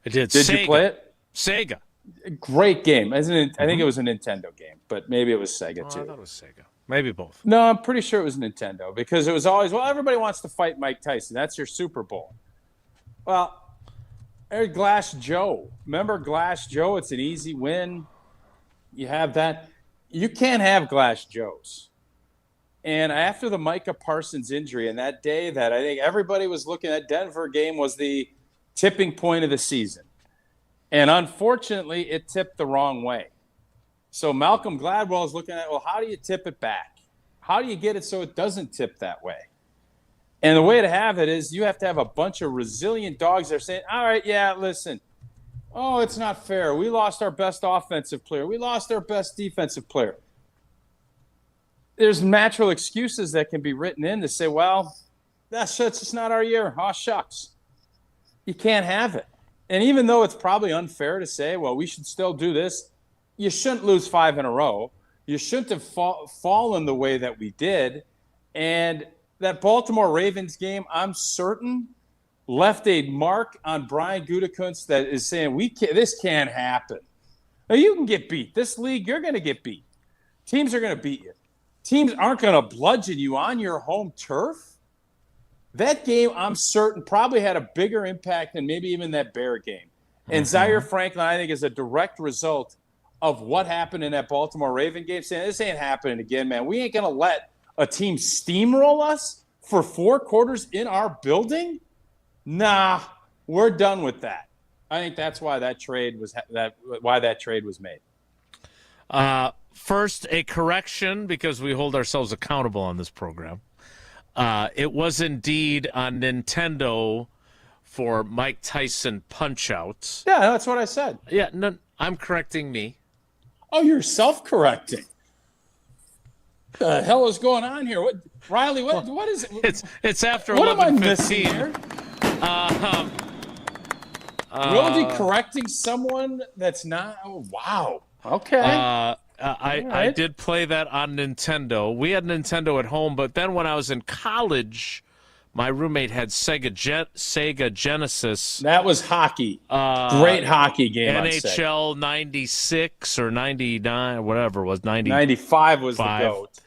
I did. Did Sega. you play it? Sega. Great game. I think it was a Nintendo game, but maybe it was Sega too. I thought it was Sega. Maybe both. No, I'm pretty sure it was Nintendo because it was always, everybody wants to fight Mike Tyson. That's your Super Bowl. Well, there's Glass Joe. Remember Glass Joe? It's an easy win. You have that. You can't have Glass Joes. And after the Micah Parsons injury and that day that I think everybody was looking at, Denver game was the tipping point of the season. And unfortunately, it tipped the wrong way. So Malcolm Gladwell is looking at, well, how do you tip it back? How do you get it so it doesn't tip that way? And the way to have it is you have to have a bunch of resilient dogs that are saying, all right, yeah, listen. Oh, it's not fair. We lost our best offensive player. We lost our best defensive player. There's natural excuses that can be written in to say, well, that's just not our year. Oh, shucks. You can't have it. And even though it's probably unfair to say, well, we should still do this, you shouldn't lose 5 in a row. You shouldn't have fallen the way that we did. And that Baltimore Ravens game, I'm certain, left a mark on Brian Gutekunst that is saying, this can't happen. Now, you can get beat. This league, you're going to get beat. Teams are going to beat you. Teams aren't going to bludgeon you on your home turf. That game, I'm certain, probably had a bigger impact than maybe even that Bear game. And Zaire Franklin, I think, is a direct result of what happened in that Baltimore Raven game, saying this ain't happening again, man. We ain't going to let a team steamroll us for 4 quarters in our building. Nah, we're done with that. I think that's why that trade was made. First, a correction, because we hold ourselves accountable on this program. It was indeed on Nintendo for Mike Tyson Punch-Outs. Yeah, that's what I said. Yeah, no, I'm correcting me. Oh, you're self-correcting. The hell is going on here? What, Riley? What is it? It's after what 11:15. Am I missing here? Wilde correcting someone that's not. Oh, wow. Okay. I did play that on Nintendo. We had Nintendo at home, but then when I was in college, my roommate had Sega Genesis. That was hockey. Great hockey game. NHL 96 or 99, whatever it was. 95 was the GOAT.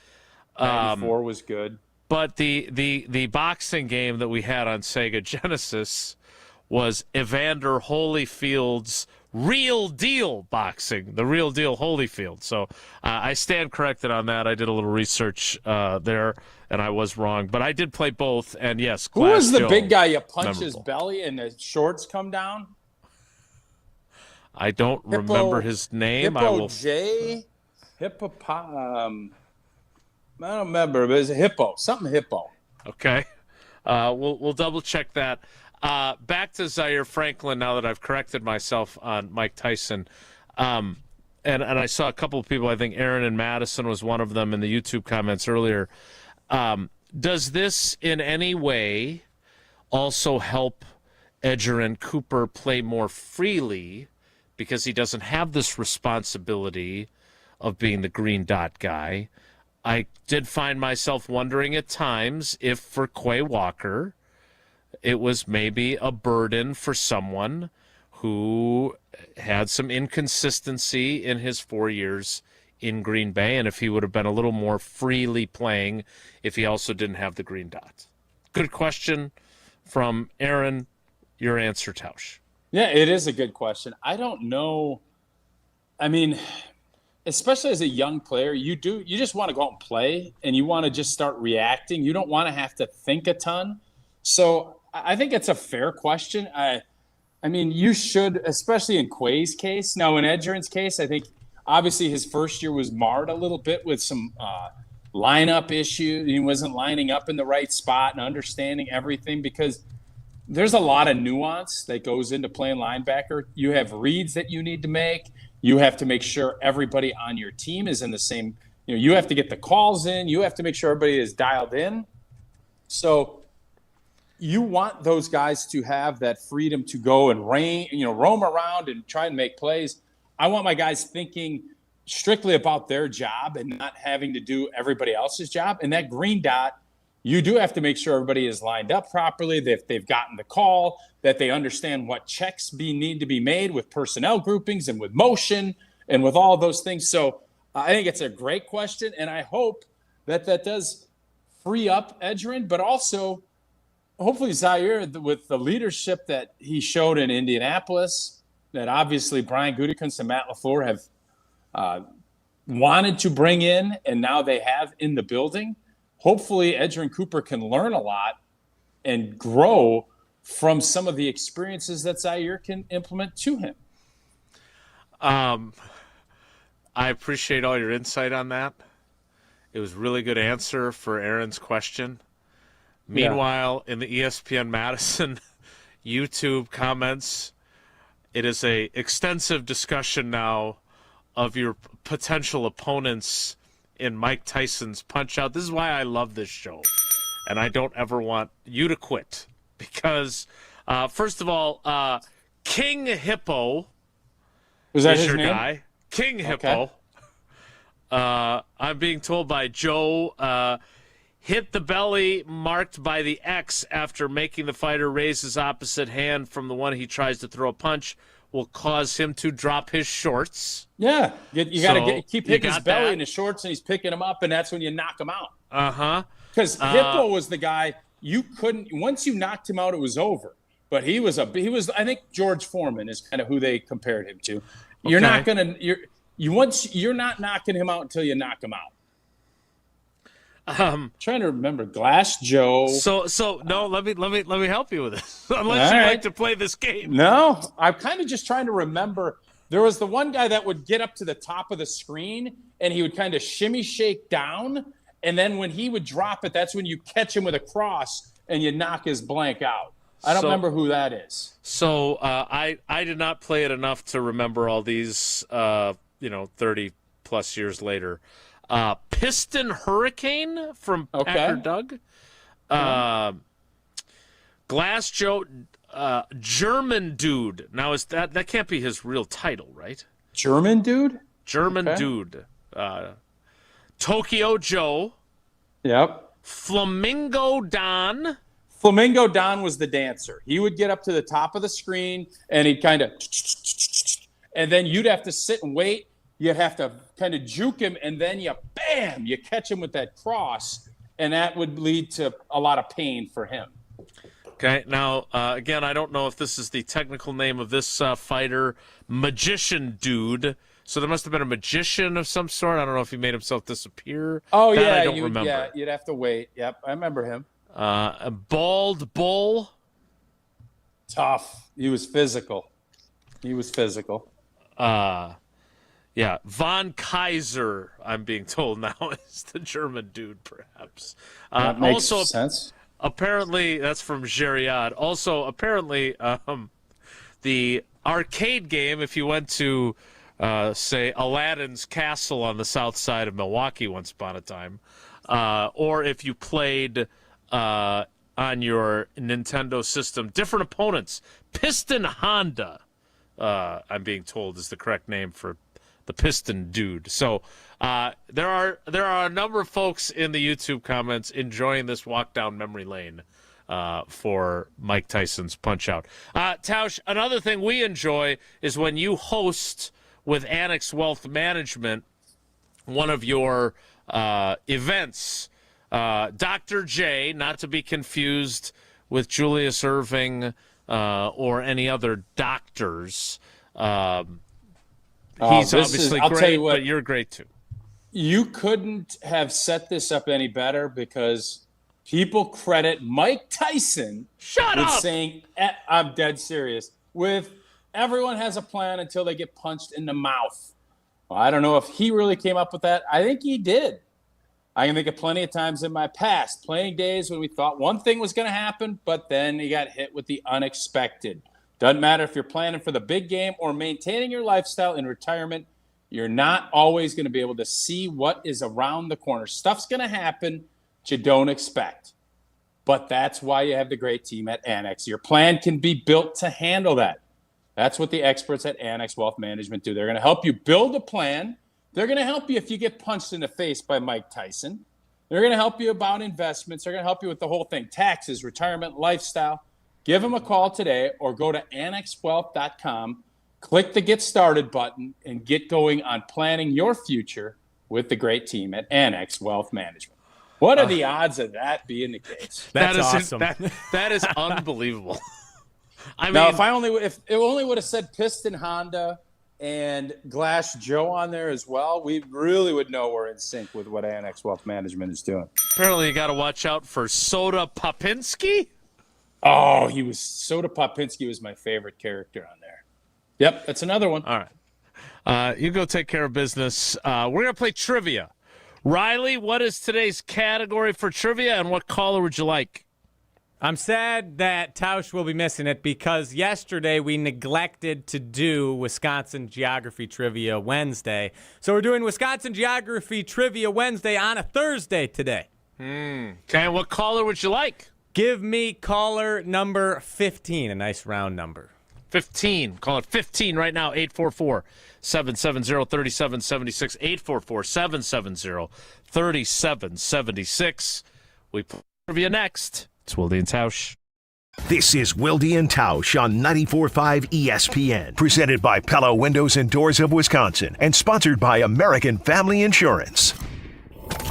94 was good. But the boxing game that we had on Sega Genesis was Evander Holyfield's Real Deal Boxing, the Real Deal Holyfield. So I stand corrected on that. I did a little research there, and I was wrong. But I did play both, and yes, Who was the Joe, big guy you punch his memorable. belly and the shorts come down? I don't remember his name. I don't remember, but it's a hippo. Something hippo. Okay. We'll double check that. Back to Zaire Franklin now that I've corrected myself on Mike Tyson. And I saw a couple of people, I think Aaron and Madison was one of them in the YouTube comments earlier. Does this in any way also help Edgerrin Cooper play more freely because he doesn't have this responsibility of being the green dot guy? I did find myself wondering at times if for Quay Walker it was maybe a burden for someone who had some inconsistency in his 4 years in Green Bay, and if he would have been a little more freely playing if he also didn't have the green dot. Good question from Aaron. Your answer, Tausch. Yeah, it is a good question. I don't know. I mean, especially as a young player, you just want to go out and play, and you want to just start reacting. You don't want to have to think a ton. So I think it's a fair question. I mean, you should, especially in Quay's case. Now, in Edgerrin's case, I think obviously his first year was marred a little bit with some lineup issues. He wasn't lining up in the right spot and understanding everything because there's a lot of nuance that goes into playing linebacker. You have reads that you need to make. You have to make sure everybody on your team is in the same, you have to get the calls in. You have to make sure everybody is dialed in. So you want those guys to have that freedom to go and roam around and try and make plays. I want my guys thinking strictly about their job and not having to do everybody else's job. And that green dot, you do have to make sure everybody is lined up properly, that they've gotten the call, that they understand what checks need to be made with personnel groupings and with motion and with all those things. So I think it's a great question, and I hope that does free up Edgerrin, but also hopefully Zaire, with the leadership that he showed in Indianapolis, that obviously Brian Gutekunst and Matt LaFleur have wanted to bring in, and now they have in the building. Hopefully Edgerrin Cooper can learn a lot and grow from some of the experiences that Zaire can implement to him. I appreciate all your insight on that. It was a really good answer for Aaron's question. Meanwhile, in the ESPN Madison YouTube comments, it is a extensive discussion now of your potential opponents in Mike Tyson's Punch-Out. This is why I love this show, and I don't ever want you to quit. Because, first of all, King Hippo was that is his your name? guy. King Hippo. I'm being told by Joe, hit the belly marked by the X after making the fighter raise his opposite hand from the one he tries to throw a punch. will cause him to drop his shorts. Yeah, you got to keep hitting his belly that. in his shorts, and he's picking him up, and that's when you knock him out. Because Hippo was the guy you couldn't. Once you knocked him out, it was over. But he was. I think George Foreman is kind of who they compared him to. You're not gonna. You're not knocking him out until you knock him out. Trying to remember Glass Joe. So no, let me help you with this. Unless you like to play this game. No, I'm kind of just trying to remember. There was the one guy that would get up to the top of the screen and he would kind of shimmy shake down, and then when he would drop it, that's when you catch him with a cross and you knock his blank out. I don't remember who that is. So I did not play it enough to remember all these. 30 plus years later. Piston Hurricane from Packer Doug. Glass Joe, German Dude. Now is that can't be his real title, right? German Dude? German Dude. Tokyo Joe. Yep. Flamingo Don. Flamingo Don was the dancer. He would get up to the top of the screen and he'd kind of, and then you'd have to sit and wait. You'd have to kind of juke him, and then you catch him with that cross, and that would lead to a lot of pain for him. Okay, now, again, I don't know if this is the technical name of this fighter, Magician Dude. So there must have been a magician of some sort. I don't know if he made himself disappear. Oh, I yeah, don't remember. Yeah, you'd have to wait. Yep, I remember him. A Bald Bull. Tough. He was physical. Yeah, Von Kaiser, I'm being told now, is the German Dude, perhaps. That makes sense. Apparently, that's from Geriad. Also, apparently, the arcade game, if you went to, say, Aladdin's Castle on the south side of Milwaukee once upon a time, or if you played on your Nintendo system, different opponents. Piston Honda, I'm being told, is the correct name for the Piston Dude. So there are a number of folks in the YouTube comments enjoying this walk down memory lane for Mike Tyson's Punch-Out. Tausch, another thing we enjoy is when you host with Annex Wealth Management one of your events. Dr. J, not to be confused with Julius Irving or any other doctors. He's obviously great, but you're great too. You couldn't have set this up any better because people credit Mike Tyson with saying, I'm dead serious, with everyone has a plan until they get punched in the mouth. Well, I don't know if he really came up with that. I think he did. I can think of plenty of times in my past, playing days when we thought one thing was going to happen, but then you got hit with the unexpected. Doesn't matter if you're planning for the big game or maintaining your lifestyle in retirement, you're not always going to be able to see what is around the corner. Stuff's going to happen that you don't expect. But that's why you have the great team at Annex. Your plan can be built to handle that. That's what the experts at Annex Wealth Management do. They're going to help you build a plan. They're going to help you if you get punched in the face by Mike Tyson. They're going to help you about investments. They're going to help you with the whole thing, taxes, retirement, lifestyle. Give them a call today or go to annexwealth.com, click the Get Started button, and get going on planning your future with the great team at Annex Wealth Management. What are the odds of that being the case? That's awesome. That is unbelievable. I mean, now, if it only would have said Piston Honda and Glass Joe on there as well, we really would know we're in sync with what Annex Wealth Management is doing. Apparently, you got to watch out for Soda Popinski. Oh, Soda Popinski was my favorite character on there. Yep, that's another one. All right. You go take care of business. We're going to play trivia. Riley, what is today's category for trivia, and what caller would you like? I'm sad that Tausch will be missing it because yesterday we neglected to do Wisconsin Geography Trivia Wednesday. So we're doing Wisconsin Geography Trivia Wednesday on a Thursday today. Okay, and what caller would you like? Give me caller number 15, a nice round number. 15. Call it 15 right now, 844-770-3776, 844-770-3776. We play trivia next. It's Wilde and Tausch. This is Wilde and Tausch on 94.5 ESPN, presented by Pella Windows and Doors of Wisconsin and sponsored by American Family Insurance.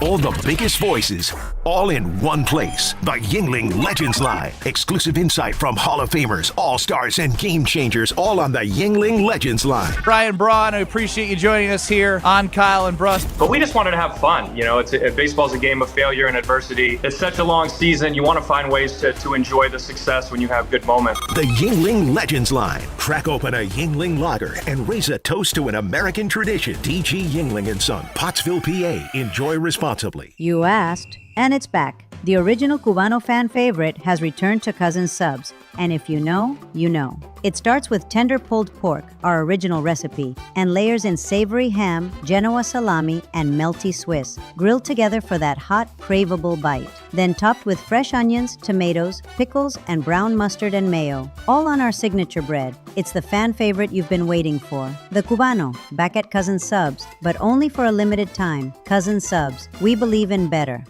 All the biggest voices, all in one place. The Yingling Legends Line. Exclusive insight from Hall of Famers, All-Stars, and Game Changers, all on the Yingling Legends Line. Brian Braun, I appreciate you joining us here on Kyle and Bruss. But we just wanted to have fun. You know, baseball's a game of failure and adversity. It's such a long season. You want to find ways to enjoy the success when you have good moments. The Yingling Legends Line. Crack open a Yingling lager and raise a toast to an American tradition. D.G. Yingling & Son, Pottsville, PA. Enjoy responsibly. You asked, and it's back. The original Cubano fan favorite has returned to Cousin Subs, and if you know, you know. It starts with tender pulled pork, our original recipe, and layers in savory ham, Genoa salami, and melty Swiss, grilled together for that hot, craveable bite. Then topped with fresh onions, tomatoes, pickles, and brown mustard and mayo, all on our signature bread. It's the fan favorite you've been waiting for. The Cubano, back at Cousin Subs, but only for a limited time. Cousin Subs, we believe in better.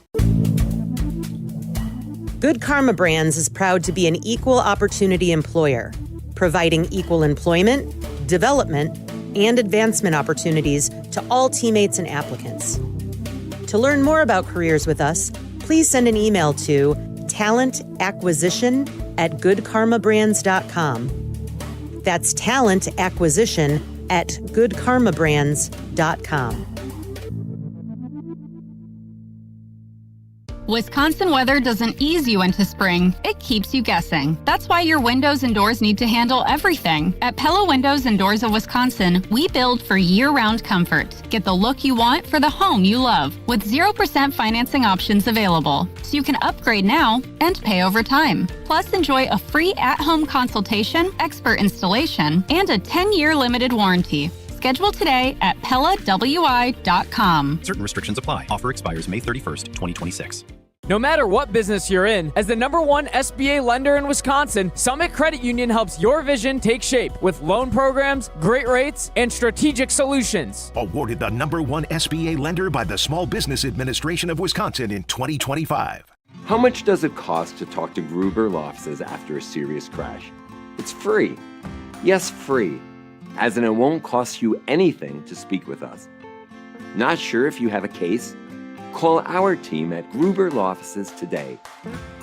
Good Karma Brands is proud to be an equal opportunity employer, providing equal employment, development, and advancement opportunities to all teammates and applicants. To learn more about careers with us, please send an email to talentacquisition@goodkarmabrands.com. That's talentacquisition@goodkarmabrands.com. Wisconsin weather doesn't ease you into spring, it keeps you guessing. That's why your windows and doors need to handle everything. At Pella Windows and Doors of Wisconsin, we build for year-round comfort. Get the look you want for the home you love, with 0% financing options available. So you can upgrade now and pay over time. Plus, enjoy a free at-home consultation, expert installation, and a 10-year limited warranty. Schedule today at PellaWI.com. Certain restrictions apply. Offer expires May 31st, 2026. No matter what business you're in, as the #1 SBA lender in Wisconsin, Summit Credit Union helps your vision take shape with loan programs, great rates, and strategic solutions. Awarded the #1 SBA lender by the Small Business Administration of Wisconsin in 2025. How much does it cost to talk to Gruber Law Offices after a serious crash? It's free. Yes, free. As in, it won't cost you anything to speak with us. Not sure if you have a case? Call our team at Gruber Law Offices today.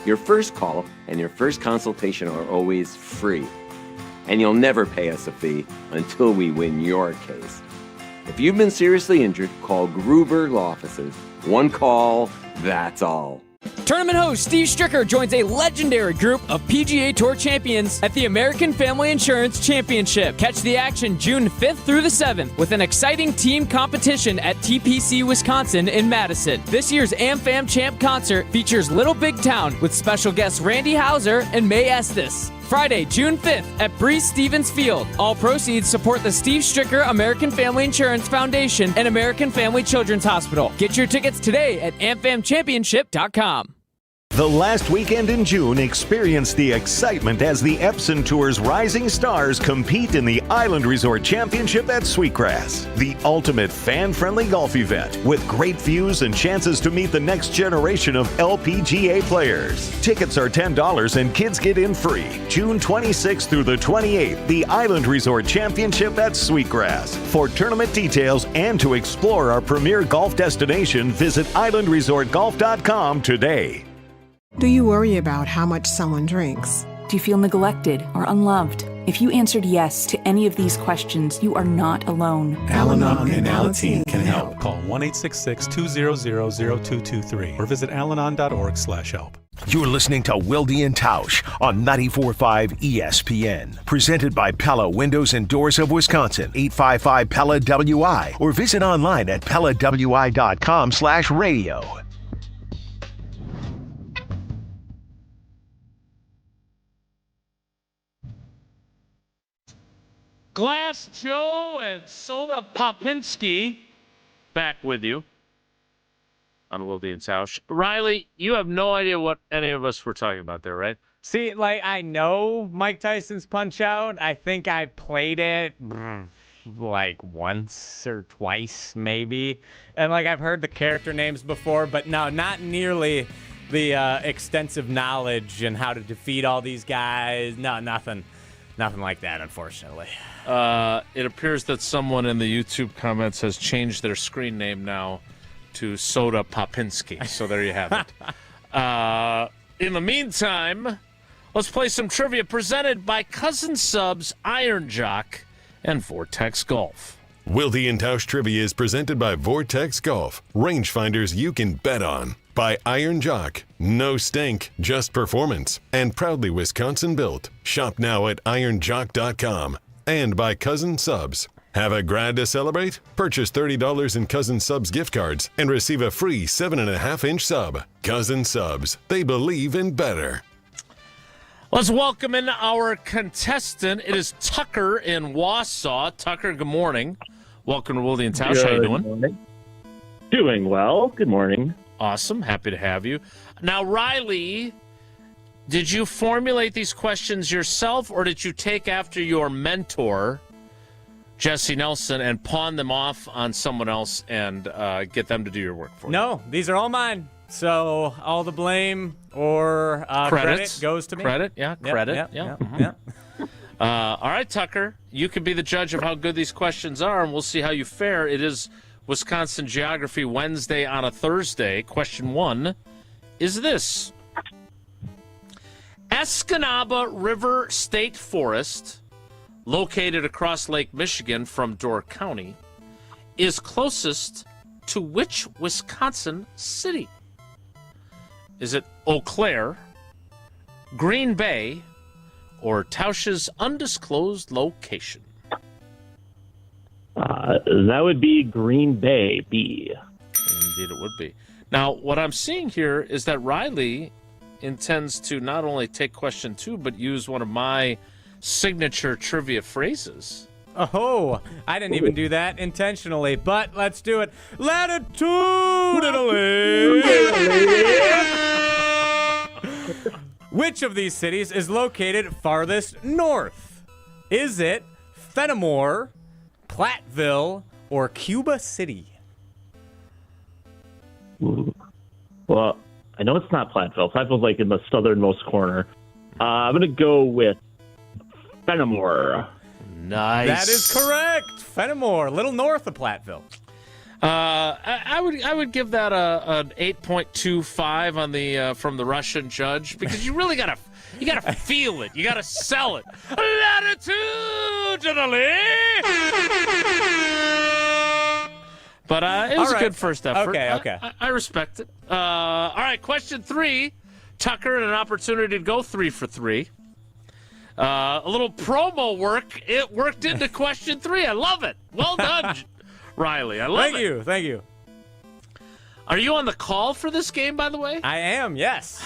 Your first call and your first consultation are always free. And you'll never pay us a fee until we win your case. If you've been seriously injured, call Gruber Law Offices. One call, that's all. Tournament host Steve Stricker joins a legendary group of PGA Tour champions at the American Family Insurance Championship. Catch the action June 5th through the 7th with an exciting team competition at TPC Wisconsin in Madison. This year's AmFam Champ concert features Little Big Town with special guests Randy Hauser and May Estes. Friday, June 5th at Breeze Stevens Field. All proceeds support the Steve Stricker American Family Insurance Foundation and American Family Children's Hospital. Get your tickets today at amfamchampionship.com. The last weekend in June, experience the excitement as the Epson Tour's rising stars compete in the Island Resort Championship at Sweetgrass, the ultimate fan-friendly golf event with great views and chances to meet the next generation of LPGA players. Tickets are $10 and kids get in free. June 26th through the 28th, the Island Resort Championship at Sweetgrass. For tournament details and to explore our premier golf destination, visit islandresortgolf.com today. Do you worry about how much someone drinks? Do you feel neglected or unloved? If you answered yes to any of these questions, you are not alone. Al-Anon and Alateen can help. Call 1-866-200-0223 or visit alanon.org/help. You're listening to Wilde and Tausch on 94.5 ESPN. Presented by Pella Windows and Doors of Wisconsin, 855 Pella WI, or visit online at PellaWI.com/radio. Glass Joe and Soda Popinski back with you on Wilde and Tausch. Riley, you have no idea what any of us were talking about there, right? See, like, I know Mike Tyson's Punch-Out. I think I played it like once or twice maybe, and like I've heard the character names before, but no, not nearly extensive knowledge and how to defeat all these guys. No, nothing like that, unfortunately. It appears that someone in the YouTube comments has changed their screen name now to Soda Popinski. So there you have it. In the meantime, let's play some trivia presented by Cousin Subs, Iron Jock, and Vortex Golf. Wilde and Tausch Trivia is presented by Vortex Golf, rangefinders you can bet on. By Iron Jock, no stink, just performance, and proudly Wisconsin built. Shop now at ironjock.com. And by Cousin Subs. Have a grad to celebrate? Purchase $30 in Cousin Subs gift cards and receive a free 7.5-inch sub. Cousin Subs, they believe in better. Let's welcome in our contestant. It is Tucker in Wausau. Tucker, good morning. Welcome to Wilde and Tausch. How you doing? Morning. Doing well. Good morning. Awesome. Happy to have you. Now, Riley, did you formulate these questions yourself, or did you take after your mentor, Jesse Nelson, and pawn them off on someone else and get them to do your work for you? No, these are all mine. So all the blame or credit goes to me. Credit, yeah. Credit, yeah. All right, Tucker, you can be the judge of how good these questions are, and we'll see how you fare. It is Wisconsin Geography Wednesday on a Thursday. Question 1 is this. Escanaba River State Forest, located across Lake Michigan from Door County, is closest to which Wisconsin city? Is it Eau Claire, Green Bay, or Tausch's undisclosed location? That would be Green Bay, B. Indeed it would be. Now, what I'm seeing here is that Riley intends to not only take question 2, but use one of my signature trivia phrases. Oh, I didn't even do that intentionally, but let's do it. Latitudinally. Which of these cities is located farthest north? Is it Fenimore, Platteville, or Cuba City? Ooh. Well, I know it's not Platteville. Platteville's like in the southernmost corner. I'm going to go with Fenimore. Nice. That is correct. Fenimore, a little north of Platteville. I would give that an 8.25 on the from the Russian judge, because you really gotta feel it. You gotta sell it. Latitudinally. But it was a good first effort. Okay. I respect it. All right, question 3. Tucker, and an opportunity to go 3 for 3. A little promo work. It worked into question 3. I love it. Well done, Riley. I love it. Thank you. Are you on the call for this game, by the way? I am, yes.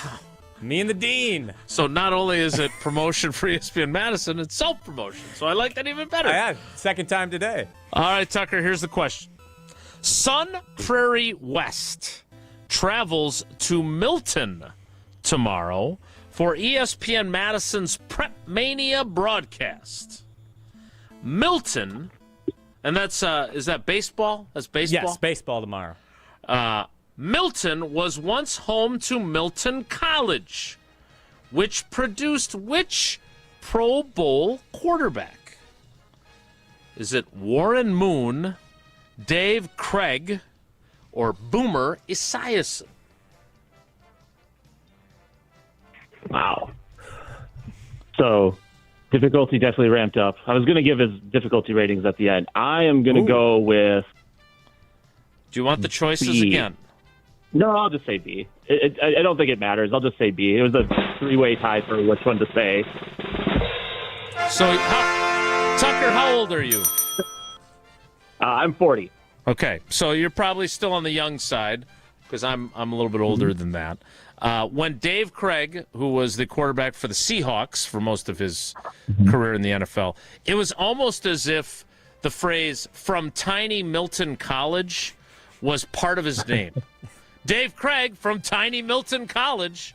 Me and the Dean. So not only is it promotion for ESPN Madison, it's self-promotion. So I like that even better. Yeah, second time today. All right, Tucker, here's the question. Sun Prairie West travels to Milton tomorrow for ESPN Madison's Prep Mania broadcast. Milton, and that's is that baseball? That's baseball? Yes, baseball tomorrow. Milton was once home to Milton College, which produced which Pro Bowl quarterback? Is it Warren Moon, Dave Craig, or Boomer Esiason? Wow. So, difficulty definitely ramped up. I was going to give his difficulty ratings at the end. I am going to go with... Do you want the choices B. again? No, I'll just say B. I don't think it matters. I'll just say B. It was a 3-way tie for which one to say. So, Tucker, how old are you? I'm 40. Okay, so you're probably still on the young side, because I'm a little bit older than that. When Dave Craig, who was the quarterback for the Seahawks for most of his career in the NFL, it was almost as if the phrase "from Tiny Milton College" was part of his name. Dave Craig from Tiny Milton College,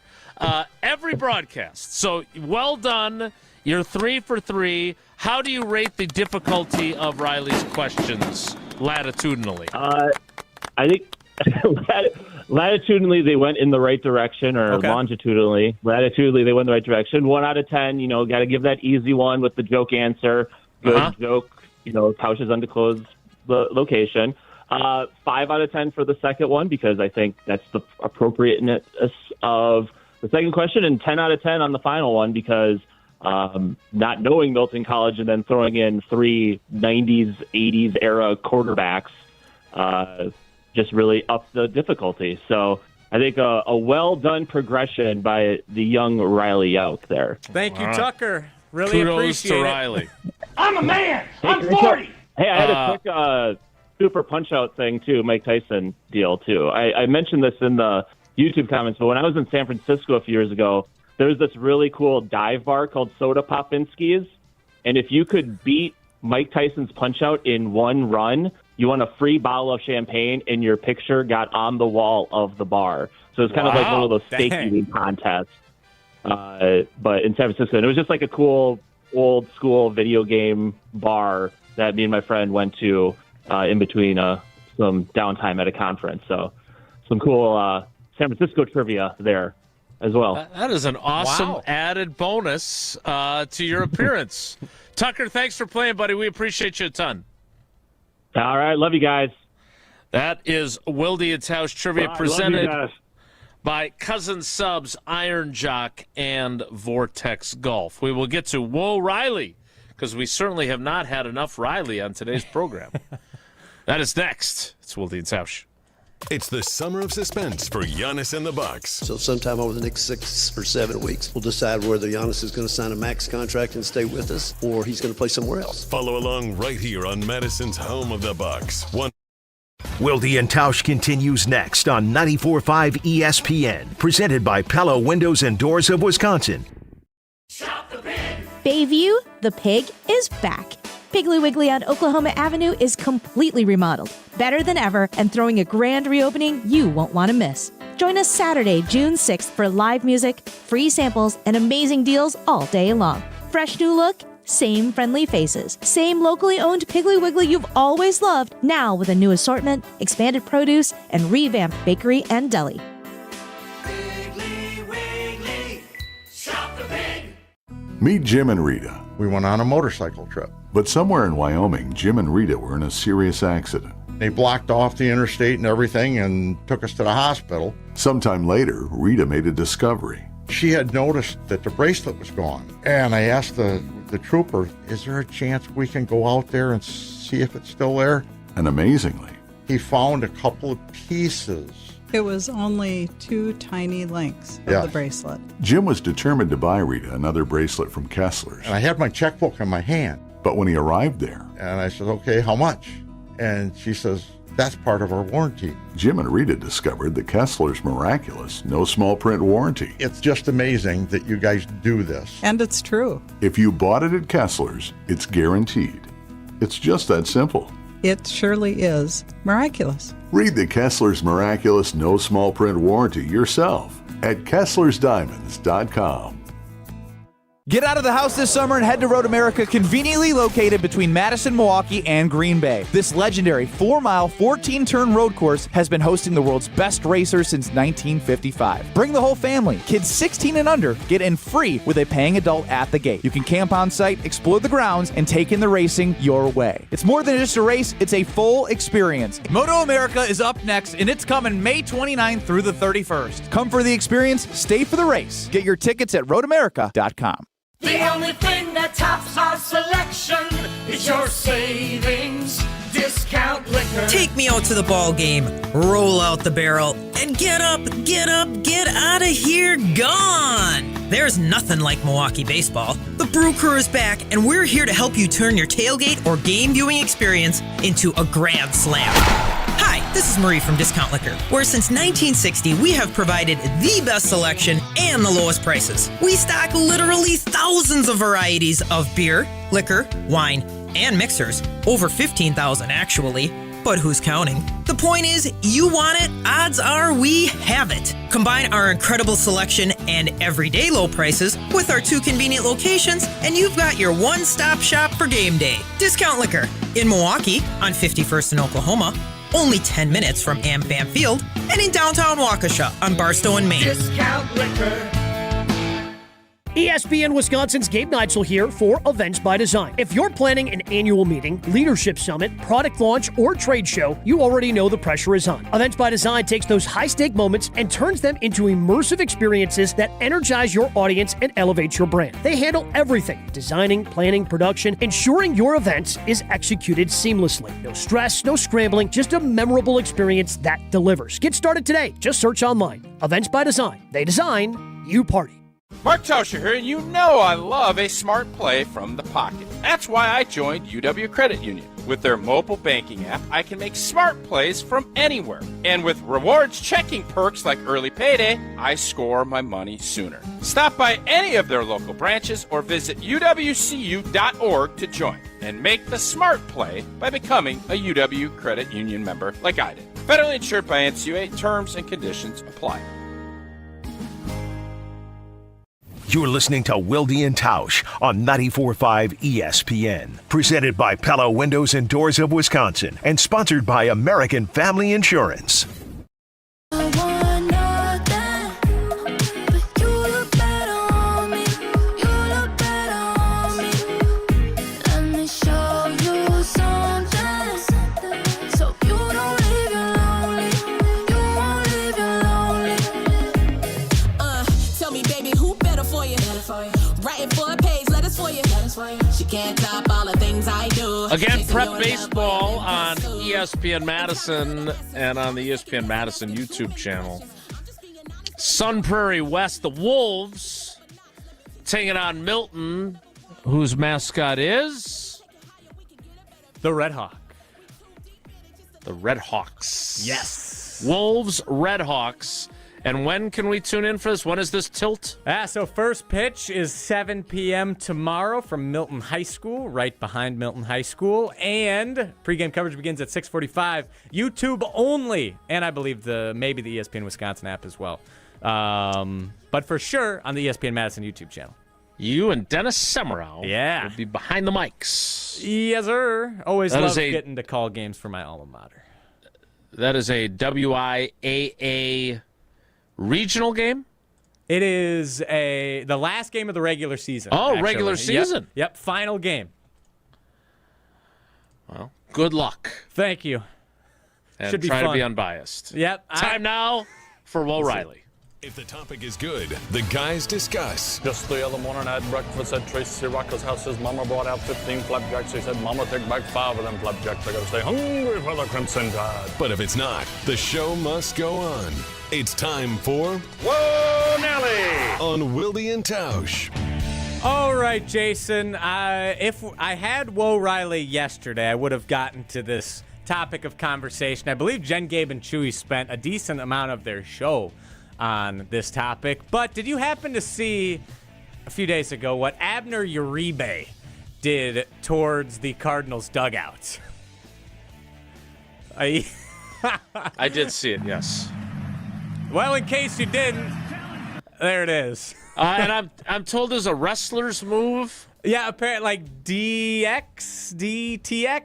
every broadcast. So well done. You're 3 for 3. How do you rate the difficulty of Riley's questions latitudinally? I think Latitudinally, they went in the right direction, or longitudinally. Latitudinally, they went in the right direction. 1 out of 10, got to give that easy one with the joke answer. Good joke, Tausch is undisclosed location. 5 out of 10 for the second one, because I think that's the appropriateness of the second question, and 10 out of 10 on the final one, because not knowing Milton College and then throwing in 3 90s, 80s era quarterbacks just really upped the difficulty. So I think a well-done progression by the young Riley Yauk there. Thank you, Tucker. Really Kudos appreciate to it. Riley. I'm a man. I'm 40. Hey, I had a quick super punch-out thing, too, Mike Tyson deal, too. I mentioned this in the YouTube comments, but when I was in San Francisco a few years ago, there was this really cool dive bar called Soda Popinski's, and if you could beat Mike Tyson's punch-out in one run, you won a free bottle of champagne, and your picture got on the wall of the bar. So it's kind of like one of those steak eating contests, but in San Francisco. And it was just like a cool old-school video game bar that me and my friend went to in between some downtime at a conference. So some cool San Francisco trivia there as well. That is an awesome added bonus to your appearance. Tucker, thanks for playing, buddy. We appreciate you a ton. All right. Love you guys. That is Wilde and Tausch Trivia presented by Cousin Subs, Iron Jock, and Vortex Golf. We will get to Whoa Riley, because we certainly have not had enough Riley on today's program. That is next. It's Wilde and Tausch. It's the summer of suspense for Giannis and the Bucks. So sometime over the next 6 or 7 weeks, we'll decide whether Giannis is going to sign a max contract and stay with us, or he's going to play somewhere else. Follow along right here on Madison's home of the Bucks. Wilde and Tausch continues next on 94.5 ESPN, presented by Pella Windows and Doors of Wisconsin. Bayview, the pig, is back. Piggly Wiggly on Oklahoma Avenue is completely remodeled, better than ever, and throwing a grand reopening you won't want to miss. Join us Saturday, June 6th for live music, free samples, and amazing deals all day long. Fresh new look, same friendly faces, same locally owned Piggly Wiggly you've always loved, now with a new assortment, expanded produce, and revamped bakery and deli. Piggly Wiggly, shop the pig. Meet Jim and Rita. We went on a motorcycle trip. But somewhere in Wyoming, Jim and Rita were in a serious accident. They blocked off the interstate and everything and took us to the hospital. Sometime later, Rita made a discovery. She had noticed that the bracelet was gone. And I asked the trooper, is there a chance we can go out there and see if it's still there? And amazingly, he found a couple of pieces. It was only 2 tiny links of the bracelet. Jim was determined to buy Rita another bracelet from Kessler's. And I had my checkbook in my hand. But when he arrived there, and I said, okay, how much? And she says, that's part of our warranty. Jim and Rita discovered the Kessler's miraculous no small print warranty. It's just amazing that you guys do this. And it's true. If you bought it at Kessler's, it's guaranteed. It's just that simple. It surely is miraculous. Read the Kessler's miraculous no small print warranty yourself at KesslersDiamonds.com. Get out of the house this summer and head to Road America, conveniently located between Madison, Milwaukee, and Green Bay. This legendary 4-mile, 14-turn road course has been hosting the world's best racers since 1955. Bring the whole family. Kids 16 and under get in free with a paying adult at the gate. You can camp on site, explore the grounds, and take in the racing your way. It's more than just a race, it's a full experience. Moto America is up next, and it's coming May 29th through the 31st. Come for the experience, stay for the race. Get your tickets at roadamerica.com. The only thing that tops our selection is your savings discount liquor. Take me out to the ball game, roll out the barrel, and get up, get out of here, gone. There's nothing like Milwaukee baseball. The Brew Crew is back, and we're here to help you turn your tailgate or game viewing experience into a grand slam. Hi, this is Marie from Discount Liquor, where since 1960 we have provided the best selection and the lowest prices. We stock literally thousands of varieties of beer, liquor, wine, and mixers. Over 15,000 actually, but who's counting? The point is, you want it, odds are we have it. Combine our incredible selection and everyday low prices with our 2 convenient locations, and you've got your one-stop shop for game day. Discount Liquor in Milwaukee on 51st in Oklahoma, only 10 minutes from AmFam Field, and in downtown Waukesha on Barstow and Main. Discount Liquor. ESPN Wisconsin's Gabe Neitzel here for Events by Design. If you're planning an annual meeting, leadership summit, product launch, or trade show, you already know the pressure is on. Events by Design takes those high-stake moments and turns them into immersive experiences that energize your audience and elevate your brand. They handle everything: designing, planning, production, ensuring your event is executed seamlessly. No stress, no scrambling, just a memorable experience that delivers. Get started today. Just search online. Events by Design. They design, you party. Mark Tausch here, and you know I love a smart play from the pocket. That's why I joined UW Credit Union. With their mobile banking app, I can make smart plays from anywhere. And with rewards checking perks like early payday, I score my money sooner. Stop by any of their local branches or visit uwcu.org to join and make the smart play by becoming a UW Credit Union member like I did. Federally insured by NCUA. Terms and conditions apply. You're listening to Wilde and Tausch on 94.5 ESPN. Presented by Pella Windows and Doors of Wisconsin and sponsored by American Family Insurance. Again, prep baseball on ESPN Madison and on the ESPN Madison YouTube channel. Sun Prairie West, the Wolves taking on Milton, whose mascot is the Red Hawk. The Red Hawks. Yes. Wolves, Red Hawks. And when can we tune in for this? When is this tilt? So first pitch is 7 p.m. tomorrow from Milton High School, right behind Milton High School. And pregame coverage begins at 6:45. YouTube only. And I believe maybe the ESPN Wisconsin app as well. But for sure on the ESPN Madison YouTube channel. You and Dennis Semmerow will be behind the mics. Yes, sir. Always love getting to call games for my alma mater. That is a WIAA regional game? It is the last game of the regular season. Oh, actually. Regular season. Yep, final game. Well, good luck. Thank you. And should be try fun. to be unbiased. Yep. Time now for Will Riley. If the topic is good, the guys discuss. Just the other morning I had breakfast at Tracy Rocca's house. His mama brought out 15 flapjacks. He said, Mama, take back 5 of them flapjacks. I gotta stay hungry for the Crimson Tide. But if it's not, the show must go on. It's time for Whoa, Nelly! On Wilde and Tausch. All right, Jason. If I had Woe Riley yesterday, I would have gotten to this topic of conversation. I believe Jen, Gabe, and Chewy spent a decent amount of their show on this topic. But did you happen to see a few days ago what Abner Uribe did towards the Cardinals dugout? I did see it, yes. Well, in case you didn't, there it is. And I'm told there's a wrestler's move. Yeah, apparently like DTX,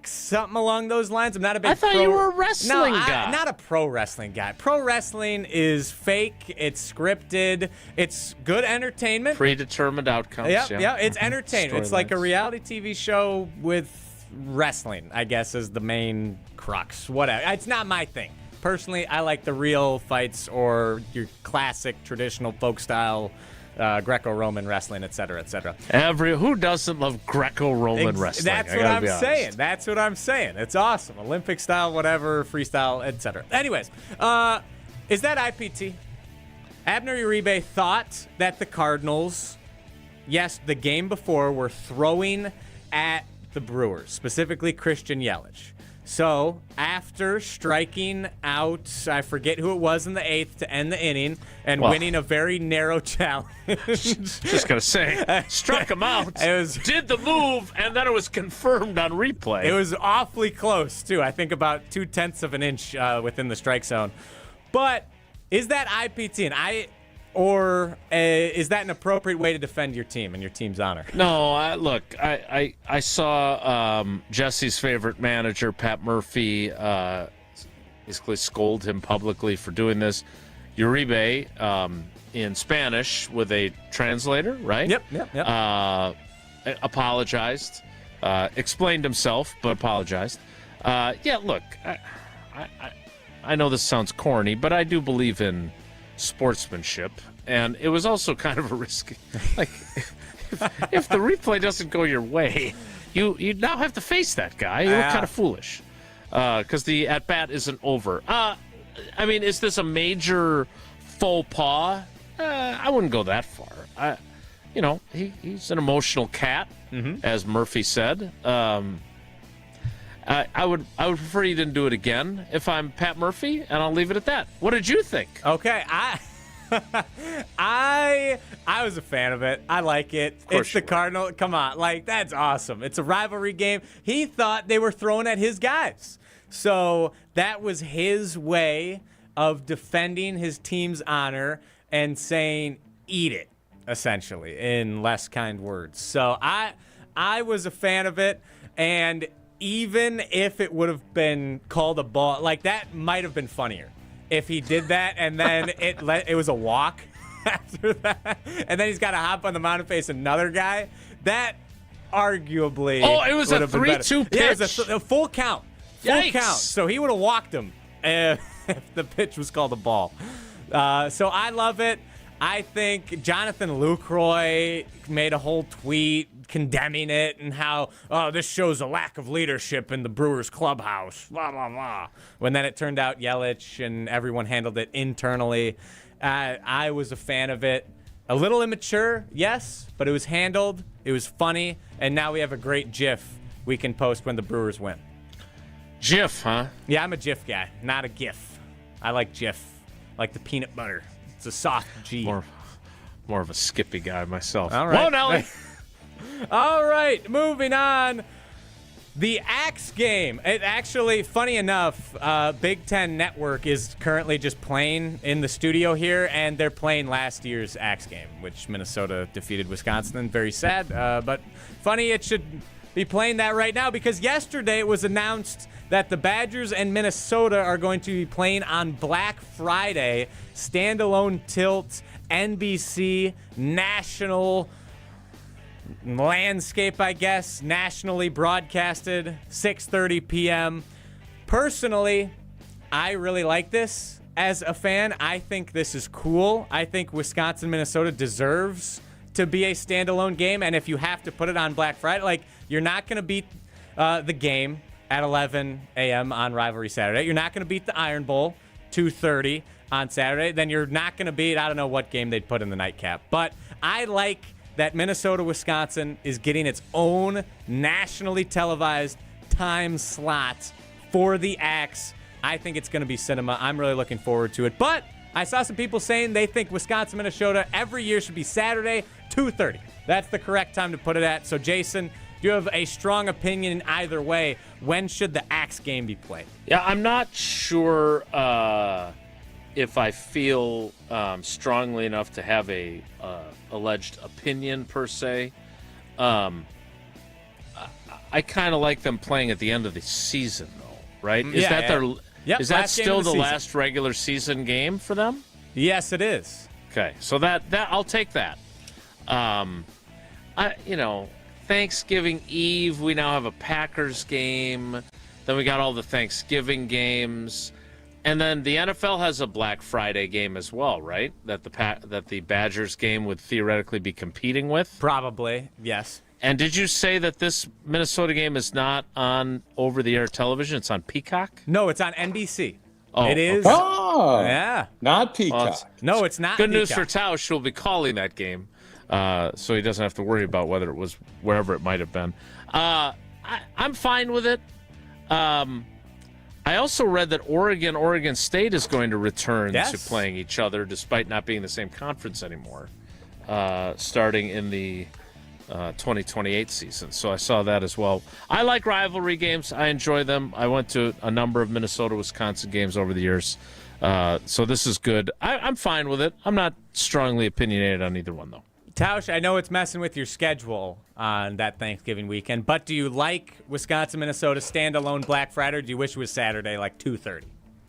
something along those lines. I'm not a big. I thought you were a wrestling guy. Not a pro wrestling guy. Pro wrestling is fake. It's scripted. It's good entertainment. Predetermined outcomes. Yeah, it's entertainment. It's like a reality TV show with wrestling, I guess, is the main crux. Whatever. It's not my thing. Personally, I like the real fights or your classic traditional folk style Greco-Roman wrestling, et cetera, et cetera. Who doesn't love Greco-Roman wrestling? That's what I'm saying. That's what I'm saying. It's awesome. Olympic style, whatever, freestyle, et cetera. Anyways, is that IPT? Abner Uribe thought that the Cardinals, yes, the game before, were throwing at the Brewers, specifically Christian Yelich. So, after striking out, I forget who it was in the 8th to end the inning, and winning a very narrow challenge. Just going to say, struck him out, did the move, and then it was confirmed on replay. It was awfully close, too. I think about 0.2 of an inch within the strike zone. But is that IPT? Or is that an appropriate way to defend your team and your team's honor? No, look, I saw Jesse's favorite manager, Pat Murphy, basically scold him publicly for doing this. Uribe, in Spanish with a translator, right? Yep. Apologized, explained himself, but apologized. Look, I know this sounds corny, but I do believe in sportsmanship, and it was also kind of a risky. Like, if the replay doesn't go your way, you now have to face that guy. You look kind of foolish because the at bat isn't over. I mean, is this a major faux pas? I wouldn't go that far. He's an emotional cat, as Murphy said. I would prefer he didn't do it again if I'm Pat Murphy, and I'll leave it at that. What did you think? Okay, I was a fan of it. I like it. It's the Cardinal. Come on, like, that's awesome. It's a rivalry game. He thought they were throwing at his guys. So that was his way of defending his team's honor and saying, eat it, essentially, in less kind words. So I was a fan of it, and even if it would have been called a ball, like, that might have been funnier if he did that and then it was a walk after that, and then he's got to hop on the mound and face another guy. That arguably it was a 3-2 pitch? Yeah, it was a full count. Yikes. Full count. So he would have walked him if the pitch was called a ball. So I love it. I think Jonathan Lucroy made a whole tweet condemning it and how, this shows a lack of leadership in the Brewers clubhouse, blah, blah, blah. When then it turned out Yelich and everyone handled it internally. I was a fan of it. A little immature, yes, but it was handled. It was funny. And now we have a great GIF we can post when the Brewers win. GIF, huh? Yeah, I'm a GIF guy, not a GIF. I like GIF, like the peanut butter. It's a soft G. More of a Skippy guy myself. All right. Whoa, Nelly. All right, moving on. The Axe game. It actually, funny enough, Big Ten Network is currently just playing in the studio here, and they're playing last year's Axe game, which Minnesota defeated Wisconsin. Very sad, but funny it should be playing that right now because yesterday it was announced that the Badgers and Minnesota are going to be playing on Black Friday, standalone tilt, NBC, national landscape, I guess, nationally broadcasted, 6:30 p.m. Personally, I really like this. As a fan, I think this is cool. I think Wisconsin-Minnesota deserves to be a standalone game, and if you have to put it on Black Friday, like, you're not going to beat the game at 11 a.m. on Rivalry Saturday. You're not going to beat the Iron Bowl 2:30 on Saturday. Then you're not going to beat, I don't know what game they'd put in the nightcap. But I like that Minnesota-Wisconsin is getting its own nationally televised time slot for the Axe. I think it's going to be cinema. I'm really looking forward to it. But I saw some people saying they think Wisconsin-Minnesota every year should be Saturday, 2:30. That's the correct time to put it at. So, Jason, do you have a strong opinion in either way? When should the Axe game be played? Yeah, I'm not sure if I feel strongly enough to have a alleged opinion per se. I kind of like them playing at the end of the season, though, right? Is that still the last regular season game for them? Yes, it is. Okay, so that I'll take that. Thanksgiving Eve, we now have a Packers game. Then we got all the Thanksgiving games. And then the NFL has a Black Friday game as well, right? That the Badgers game would theoretically be competing with? Probably, yes. And did you say that this Minnesota game is not on over-the-air television? It's on Peacock? No, it's on NBC. Oh, it is. okay. Oh, yeah. Not Peacock. No, it's not Good Peacock. news for Tausch. He'll be calling that game, so he doesn't have to worry about whether it was wherever it might have been. I'm fine with it. I also read that Oregon State is going to return to playing each other despite not being the same conference anymore, starting in the 2028 season. So I saw that as well. I like rivalry games. I enjoy them. I went to a number of Minnesota-Wisconsin games over the years. So this is good. I'm fine with it. I'm not strongly opinionated on either one, though. Tausch, I know it's messing with your schedule on that Thanksgiving weekend, but do you like Wisconsin-Minnesota standalone Black Friday, or do you wish it was Saturday, like 2:30?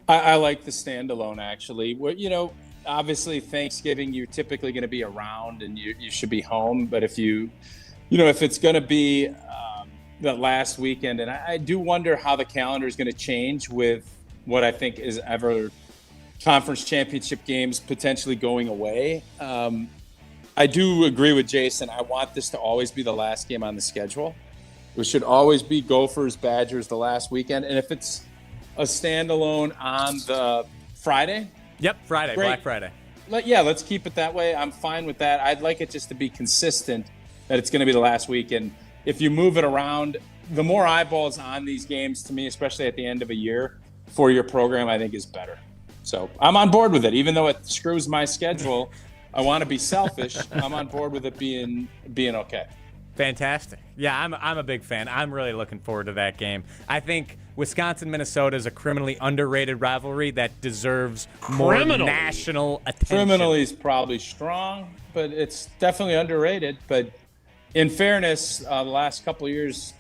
I like the standalone, actually. Obviously Thanksgiving, you're typically going to be around and you should be home. But if if it's going to be the last weekend, and I do wonder how the calendar is going to change with what I think is ever conference championship games potentially going away. I do agree with Jason. I want this to always be the last game on the schedule. It should always be Gophers, Badgers the last weekend. And if it's a standalone on the Friday. Yep, Friday, great. Black Friday. Let's keep it that way. I'm fine with that. I'd like it just to be consistent that it's going to be the last week. And if you move it around, the more eyeballs on these games, to me, especially at the end of a year for your program, I think is better. So I'm on board with it. Even though it screws my schedule, I want to be selfish. I'm on board with it being okay. Fantastic. Yeah, I'm a big fan. I'm really looking forward to that game. I think Wisconsin-Minnesota is a criminally underrated rivalry that deserves more national attention. Criminally is probably strong, but it's definitely underrated. But in fairness, the last couple of years,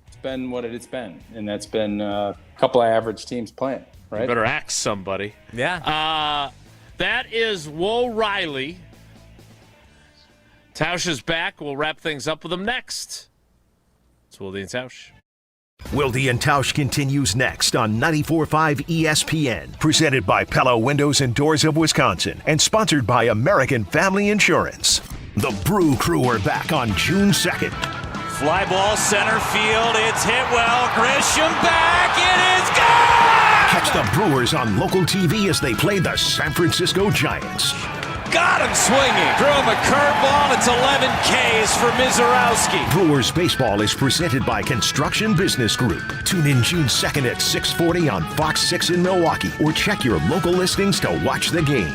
it's been what it's been, and that's been a couple of average teams playing, right? You better axe somebody. Yeah. That is Wo Riley. Tausch is back. We'll wrap things up with him next. It's Wilde and Tausch. Wilde and Tausch continues next on 94.5 ESPN, presented by Pella Windows and Doors of Wisconsin, and sponsored by American Family Insurance. The Brew Crew are back on June 2nd. Fly ball center field. It's hit well. Grisham back. It is gone! Catch the Brewers on local TV as they play the San Francisco Giants. Got him swinging. Threw him a curveball. It's 11 Ks for Mizorowski. Brewers baseball is presented by Construction Business Group. Tune in June 2nd at 6:40 on Fox 6 in Milwaukee, or check your local listings to watch the game.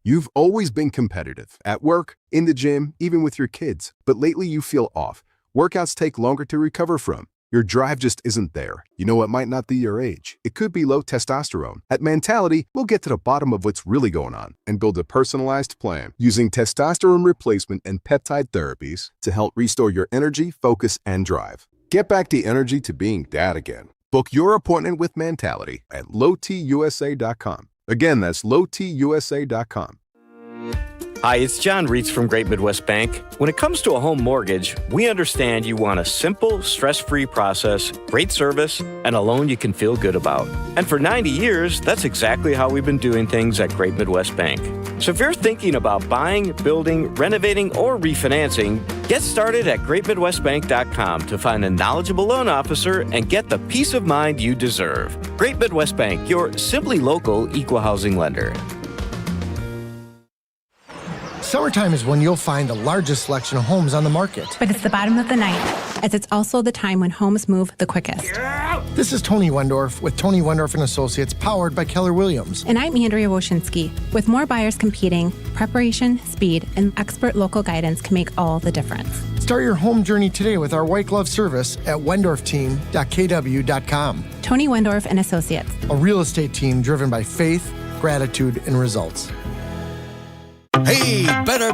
You've always been competitive at work, in the gym, even with your kids. But lately you feel off. Workouts take longer to recover from. Your drive just isn't there. You know, it might not be your age. It could be low testosterone. At Mentality, we'll get to the bottom of what's really going on and build a personalized plan using testosterone replacement and peptide therapies to help restore your energy, focus, and drive. Get back the energy to being dad again. Book your appointment with Mentality at lowtusa.com. Again, that's lowtusa.com. Hi, it's John Reitz from Great Midwest Bank. When it comes to a home mortgage, we understand you want a simple, stress-free process, great service, and a loan you can feel good about. And for 90 years, that's exactly how we've been doing things at Great Midwest Bank. So if you're thinking about buying, building, renovating, or refinancing, get started at greatmidwestbank.com to find a knowledgeable loan officer and get the peace of mind you deserve. Great Midwest Bank, your simply local equal housing lender. Summertime is when you'll find the largest selection of homes on the market. But it's the bottom of the night, as it's also the time when homes move the quickest. This is Tony Wendorf with Tony Wendorf & Associates, powered by Keller Williams. And I'm Andrea Wojcinski. With more buyers competing, preparation, speed, and expert local guidance can make all the difference. Start your home journey today with our white glove service at wendorfteam.kw.com. Tony Wendorf & Associates. A real estate team driven by faith, gratitude, and results. Hey, better.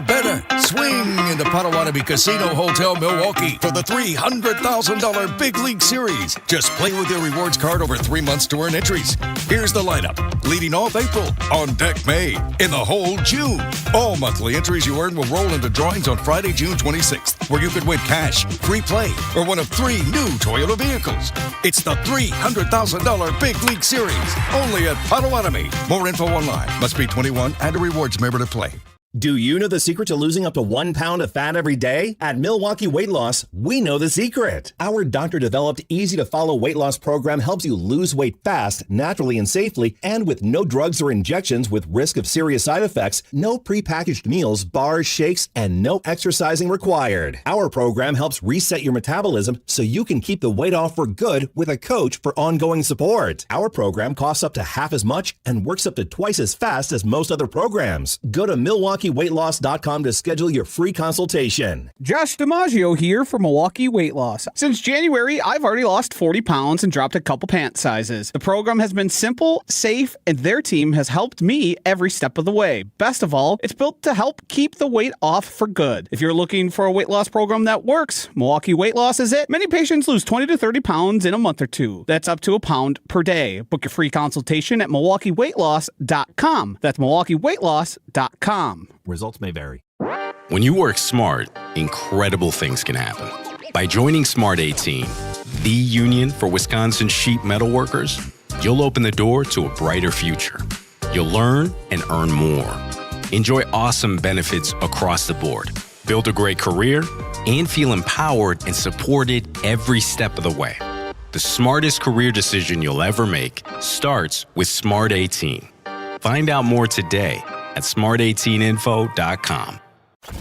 Swing into Potawatomi Casino Hotel, Milwaukee for the $300,000 Big League Series. Just play with your rewards card over 3 months to earn entries. Here's the lineup. Leading off April, on deck May, in the hole June. All monthly entries you earn will roll into drawings on Friday, June 26th, where you could win cash, free play, or one of 3 new Toyota vehicles. It's the $300,000 Big League Series, only at Potawatomi. More info online. Must be 21 and a rewards member to play. Do you know the secret to losing up to 1 pound of fat every day? At Milwaukee Weight Loss, we know the secret. Our doctor-developed, easy-to-follow weight loss program helps you lose weight fast, naturally and safely, and with no drugs or injections with risk of serious side effects, no prepackaged meals, bars, shakes, and no exercising required. Our program helps reset your metabolism so you can keep the weight off for good with a coach for ongoing support. Our program costs up to half as much and works up to twice as fast as most other programs. Go to Milwaukee MilwaukeeWeightLoss.com to schedule your free consultation. Josh DiMaggio here for Milwaukee Weight Loss. Since January, I've already lost 40 pounds and dropped a couple pant sizes. The program has been simple, safe, and their team has helped me every step of the way. Best of all, it's built to help keep the weight off for good. If you're looking for a weight loss program that works, Milwaukee Weight Loss is it. Many patients lose 20 to 30 pounds in a month or two. That's up to a pound per day. Book your free consultation at MilwaukeeWeightLoss.com. That's MilwaukeeWeightLoss.com. Results may vary. When you work smart, incredible things can happen. By joining Smart 18, the union for Wisconsin sheet metal workers, you'll open the door to a brighter future. You'll learn and earn more. Enjoy awesome benefits across the board. Build a great career and feel empowered and supported every step of the way. The smartest career decision you'll ever make starts with Smart 18. Find out more today at smart18info.com.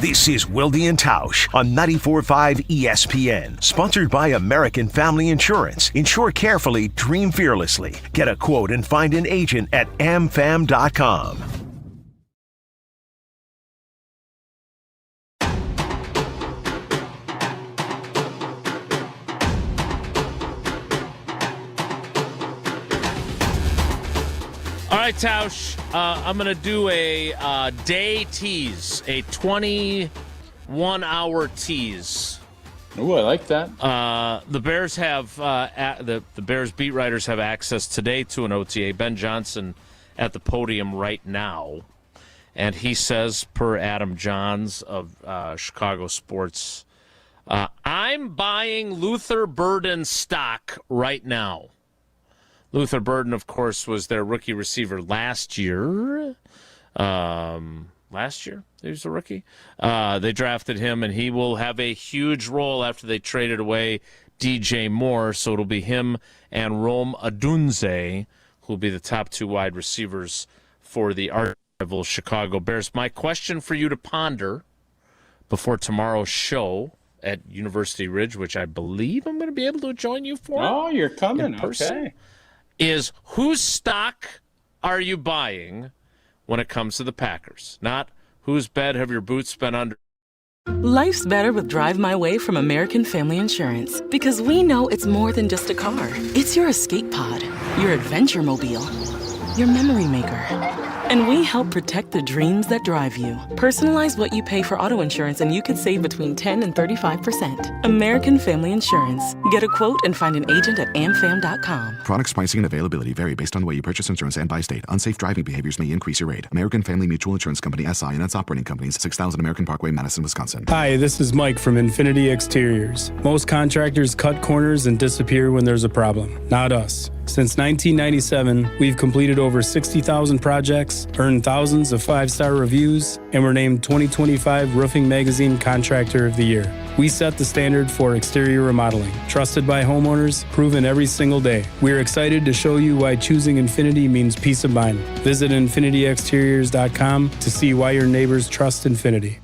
This is Wilde and Tausch on 94.5 ESPN, sponsored by American Family Insurance. Insure carefully, dream fearlessly. Get a quote and find an agent at amfam.com. All right, Tausch, I'm going to do a day tease, a 21-hour tease. Oh, I like that. The Bears have the Bears beat writers have access today to an OTA. Ben Johnson at the podium right now, and he says, per Adam Johns of Chicago Sports, I'm buying Luther Burden stock right now. Luther Burden, of course, was their rookie receiver last year. Last year, he was a rookie. They drafted him, and he will have a huge role after they traded away DJ Moore. So it'll be him and Rome Odunze, who will be the top two wide receivers for the arch-rival Chicago Bears. My question for you to ponder before tomorrow's show at University Ridge, which I believe I'm going to be able to join you for. Oh, you're coming. In person, okay. Is whose stock are you buying when it comes to the Packers? Not whose bed have your boots been under. Life's better with Drive My Way from American Family Insurance, because we know it's more than just a car. It's your escape pod, your adventure mobile, your memory maker. And we help protect the dreams that drive you. Personalize what you pay for auto insurance and you could save between 10 and 35%. American Family Insurance. Get a quote and find an agent at amfam.com. Products, pricing, and availability vary based on the way you purchase insurance and by state. Unsafe driving behaviors may increase your rate. American Family Mutual Insurance Company, SI, and its operating companies, 6000 American Parkway, Madison, Wisconsin. Hi, this is Mike from Infinity Exteriors. Most contractors cut corners and disappear when there's a problem. Not us. Since 1997, we've completed over 60,000 projects, earned thousands of 5-star reviews, and were named 2025 Roofing Magazine Contractor of the Year. We set the standard for exterior remodeling, trusted by homeowners, proven every single day. We're excited to show you why choosing Infinity means peace of mind. Visit infinityexteriors.com to see why your neighbors trust Infinity.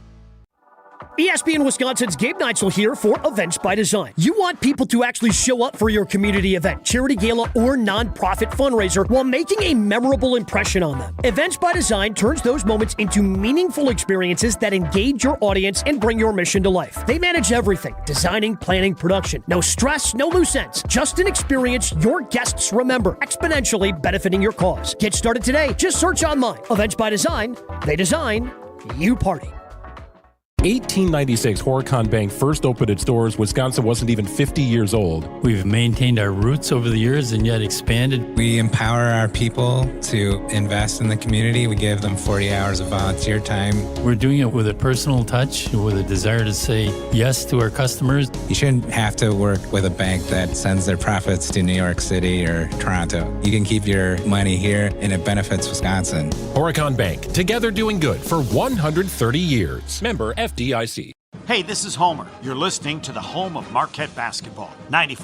ESPN Wisconsin's Gabe Neitzel here for Events by Design. You want people to actually show up for your community event, charity gala, or nonprofit fundraiser while making a memorable impression on them. Events by Design turns those moments into meaningful experiences that engage your audience and bring your mission to life. They manage everything: designing, planning, production. No stress, no loose ends. Just an experience your guests remember, exponentially benefiting your cause. Get started today. Just search online. Events by Design. They design, you party. 1896, Horicon Bank first opened its doors. Wisconsin wasn't even 50 years old. We've maintained our roots over the years and yet expanded. We empower our people to invest in the community. We give them 40 hours of volunteer time. We're doing it with a personal touch, with a desire to say yes to our customers. You shouldn't have to work with a bank that sends their profits to New York City or Toronto. You can keep your money here and it benefits Wisconsin. Horicon Bank, together doing good for 130 years. Member FDIC. Hey, this is Homer. You're listening to the home of Marquette basketball, 94.